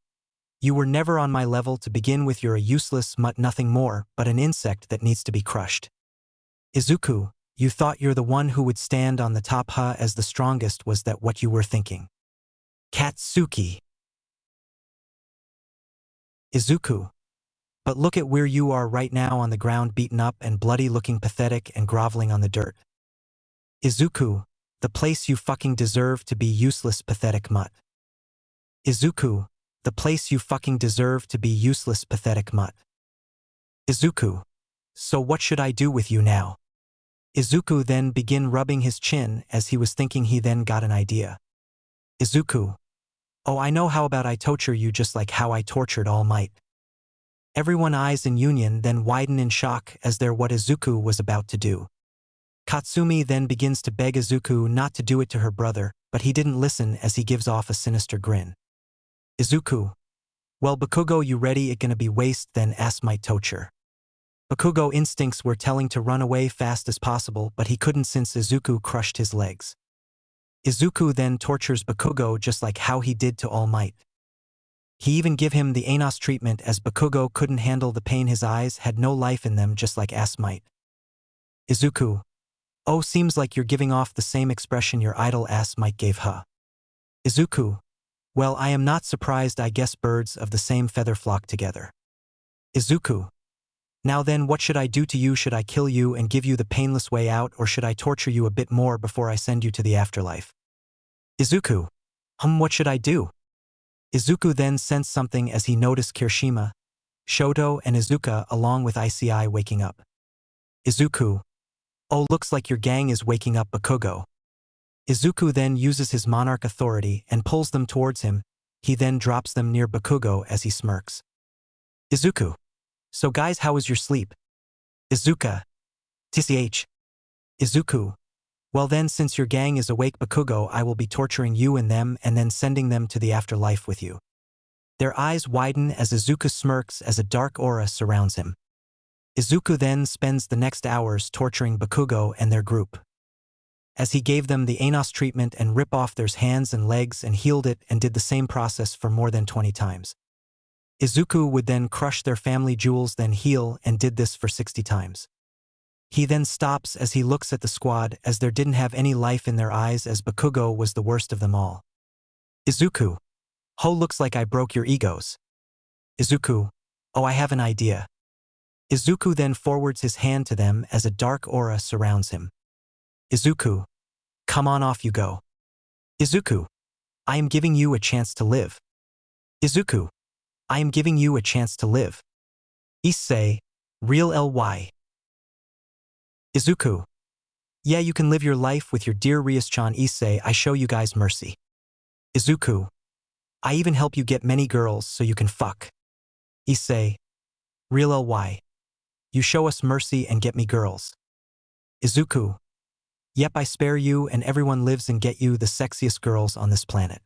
you were never on my level to begin with, you're a useless mutt, nothing more but an insect that needs to be crushed. Izuku, you thought you're the one who would stand on the top, huh, as the strongest, was that what you were thinking? Katsuki. Izuku, but look at where you are right now, on the ground, beaten up and bloody, looking pathetic and groveling on the dirt. Izuku, the place you fucking deserve to be, useless, pathetic mutt. Izuku, the place you fucking deserve to be, useless, pathetic mutt. Izuku, so what should I do with you now? Izuku then began rubbing his chin as he was thinking. He then got an idea. Izuku, oh, I know, how about I torture you just like how I tortured All Might? Everyone's eyes in Union then widen in shock as they're what Izuku was about to do. Katsumi then begins to beg Izuku not to do it to her brother, but he didn't listen as he gives off a sinister grin. Izuku, well, Bakugo, you ready? It gonna be waste then? Ask my torture. Bakugo instincts were telling to run away fast as possible, but he couldn't since Izuku crushed his legs. Izuku then tortures Bakugo just like how he did to All Might. He even give him the Anos treatment as Bakugo couldn't handle the pain. His eyes had no life in them just like Ass Might. Izuku. Oh, seems like you're giving off the same expression your idol Ass Might gave, huh? Izuku. Well, I am not surprised. I guess birds of the same feather flock together. Izuku. Now then, what should I do to you? Should I kill you and give you the painless way out, or should I torture you a bit more before I send you to the afterlife? Izuku. What should I do? Izuku then sensed something as he noticed Kirishima, Shoto and Izuka along with ICI waking up. Izuku. Oh, looks like your gang is waking up, Bakugo. Izuku then uses his Monarch authority and pulls them towards him. He then drops them near Bakugo as he smirks. Izuku. So guys, how was your sleep? Izuka. TCH. Izuku. Well then, since your gang is awake, Bakugo, I will be torturing you and them and then sending them to the afterlife with you. Their eyes widen as Izuku smirks as a dark aura surrounds him. Izuku then spends the next hours torturing Bakugo and their group. As he gave them the Anos treatment and rip off their hands and legs and healed it and did the same process for more than 20 times. Izuku would then crush their family jewels, then heal, and did this for 60 times. He then stops as he looks at the squad as there didn't have any life in their eyes as Bakugo was the worst of them all. Izuku. Ho, looks like I broke your egos. Izuku. Oh, I have an idea. Izuku then forwards his hand to them as a dark aura surrounds him. Izuku. Come on, off you go. Izuku. I am giving you a chance to live. Izuku. I am giving you a chance to live. Issei. Real ly. Izuku. Yeah, you can live your life with your dear Rias-chan. Issei, I show you guys mercy. Izuku. I even help you get many girls so you can fuck. Issei. Real ly. You show us mercy and get me girls. Izuku. Yep, I spare you and everyone lives and get you the sexiest girls on this planet.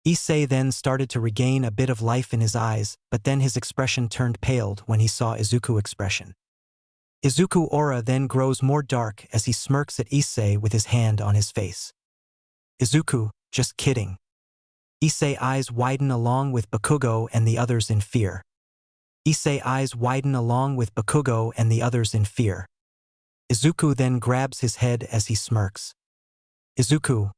Issei then started to regain a bit of life in his eyes, but then his expression turned pale when he saw Izuku's expression. Izuku aura then grows more dark as he smirks at Issei with his hand on his face. Izuku, just kidding. Issei eyes widen along with Bakugo and the others in fear. Issei eyes widen along with Bakugo and the others in fear. Izuku then grabs his head as he smirks. Izuku.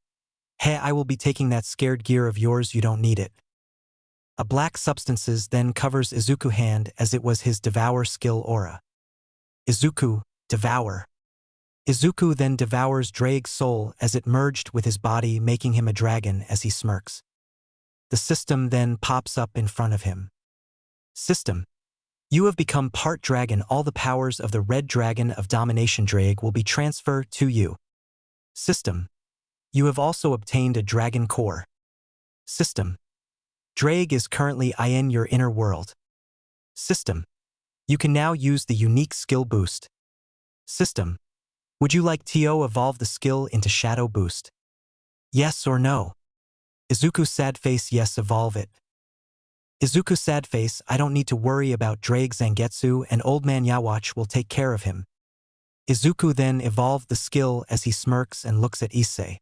Hey, I will be taking that scared gear of yours, you don't need it. A black substances then covers Izuku's hand as it was his devour skill aura. Izuku, devour. Izuku then devours Drake's soul as it merged with his body, making him a dragon as he smirks. The system then pops up in front of him. System. You have become part dragon. All the powers of the red dragon of domination Drake will be transferred to you. System. You have also obtained a dragon core. System. Drake is currently in your inner world. System. You can now use the unique skill boost. System. Would you like to evolve the skill into shadow boost? Yes or no? Izuku sad face. Yes, evolve it. Izuku sad face. I don't need to worry about Drake. Zangetsu and Old Man Yawatch will take care of him. Izuku then evolved the skill as he smirks and looks at Issei.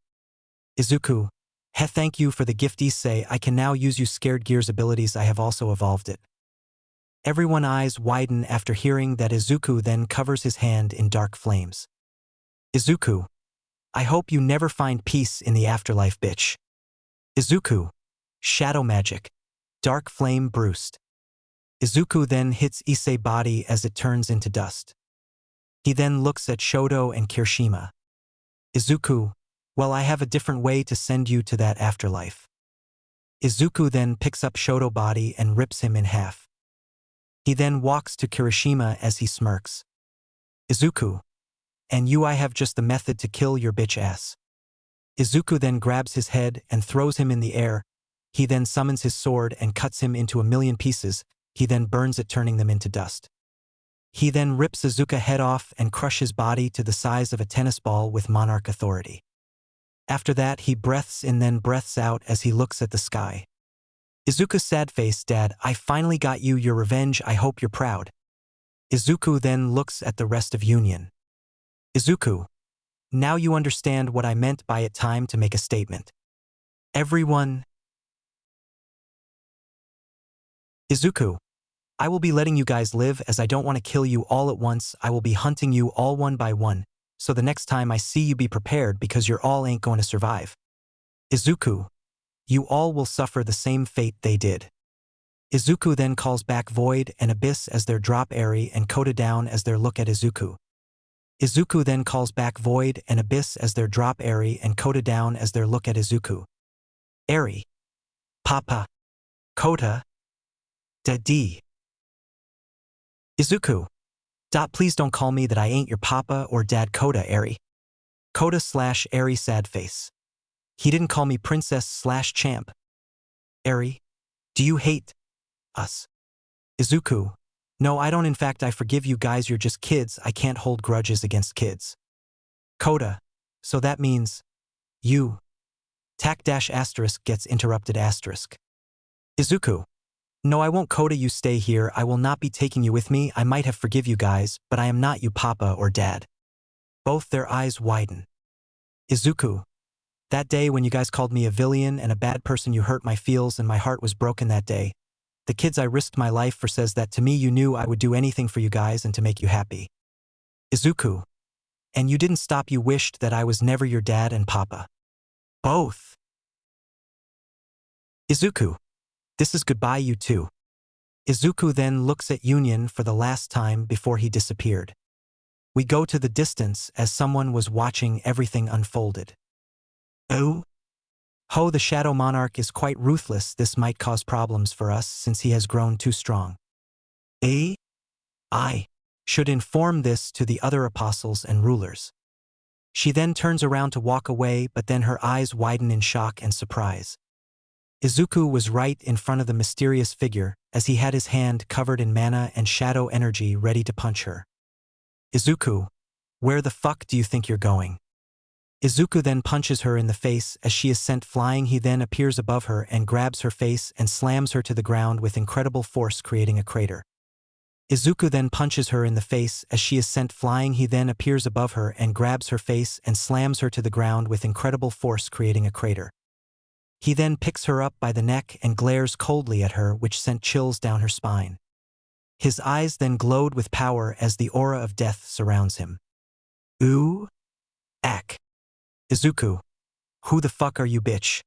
Izuku. Thank you for the gift, Issei. I can now use you scared gears abilities. I have also evolved it. Everyone's eyes widen after hearing that. Izuku then covers his hand in dark flames. Izuku. I hope you never find peace in the afterlife, bitch. Izuku. Shadow magic. Dark flame burst. Izuku then hits Issei's body as it turns into dust. He then looks at Shoto and Kirishima. Izuku. Well, I have a different way to send you to that afterlife. Izuku then picks up Shoto's body and rips him in half. He then walks to Kirishima as he smirks. Izuku. And you, I have just the method to kill your bitch ass. Izuku then grabs his head and throws him in the air. He then summons his sword and cuts him into a million pieces. He then burns it, turning them into dust. He then rips Izuku's head off and crushes his body to the size of a tennis ball with Monarch authority. After that, he breathes in then breathes out as he looks at the sky. Izuku sad face. Dad, I finally got you your revenge. I hope you're proud. Izuku then looks at the rest of Union. Izuku, now you understand what I meant by it time to make a statement. Everyone. Izuku, I will be letting you guys live as I don't want to kill you all at once. I will be hunting you all one by one, so the next time I see you be prepared because you're all ain't going to survive. Izuku, you all will suffer the same fate they did. Izuku then calls back Void and Abyss as their drop Eri and Kota down as their look at Izuku. Izuku then calls back Void and Abyss as their drop Eri and Kota down as their look at Izuku. Eri. Papa. Kota. Daddy. Izuku. Please don't call me that I ain't your papa or dad. Kota. Eri. Kota/Eri sad face. He didn't call me princess/champ. Eri. Do you hate us? Izuku. No, I don't. In fact, I forgive you guys. You're just kids. I can't hold grudges against kids. Kota. So that means you. Tac-** gets interrupted asterisk. Izuku. No, I won't. Kota, you stay here. I will not be taking you with me. I might have forgive you guys, but I am not you papa or dad. Both their eyes widen. Izuku. That day when you guys called me a villain and a bad person, you hurt my feels and my heart was broken that day. The kids I risked my life for says that to me. You knew I would do anything for you guys and to make you happy. Izuku. And you didn't stop. You wished that I was never your dad and papa. Both. Izuku. This is goodbye, you two. Izuku then looks at Union for the last time before he disappeared. We go to the distance as someone was watching everything unfolded. Oh? Ho, the Shadow Monarch is quite ruthless. This might cause problems for us since he has grown too strong. I should inform this to the other apostles and rulers. She then turns around to walk away, but then her eyes widen in shock and surprise. Izuku was right in front of the mysterious figure as he had his hand covered in mana and shadow energy ready to punch her. Izuku, where the fuck do you think you're going? Izuku then punches her in the face as she is sent flying. He then appears above her and grabs her face and slams her to the ground with incredible force, creating a crater. Izuku then punches her in the face as she is sent flying. He then appears above her and grabs her face and slams her to the ground with incredible force, creating a crater. He then picks her up by the neck and glares coldly at her, which sent chills down her spine. His eyes then glowed with power as the aura of death surrounds him. Ooh? Ack. Izuku. Who the fuck are you, bitch?